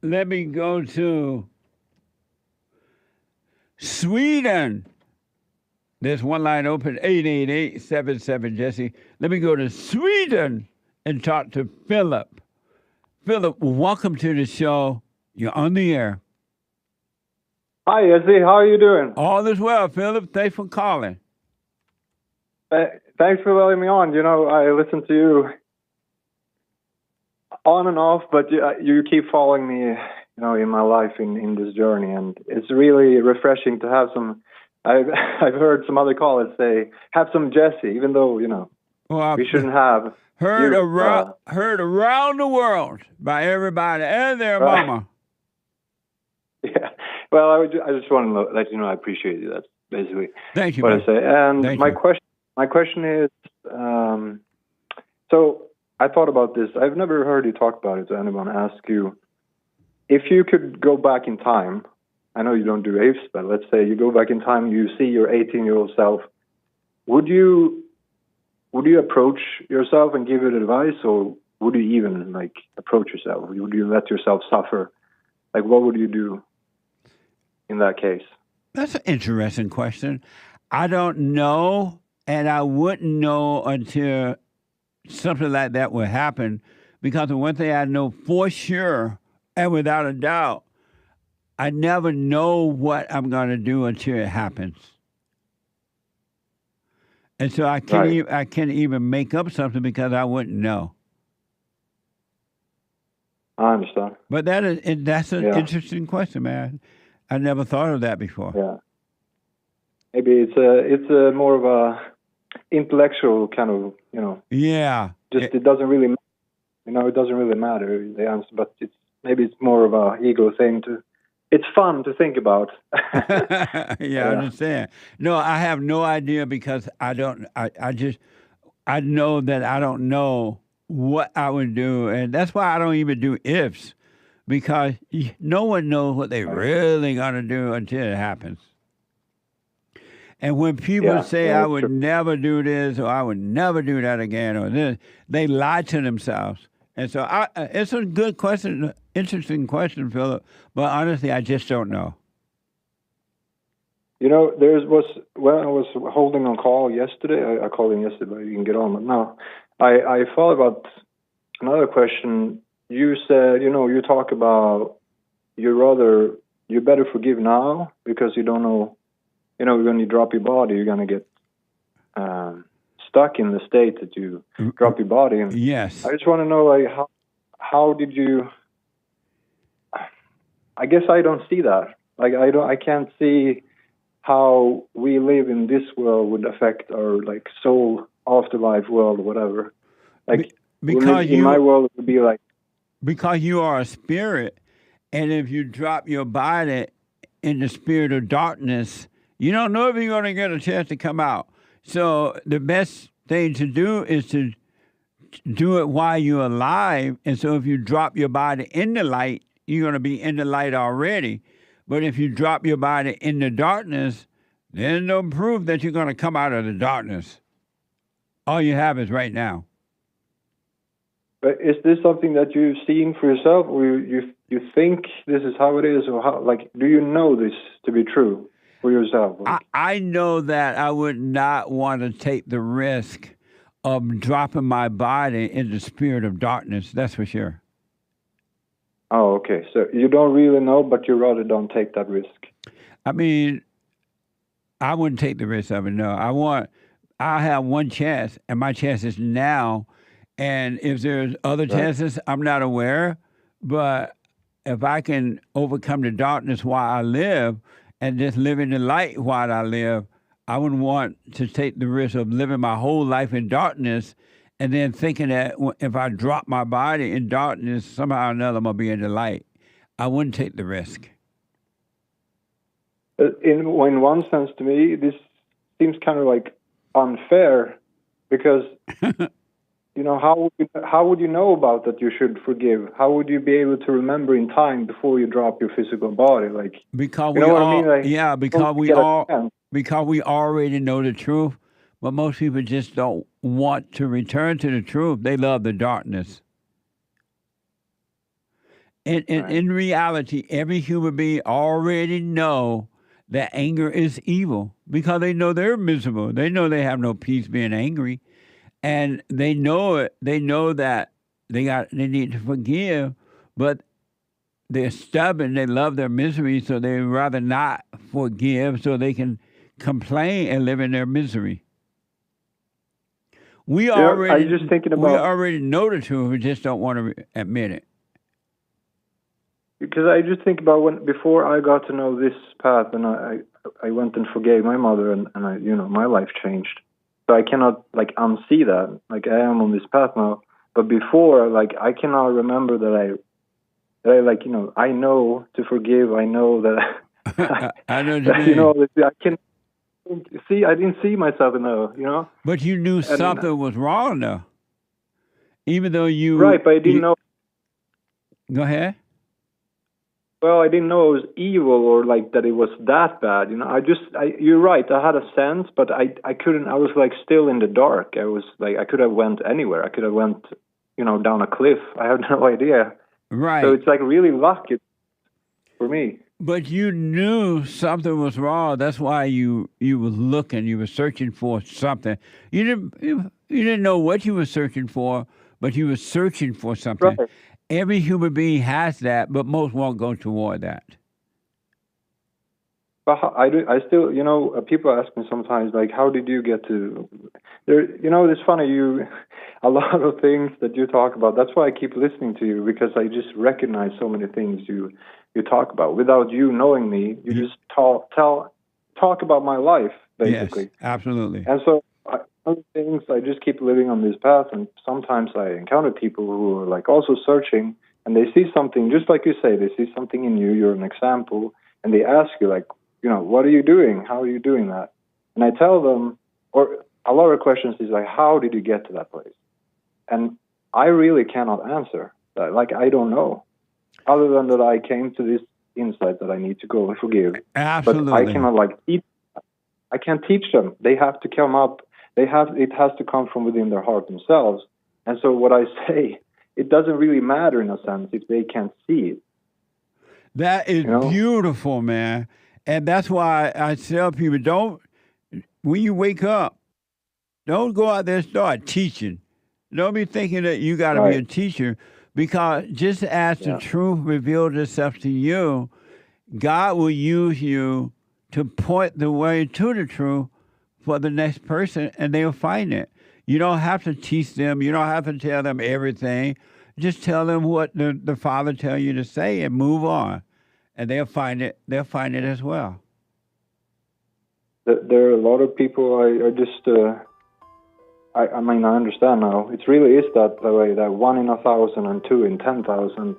Let me go to Sweden. There's one line open, 888-77-JESSE. Let me go to Sweden and talk to Philip. Philip, welcome to the show. You're on the air. Hi, Jesse. How are you doing? All is well, Philip. Thanks for calling. Thanks for letting me on. You know, I listen to you on and off, but you keep following me, you know, in my life in this journey, and it's really refreshing to have some. I've heard some other callers say, have some Jesse, even though, you know, we shouldn't have. Heard around the world by everybody and their mama. Yeah. Well, I just want to let you know I appreciate you. That's basically Thank you, what man. I say. And Thank my you. question is, so I thought about this. I've never heard you talk about it, so anyone ask you, if you could go back in time, I know you don't do ifs, but let's say you go back in time, you see your 18-year-old self, would you approach yourself and give it advice, or would you even approach yourself? Would you let yourself suffer? What would you do in that case? That's an interesting question. I don't know, and I wouldn't know until something like that would happen, because the one thing I know for sure and without a doubt, I never know what I'm going to do until it happens. And so I can't even make up something because I wouldn't know. I understand. But that's an interesting question, man. I never thought of that before. Yeah. Maybe it's a more of a intellectual kind of, you know. Yeah. It doesn't really, it doesn't really matter the answer, but maybe it's more of a ego thing to. It's fun to think about. I understand. No, I have no idea because I know that I don't know what I would do. And that's why I don't even do ifs, because no one knows what they're really going to do until it happens. And when people say, I would never do this or I would never do that again or this, they lie to themselves. And so it's a good question, interesting question, Philip, but honestly, I just don't know. You know, when I was holding on call yesterday, I called in yesterday, but you can get on. But now, I thought about another question. You said, you talk about you better forgive now because you don't know, when you drop your body, you're going to get stuck in the state that you drop your body. And yes. I just want to know, how did you? I guess I don't see that. I can't see how we live in this world would affect our soul afterlife world or whatever. Because in my world it would be because you are a spirit, and if you drop your body in the spirit of darkness, you don't know if you're going to get a chance to come out. So the best thing to do is to do it while you're alive. And so if you drop your body in the light, you're going to be in the light already. But if you drop your body in the darkness, there's no proof that you're going to come out of the darkness. All you have is right now. But is this something that you've seen for yourself, or you think this is how it is, or how? Like, do you know this to be true for yourself? I know that I would not want to take the risk of dropping my body in the spirit of darkness. That's for sure. Oh, okay. So you don't really know, but you rather don't take that risk. I mean, I wouldn't take the risk of it. No, I have one chance, and my chance is now. And if there's other chances, I'm not aware. But if I can overcome the darkness while I live and just live in the light while I live, I wouldn't want to take the risk of living my whole life in darkness and then thinking that if I drop my body in darkness, somehow or another I'm going to be in the light. I wouldn't take the risk. In one sense, to me, this seems kind of like unfair because, you know, how would you know about that you should forgive? How would you be able to remember in time before you drop your physical body? Like, because you know what I mean? Like, yeah, because we already know the truth, but most people just don't want to return to the truth. They love the darkness. And in reality, every human being already know that anger is evil because they know they're miserable. They know they have no peace being angry. And they know it. They know that they need to forgive, but they're stubborn. They love their misery, so they rather not forgive so they can complain and live in their misery. We already know the truth. We just don't want to admit it. Because I just think about before I got to know this path, and I went and forgave my mother, and I, you know, my life changed. So I cannot like unsee that. Like I am on this path now, but before, like I cannot remember that I like, you know, I know to forgive. I know that I know that, you know, that I can see. I didn't see myself enough, you know. But you knew something was wrong, though. Even though you right, but I didn't know. Go ahead. Well, I didn't know it was evil or like that it was that bad. You know, you're right. I had a sense, but I couldn't. I was like still in the dark. I was like, I could have went anywhere. I could have went, you know, down a cliff. I have no idea. Right. So it's like really lucky for me. But you knew something was wrong. That's why you were looking. You were searching for something. You didn't know what you were searching for, but you were searching for something. Right. Every human being has that, but most won't go toward that. But I still, you know, people ask me sometimes, like, how did you get to there? You know, it's funny, a lot of things that you talk about. That's why I keep listening to you, because I just recognize so many things you talk about. Without you knowing me, you just talk about my life, basically. Yes, absolutely. And so other things, I just keep living on this path, and sometimes I encounter people who are like also searching, and they see something, just like you say, they see something in you, you're an example, and they ask you like, you know, what are you doing? How are you doing that? And I tell them, or a lot of questions is like, how did you get to that place? And I really cannot answer that. Like, I don't know. Other than that, I came to this insight that I need to go and forgive. Absolutely. But I cannot I can't teach them. They have to come up. It has to come from within their heart themselves. And so what I say, it doesn't really matter in a sense if they can't see it. That is beautiful, man. And that's why I tell people, when you wake up, don't go out there and start teaching. Don't be thinking that you got to be a teacher, because just as the truth reveals itself to you, God will use you to point the way to the truth for the next person, and they'll find it. You don't have to teach them. You don't have to tell them everything. Just tell them what the Father tell you to say and move on, and they'll find it. They'll find it as well. There are a lot of people. I just. I mean, I understand now. It really is that way. That 1 in 1,000 and 2 in 10,000,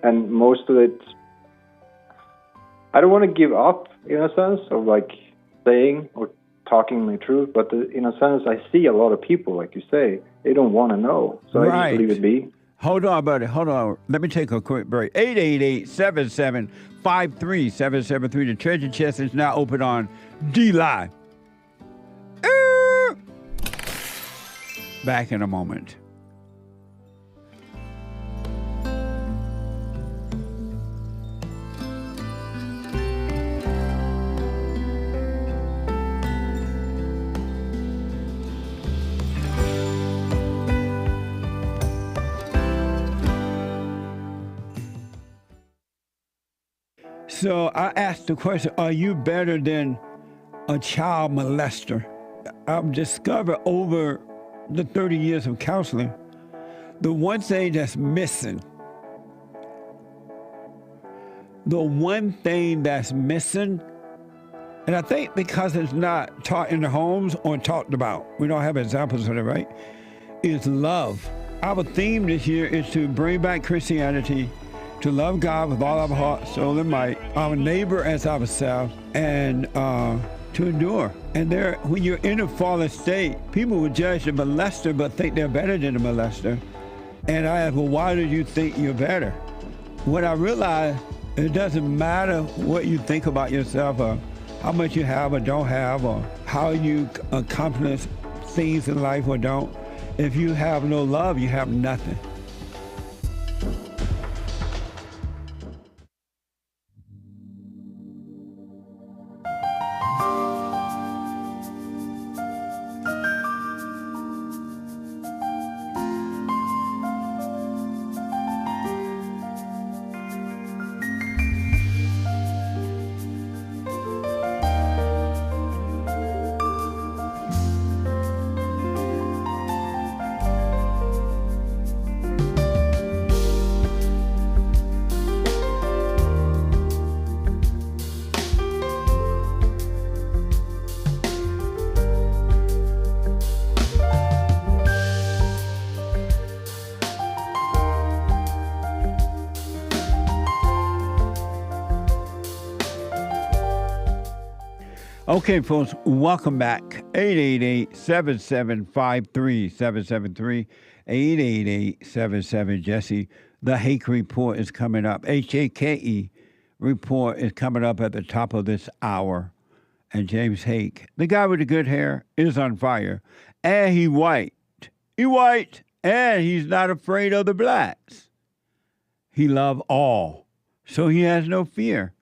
and most of it. I don't want to give up in a sense of like saying or talking me through. But in a sense, I see a lot of people, like you say, they don't want to know. So I just leave it be. Hold on, buddy. Hold on. Let me take a quick break. 888-7753-773. The treasure chest is now open on D-Live. Back in a moment. So I asked the question, are you better than a child molester? I've discovered over the 30 years of counseling, the one thing that's missing, and I think because it's not taught in the homes or talked about, we don't have examples of it, right, is love. Our theme this year is to bring back Christianity, to love God with all our heart, soul, and might, our neighbor as ourselves, and to endure. And when you're in a fallen state, people will judge the molester but think they're better than the molester. And I ask, well, why do you think you're better? When I realized it doesn't matter what you think about yourself or how much you have or don't have or how you accomplish things in life or don't. If you have no love, you have nothing. Okay, folks, welcome back. 888-7753-773, 888-77-JESSE. The Hake Report is coming up. HAKE Report is coming up at the top of this hour. And James Hake, the guy with the good hair, is on fire. And he white. He white, and he's not afraid of the blacks. He love all, so he has no fear.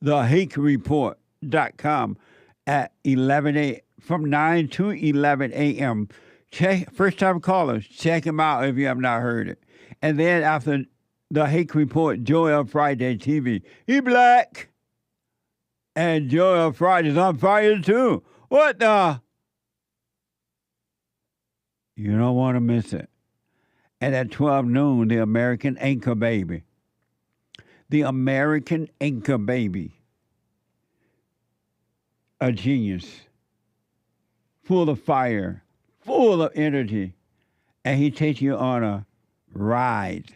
The Hake Report.com at 11 a.m. from 9 to 11 a.m. First-time callers, check him out if you have not heard it. And then after the Hake Report, Joel Friday TV. He black. And Joel Friday's on fire too. What the? You don't want to miss it. And at 12 noon, the American Anchor Baby. The American Anchor Baby. A genius, full of fire, full of energy, and he takes you on a ride.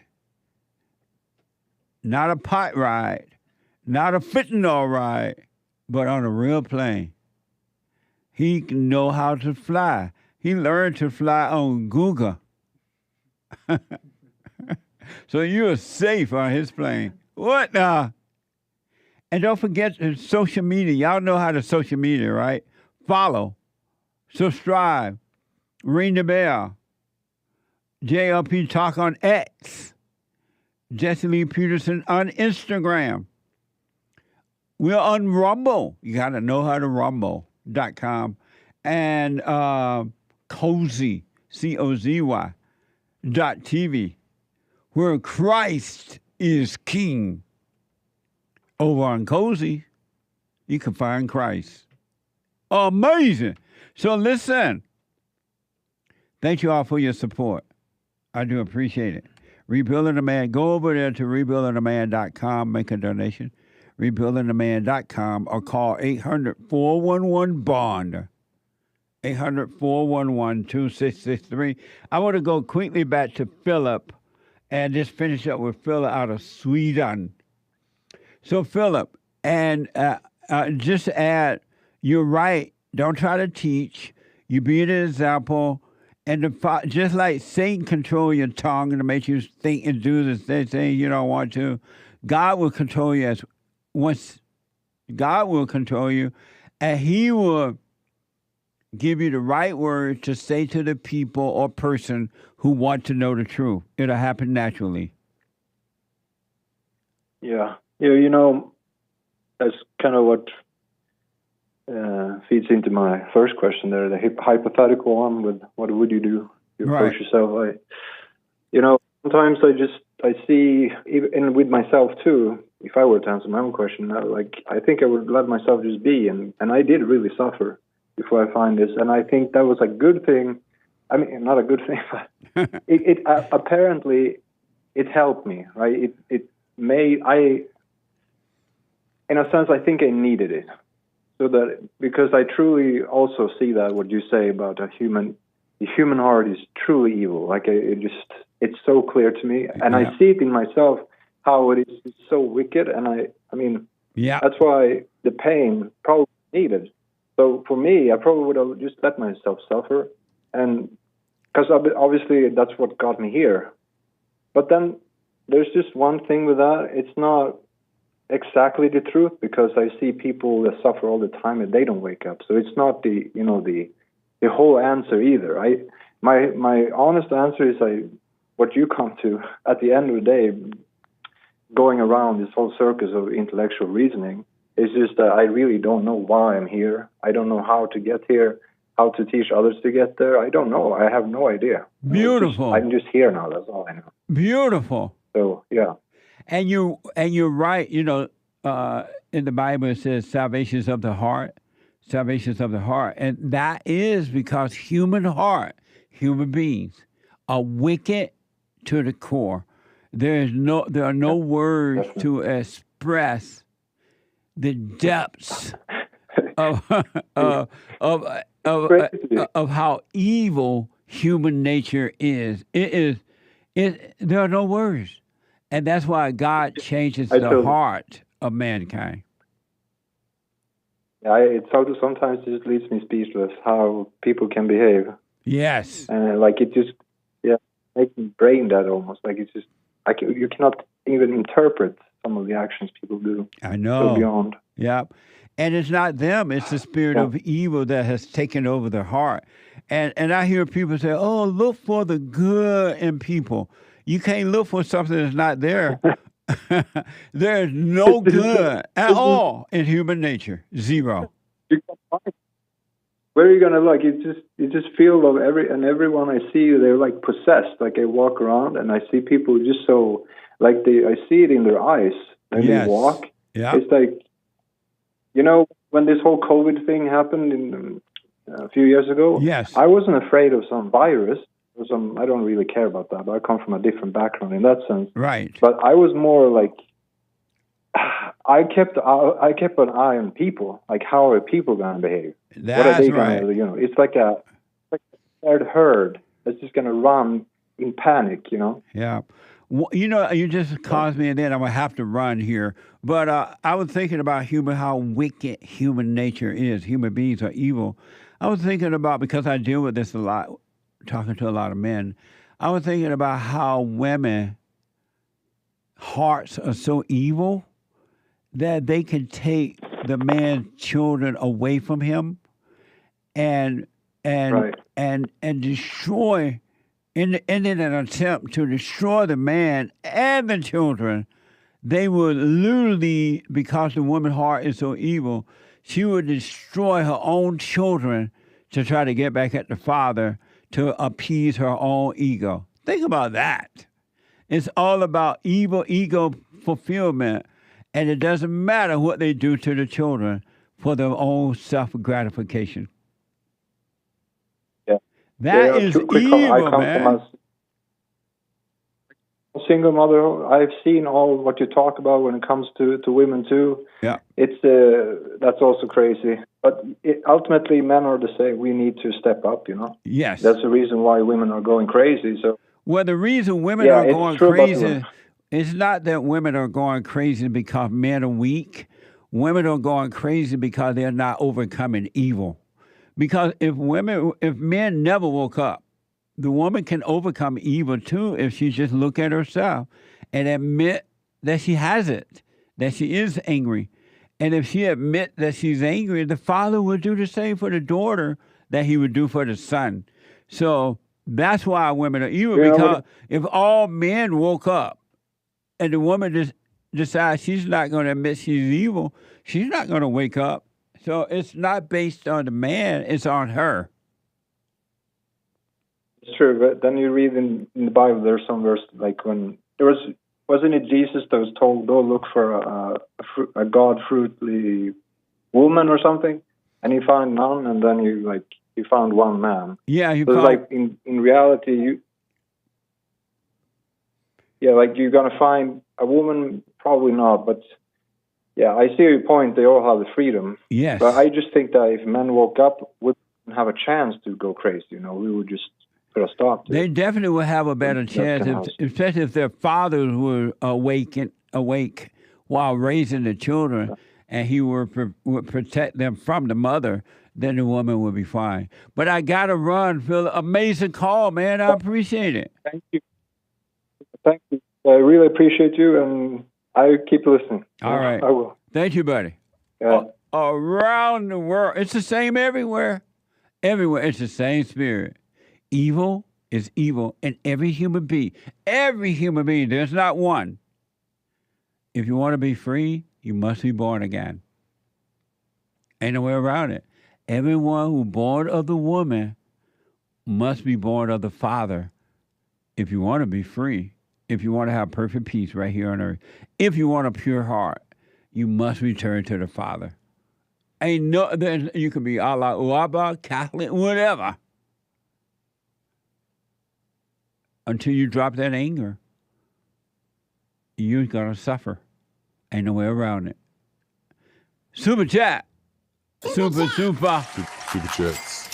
Not a pot ride, not a fentanyl ride, but on a real plane. He know how to fly. He learned to fly on Google. So you are safe on his plane. What the? And don't forget social media. Y'all know how to social media, right? Follow, subscribe, ring the bell. JLP Talk on X. Jesse Lee Peterson on Instagram. We're on Rumble. You got to know how to rumble.com. And Cozy, C-O-Z-Y, .tv, where Christ is King. Over on Cozy, you can find Christ. Amazing. So listen, thank you all for your support. I do appreciate it. Rebuilding the Man, go over there to rebuildingtheman.com, make a donation. Rebuildingtheman.com or call 800-411-BOND. 800-411-2663. I want to go quickly back to Philip and just finish up with Philip out of Sweden. So, Philip, and just add, you're right Don't try to teach. You be an example. And just like Satan control your tongue to make you think and do the thing you don't want to, God will control you God will control you, and He will give you the right words to say to the people or person who want to know the truth. It'll happen naturally. Yeah. That's kind of what feeds into my first question there, the hypothetical one with what would you do to approach yourself. Sometimes I see, even with myself too, if I were to answer my own question, I think I would let myself just be, and I did really suffer before I find this, and I think that was a good thing. I mean, not a good thing, but it apparently it helped me, right? In a sense, I think I needed it, so that because I truly also see that what you say about the human heart is truly evil. Like it's so clear to me, and I see it in myself how it is so wicked, and I mean, that's why the pain probably needed. So for me, I probably would have just let myself suffer, and because obviously that's what got me here. But then there's just one thing with that. It's not exactly the truth, because I see people that suffer all the time and they don't wake up. So it's not the whole answer either. My honest answer is what you come to at the end of the day, going around this whole circus of intellectual reasoning, is just that I really don't know why I'm here. I don't know how to get here, how to teach others to get there. I don't know. I have no idea. Beautiful. I'm just here now. That's all I know. Beautiful. So, yeah. And you're right. In the Bible it says salvation is of the heart. Salvation is of the heart. And that is because human beings are wicked to the core. There are no words to express the depths of how evil human nature is. There are no words. And that's why God changes the heart of mankind. Yeah, it sometimes just leaves me speechless how people can behave. Yes. And it just makes me brain dead almost. It's just you cannot even interpret some of the actions people do. I know. So beyond. Yeah. And it's not them, it's the spirit of evil that has taken over their heart. And I hear people say, oh, look for the good in people. You can't look for something that's not there. There's no good at all in human nature. Zero. Where are you gonna look? You just feel of everyone I see, they're like possessed. Like I walk around and I see people just so I see it in their eyes when they walk. Yeah. It's like, when this whole COVID thing happened a few years ago. Yes. I wasn't afraid of some virus. I don't really care about that. I come from a different background in that sense. Right. But I was more like, I kept an eye on people. Like, how are people going to behave? That's what are they right. going to do? It's like a scared herd that's just going to run in panic. Yeah. Well, you just caused me, and then I'm going to have to run here. But I was thinking about how wicked human nature is. Human beings are evil. I was thinking about, because I deal with this a lot, talking to a lot of men, I was thinking about how women hearts are so evil that they can take the man's children away from him and destroy, in an attempt to destroy the man and the children. They would literally, because the woman's heart is so evil, she would destroy her own children to try to get back at the father to appease her own ego. Think about that. It's all about ego fulfillment, and it doesn't matter what they do to the children for their own self-gratification. Yeah. That is evil, man. Single mother, I've seen all what you talk about when it comes to women too. Yeah, it's that's also crazy. But ultimately, men are the same. We need to step up. Yes, that's the reason why women are going crazy. So, well, the reason women are going crazy is not that women are going crazy because men are weak. Women are going crazy because they're not overcoming evil. Because if men never woke up, the woman can overcome evil too if she just look at herself and admit that she has it, that she is angry. And if she admit that she's angry, the father would do the same for the daughter that he would do for the son. So that's why women are evil, because if all men woke up and the woman just decides she's not going to admit she's evil, she's not going to wake up. So it's not based on the man, it's on her. It's true, but then you read in the Bible, there's some verse like when there wasn't it Jesus that was told, go look for a God-fruitly woman or something, and he found none, and then he found one man. Yeah, he so found... like in reality, you're gonna find a woman, probably not, but yeah, I see your point. They all have the freedom. Yes, but I just think that if men woke up, we wouldn't have a chance to go crazy. We would just put a stop to They it. definitely will have a better chance, especially if their fathers were awake while raising the children, and he would protect them from the mother. Then the woman would be fine. But I gotta run, Phil. Amazing call, man. I appreciate it. Thank you. Thank you. I really appreciate you, and I keep listening. All right. I will. Thank you, buddy. Yeah. Around the world, it's the same everywhere. Everywhere, it's the same spirit. Evil is evil in every human being. Every human being. There's not one. If you want to be free, you must be born again. Ain't no way around it. Everyone who's born of the woman must be born of the Father if you want to be free, if you want to have perfect peace right here on earth. If you want a pure heart, you must return to the Father. You can be Allah, Uaba, Catholic, whatever. Until you drop that anger, you're going to suffer. Ain't no way around it. Super chat. Super chats.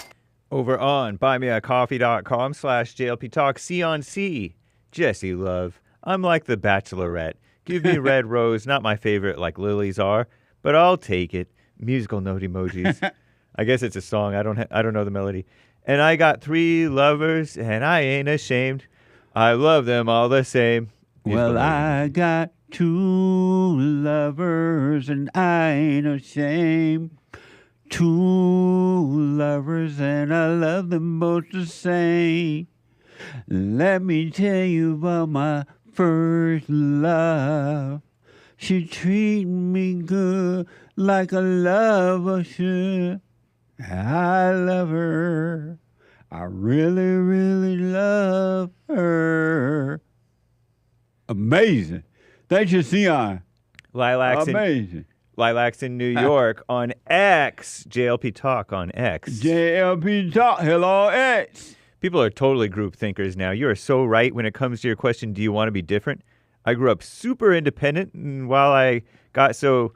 Over on buymeacoffee.com/JLP Talk. C on C. Jesse Love. I'm like the Bachelorette. Give me red rose, not my favorite like lilies are, but I'll take it. Musical note emojis. I guess it's a song. I don't know the melody. And I got 3 lovers, and I ain't ashamed. I love them all the same. Well, I got 2 lovers, and I ain't ashamed. 2 lovers, and I love them both the same. Let me tell you about my first love. She treated me good like a lover should. I love her. I really, really love her. Amazing. Thank you, Sion. Lilacs in New York on X. JLP Talk on X. JLP Talk. Hello, X. People are totally group thinkers now. You are so right when it comes to your question, do you want to be different? I grew up super independent, and while I got so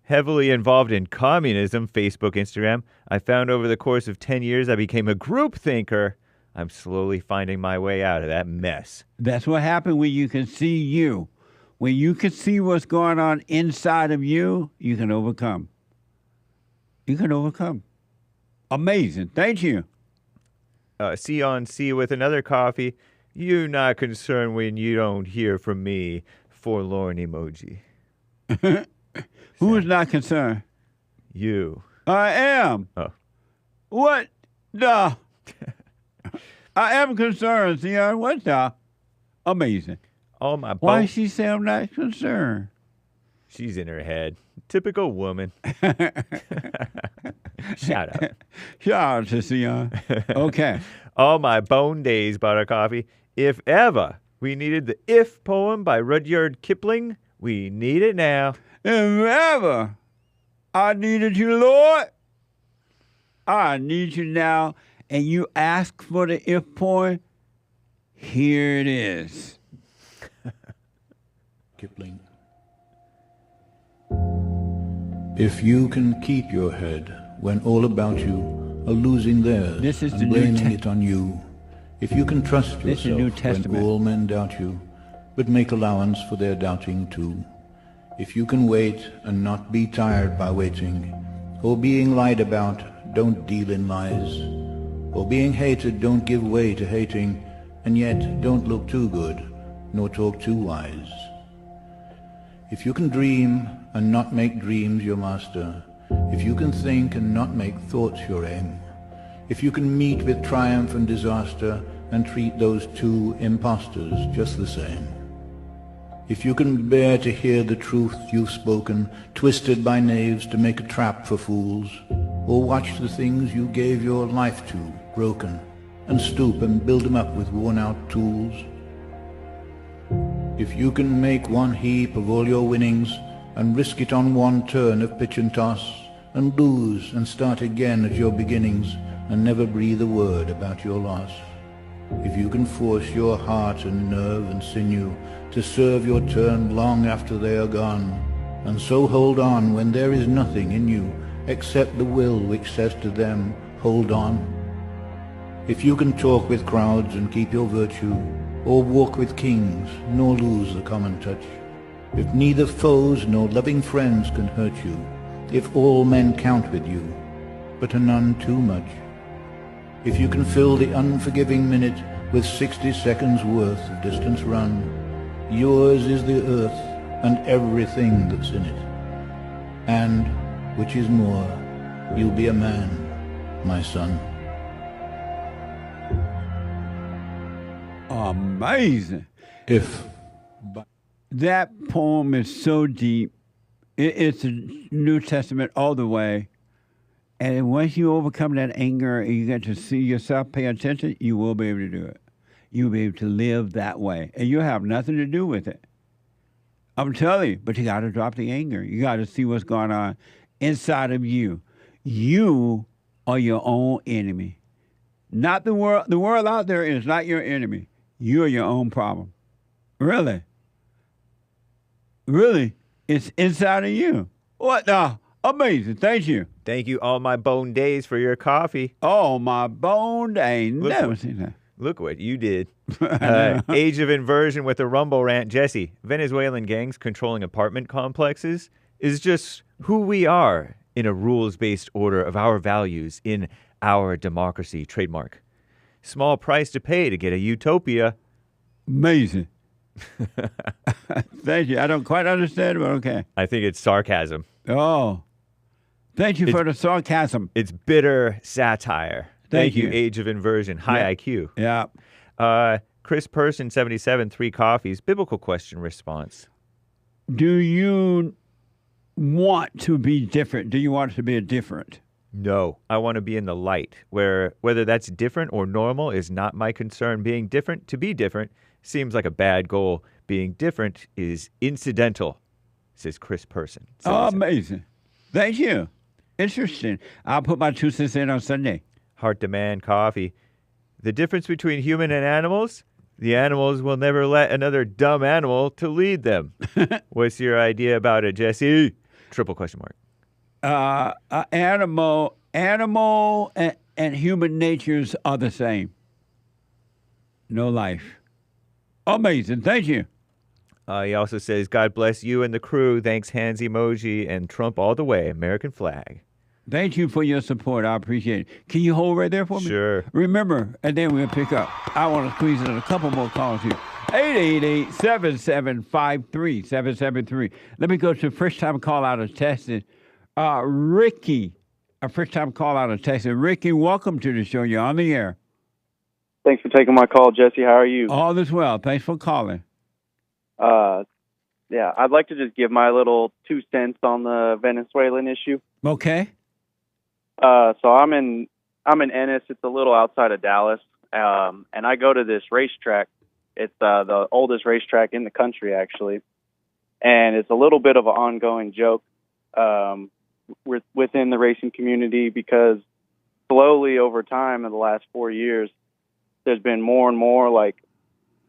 heavily involved in communism, Facebook, Instagram, I found over the course of 10 years I became a group thinker. I'm slowly finding my way out of that mess. That's what happened when you can see you. When you can see what's going on inside of you, you can overcome. You can overcome. Amazing. Thank you. C on C with another coffee. You not concerned when you don't hear from me. Forlorn emoji. Who is not concerned? You. I am. Oh. What the? I am concerned, Sion. What the? Amazing. Oh, my Why did she say I'm not concerned? She's in her head. Typical woman. Shout out. Shout out to Sion. Okay. All my bone days, butter coffee. If ever we needed the If poem by Rudyard Kipling, we need it now. If ever I needed you, Lord, I need you now. And you ask for the If poem, here it is. Kipling. If you can keep your head when all about you are losing theirs and blaming it on you, if you can trust yourself when all men doubt you, but make allowance for their doubting too, if you can wait and not be tired by waiting, or being lied about, don't deal in lies. Or being hated, don't give way to hating, and yet don't look too good, nor talk too wise. If you can dream and not make dreams your master, if you can think and not make thoughts your aim, if you can meet with triumph and disaster and treat those two impostors just the same, if you can bear to hear the truth you've spoken, twisted by knaves to make a trap for fools, or watch the things you gave your life to broken, and stoop and build them up with worn-out tools, if you can make one heap of all your winnings and risk it on one turn of pitch and toss, and lose and start again at your beginnings and never breathe a word about your loss, if you can force your heart and nerve and sinew to serve your turn long after they are gone, and so hold on when there is nothing in you except the will which says to them, hold on. If you can talk with crowds and keep your virtue, or walk with kings, nor lose the common touch, if neither foes nor loving friends can hurt you, if all men count with you, but are none too much, if you can fill the unforgiving minute with 60 seconds worth of distance run, yours is the earth and everything that's in it. And, which is more, you'll be a man, my son. Amazing. That poem is so deep. It's the New Testament all the way. And once you overcome that anger and you get to see yourself, pay attention, you will be able to do it. You'll be able to live that way. And you'll have nothing to do with it. I'm telling you, but you got to drop the anger. You got to see what's going on inside of you. You are your own enemy. Not the world. The world out there is not your enemy. You are your own problem. Really. Really. It's inside of you. What the? Amazing. Thank you. Thank you, All My Bone Days, for your coffee. Oh, my bone day. Never seen that. Look what you did. Age of Inversion with a rumble rant. Jesse, Venezuelan gangs controlling apartment complexes is just who we are in a rules-based order of our values in our democracy. Trademark. Small price to pay to get a utopia. Amazing. Thank you. I don't quite understand, but okay. I think it's sarcasm. Oh. Thank you for the sarcasm. It's bitter satire. Thank you. Age of Inversion. High IQ. Yeah. Chris Person, 77, 3 coffees. Biblical question response. Do you want to be different? Do you want to be different? No. I want to be in the light, where whether that's different or normal is not my concern. Being different to be different seems like a bad goal. Being different is incidental, says Chris Person. 77. Oh, amazing. Thank you. Interesting. I'll put my 2 cents in on Sunday. Heart Demand Coffee. The difference between human and animals? The animals will never let another dumb animal to lead them. What's your idea about it, Jesse? Triple question mark. Animal and human natures are the same. No life. Amazing. Thank you. He also says, God bless you and the crew. Thanks, hands emoji, and Trump all the way. American flag. Thank you for your support. I appreciate it. Can you hold right there for me? Sure. Remember, and then we'll pick up. I want to squeeze in a couple more calls here. 888-7753-773. Let me go to first-time call out of Texas. Ricky, a first-time call out of Texas. Ricky, welcome to the show. You're on the air. Thanks for taking my call, Jesse. How are you? All is well. Thanks for calling. Yeah, I'd like to just give my little 2 cents on the Venezuelan issue. Okay. So I'm in Ennis. It's a little outside of Dallas, and I go to this racetrack. It's the oldest racetrack in the country, actually, and it's a little bit of an ongoing joke within the racing community because slowly over time in the last 4 years, there's been more and more like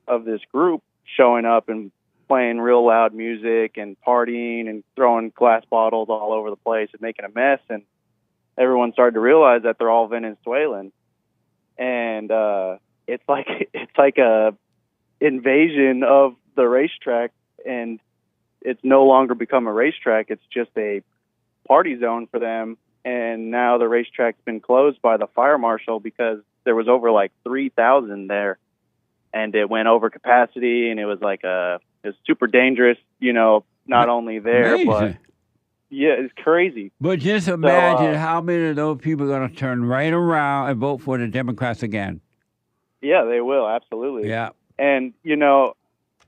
of this group showing up and playing real loud music and partying and throwing glass bottles all over the place and making a mess. And everyone started to realize that they're all Venezuelan. And it's like a invasion of the racetrack, and it's no longer become a racetrack. It's just a party zone for them. and now the racetrack's been closed by the fire marshal because there was over like 3,000 there, and it went over capacity, and it was like it's super dangerous. Not only there, Amazing. but yeah, it's crazy. But just imagine how many of those people are going to turn right around and vote for the Democrats again. Yeah, they will, absolutely. Yeah. And,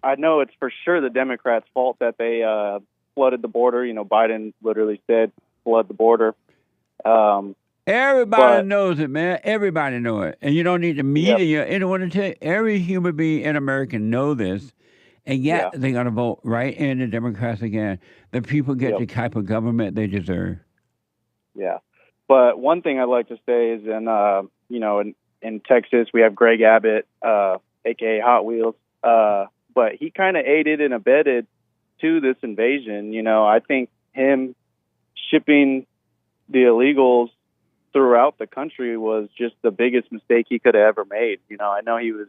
I know it's for sure the Democrats' fault that they flooded the border. Biden literally said, flood the border. Everybody knows it, man. Everybody knows it. And you don't need the media. Anyone to tell you. Every human being in America know this. And yet they're going to vote right in the Democrats again. The people get the type of government they deserve. Yeah. But one thing I'd like to say is in Texas, we have Greg Abbott, a.k.a. Hot Wheels. But he kind of aided and abetted to this invasion. I think him shipping the illegals throughout the country was just the biggest mistake he could have ever made. I know he was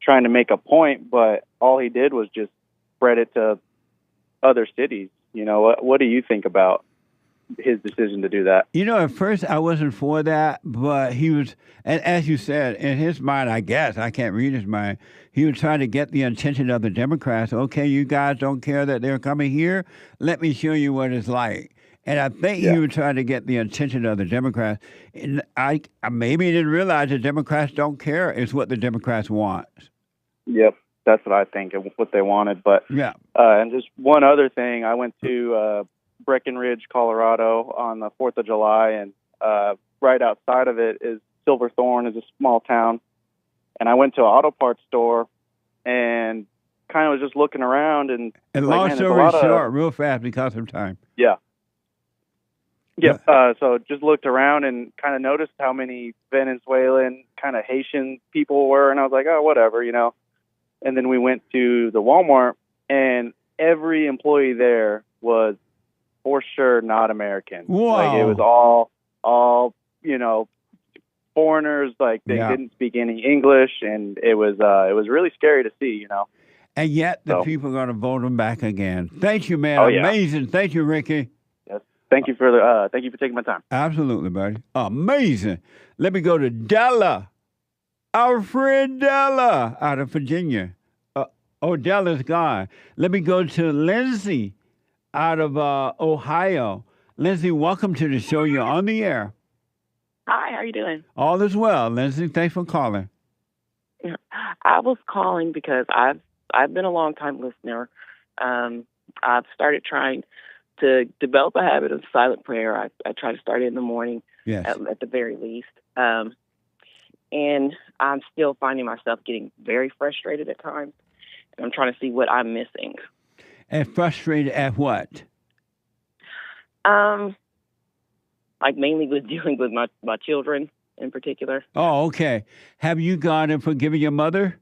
trying to make a point, but all he did was just spread it to other cities. What do you think about his decision to do that? At first I wasn't for that, but he was, and as you said, in his mind, I guess, I can't read his mind, he was trying to get the attention of the Democrats. Okay, you guys don't care that they're coming here? Let me show you what it's like. And I think he was trying to get the attention of the Democrats. And I maybe didn't realize the Democrats don't care. It's what the Democrats want. Yep, that's what I think of what they wanted. But and just one other thing, I went to Breckenridge, Colorado on the 4th of July, and right outside of it is Silverthorne, is a small town. And I went to an auto parts store and kind of was just looking around. And long story short, real fast because of time. Yeah. So just looked around and kind of noticed how many Venezuelan, kind of Haitian people were. And I was like, oh, whatever, And then we went to the Walmart, and every employee there was for sure not American. Wow. Like it was all foreigners. Like they didn't speak any English, and it was really scary to see. And yet the people are going to vote them back again. Thank you, man. Oh, yeah. Amazing. Thank you, Ricky. Yes. Thank you for taking my time. Absolutely, buddy. Amazing. Let me go to Della. Our friend Della out of Virginia. Della's gone. Let me go to LINDSEY out of Ohio. LINDSEY, welcome to the show. You're on the air. Hi, how are you doing? All is well, LINDSEY. Thanks for calling. I was calling because I've been a long time listener. I've started trying to develop a habit of silent prayer. I try to start it in the morning, at the very least. And I'm still finding myself getting very frustrated at times. And I'm trying to see what I'm missing. And frustrated at what? Like mainly with dealing with my children in particular. Oh, okay. Have you gone and forgiven your mother?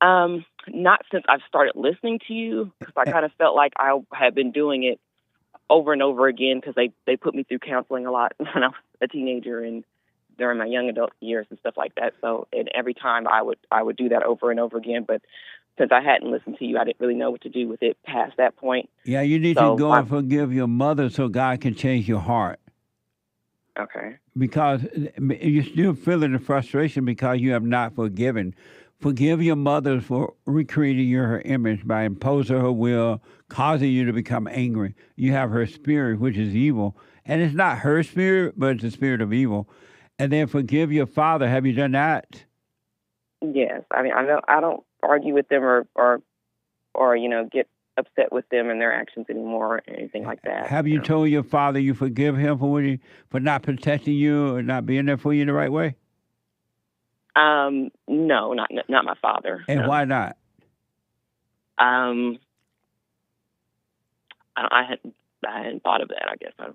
Not since I've started listening to you, because I kind of felt like I had been doing it over and over again because they put me through counseling a lot when I was a teenager and during my young adult years and stuff like that. So, and every time I would do that over and over again. But since I hadn't listened to you, I didn't really know what to do with it past that point. Yeah, you need to go and forgive your mother so God can change your heart. Okay. Because you're still feeling the frustration because you have not forgiven. Forgive your mother for recreating her image by imposing her will, causing you to become angry. You have her spirit, which is evil. And it's not her spirit, but it's the spirit of evil. And then forgive your father. Have you done that? Yes. I mean, I don't argue with them or get upset with them and their actions anymore or anything like that. Have you told your father you forgive him for not protecting you or not being there for you the right way? No, not my father. And no. why not? I hadn't thought of that. I guess I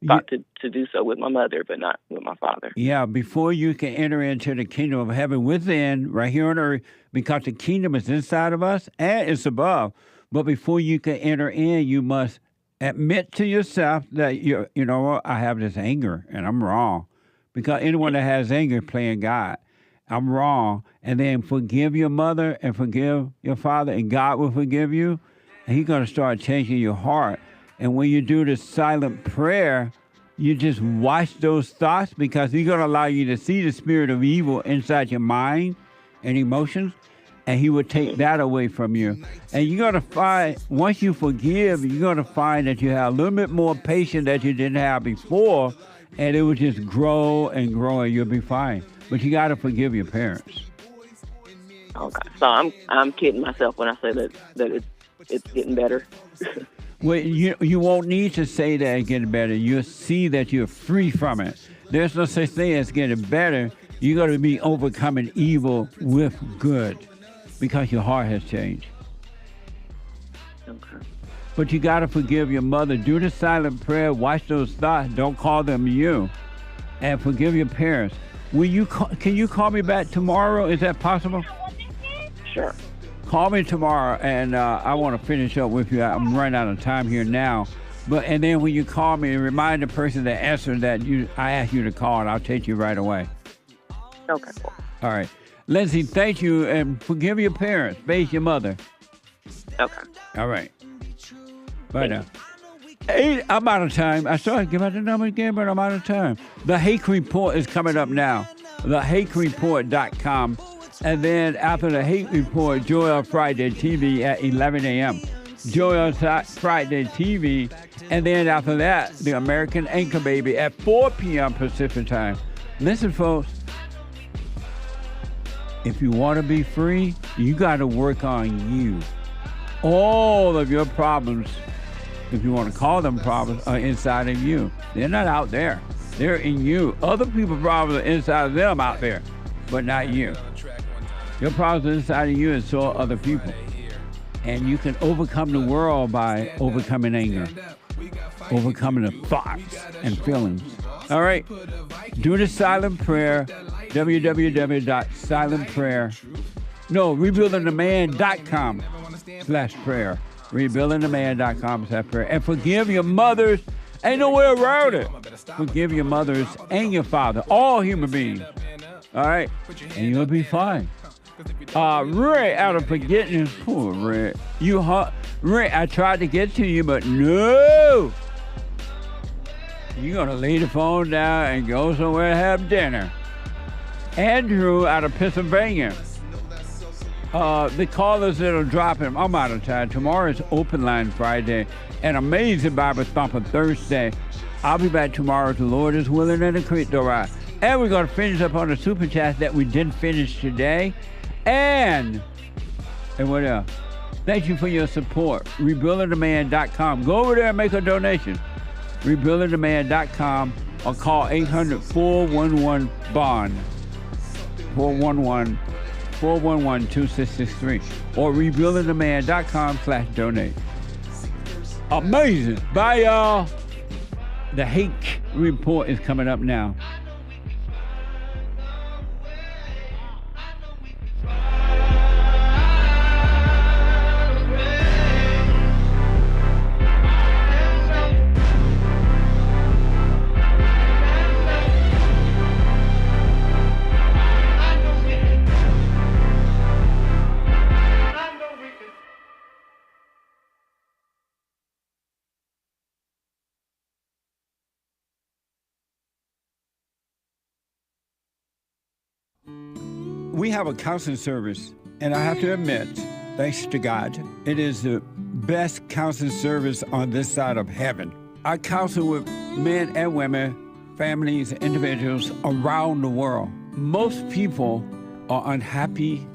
thought to do so with my mother, but not with my father. Yeah, before you can enter into the kingdom of heaven within, right here on earth, because the kingdom is inside of us and it's above. But before you can enter in, you must admit to yourself that you know what, I have this anger and I'm wrong. Because anyone that has anger playing God, I'm wrong. And then forgive your mother and forgive your father, and God will forgive you. And He's going to start changing your heart. And when you do the silent prayer, you just watch those thoughts because he's going to allow you to see the spirit of evil inside your mind and emotions, and he will take that away from you. And you're going to find, once you forgive, you're going to find that you have a little bit more patience that you didn't have before, and it will just grow and grow, and you'll be fine. But you got to forgive your parents. Okay, so I'm kidding myself when I say that it's getting better. Well, you won't need to say that it's getting better. You'll see that you're free from it. There's no such thing as getting better. You're going to be overcoming evil with good because your heart has changed. Okay. But you got to forgive your mother. Do the silent prayer. Watch those thoughts. Don't call them you. And forgive your parents. Can you call me back tomorrow? Is that possible? Sure. Call me tomorrow, and I want to finish up with you. I'm running out of time here now. And then when you call me, remind the person that answered that I asked you to call, and I'll take you right away. Okay. All right. Lindsay, thank you, and forgive your parents. Face your mother. Okay. All right. Bye now. Hey, I'm out of time. I started to give out the number again, but I'm out of time. The Hake Report is coming up now. TheHakeReport.com. And then after the Hate Report, Joel Friday TV at 11 a.m. Joel Friday TV. And then after that, the American Anchor Baby at 4 p.m. Pacific time. Listen, folks. If you want to be free, you got to work on you. All of your problems, if you want to call them problems, are inside of you. They're not out there. They're in you. Other people's problems are inside of them out there, but not you. Your problems are inside of you and so are other people. And you can overcome the world by overcoming anger, overcoming the thoughts and feelings. All right. Do the silent prayer. rebuildingtheman.com/prayer. rebuildingtheman.com/prayer. And forgive your mothers. Ain't no way around it. Forgive your mothers and your father, all human beings. All right? And you'll be fine. Ray, out of forgetting, poor Ray. Ray, I tried to get to you, but no. You're going to lay the phone down and go somewhere to have dinner. Andrew out of Pennsylvania. The callers that are dropping, I'm out of time. Tomorrow is Open Line Friday, an amazing Bible Thumper Thursday. I'll be back tomorrow if the Lord is willing and the creek don't rise. And we're going to finish up on the super chat that we didn't finish today. And what else? Thank you for your support. RebuildingTheMan.com. Go over there and make a donation. RebuildingTheMan.com or call 800-411-BOND. 411-2663 or rebuildingtheman.com/donate. Amazing. Bye, y'all. The Hake Report is coming up now. We have a counseling service, and I have to admit, thanks to God, it is the best counseling service on this side of heaven. I counsel with men and women, families, individuals around the world. Most people are unhappy,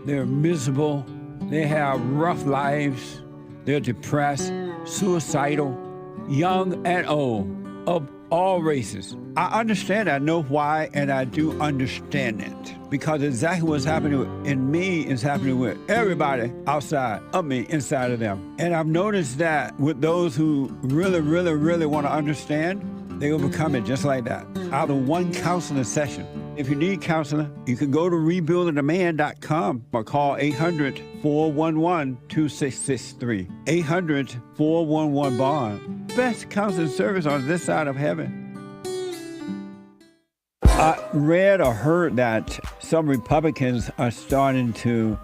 they're miserable, they have rough lives, they're depressed, suicidal, young and old, of all races. I understand, I know why, and I do understand it. Because exactly what's happening in me is happening with everybody outside of me, inside of them. And I've noticed that with those who really, really, really want to understand, they overcome it just like that, out of one counseling session. If you need counseling, you can go to rebuildingtheman.com or call 800-411-2663. 800-411-BOND. Best counseling service on this side of heaven. I read or heard that some Republicans are starting to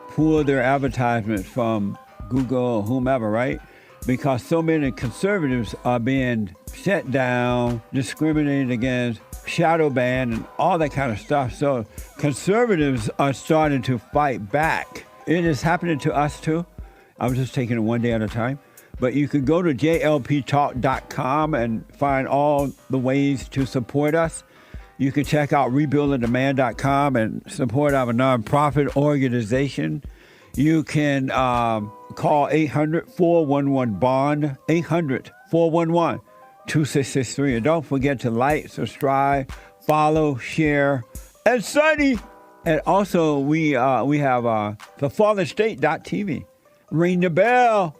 pull their advertisements from Google or whomever, right? because so many conservatives are being shut down, discriminated against, shadow banned, and all that kind of stuff. So conservatives are starting to fight back. It is happening to us too. I'm just taking it one day at a time. But you can go to jlptalk.com and find all the ways to support us. You can check out rebuildingdemand.com and support our nonprofit organization. You can call 800-411-BOND, 800-411-2663. And don't forget to like, subscribe, follow, share, and study. And also, we have thefallerstate.tv. Ring the bell.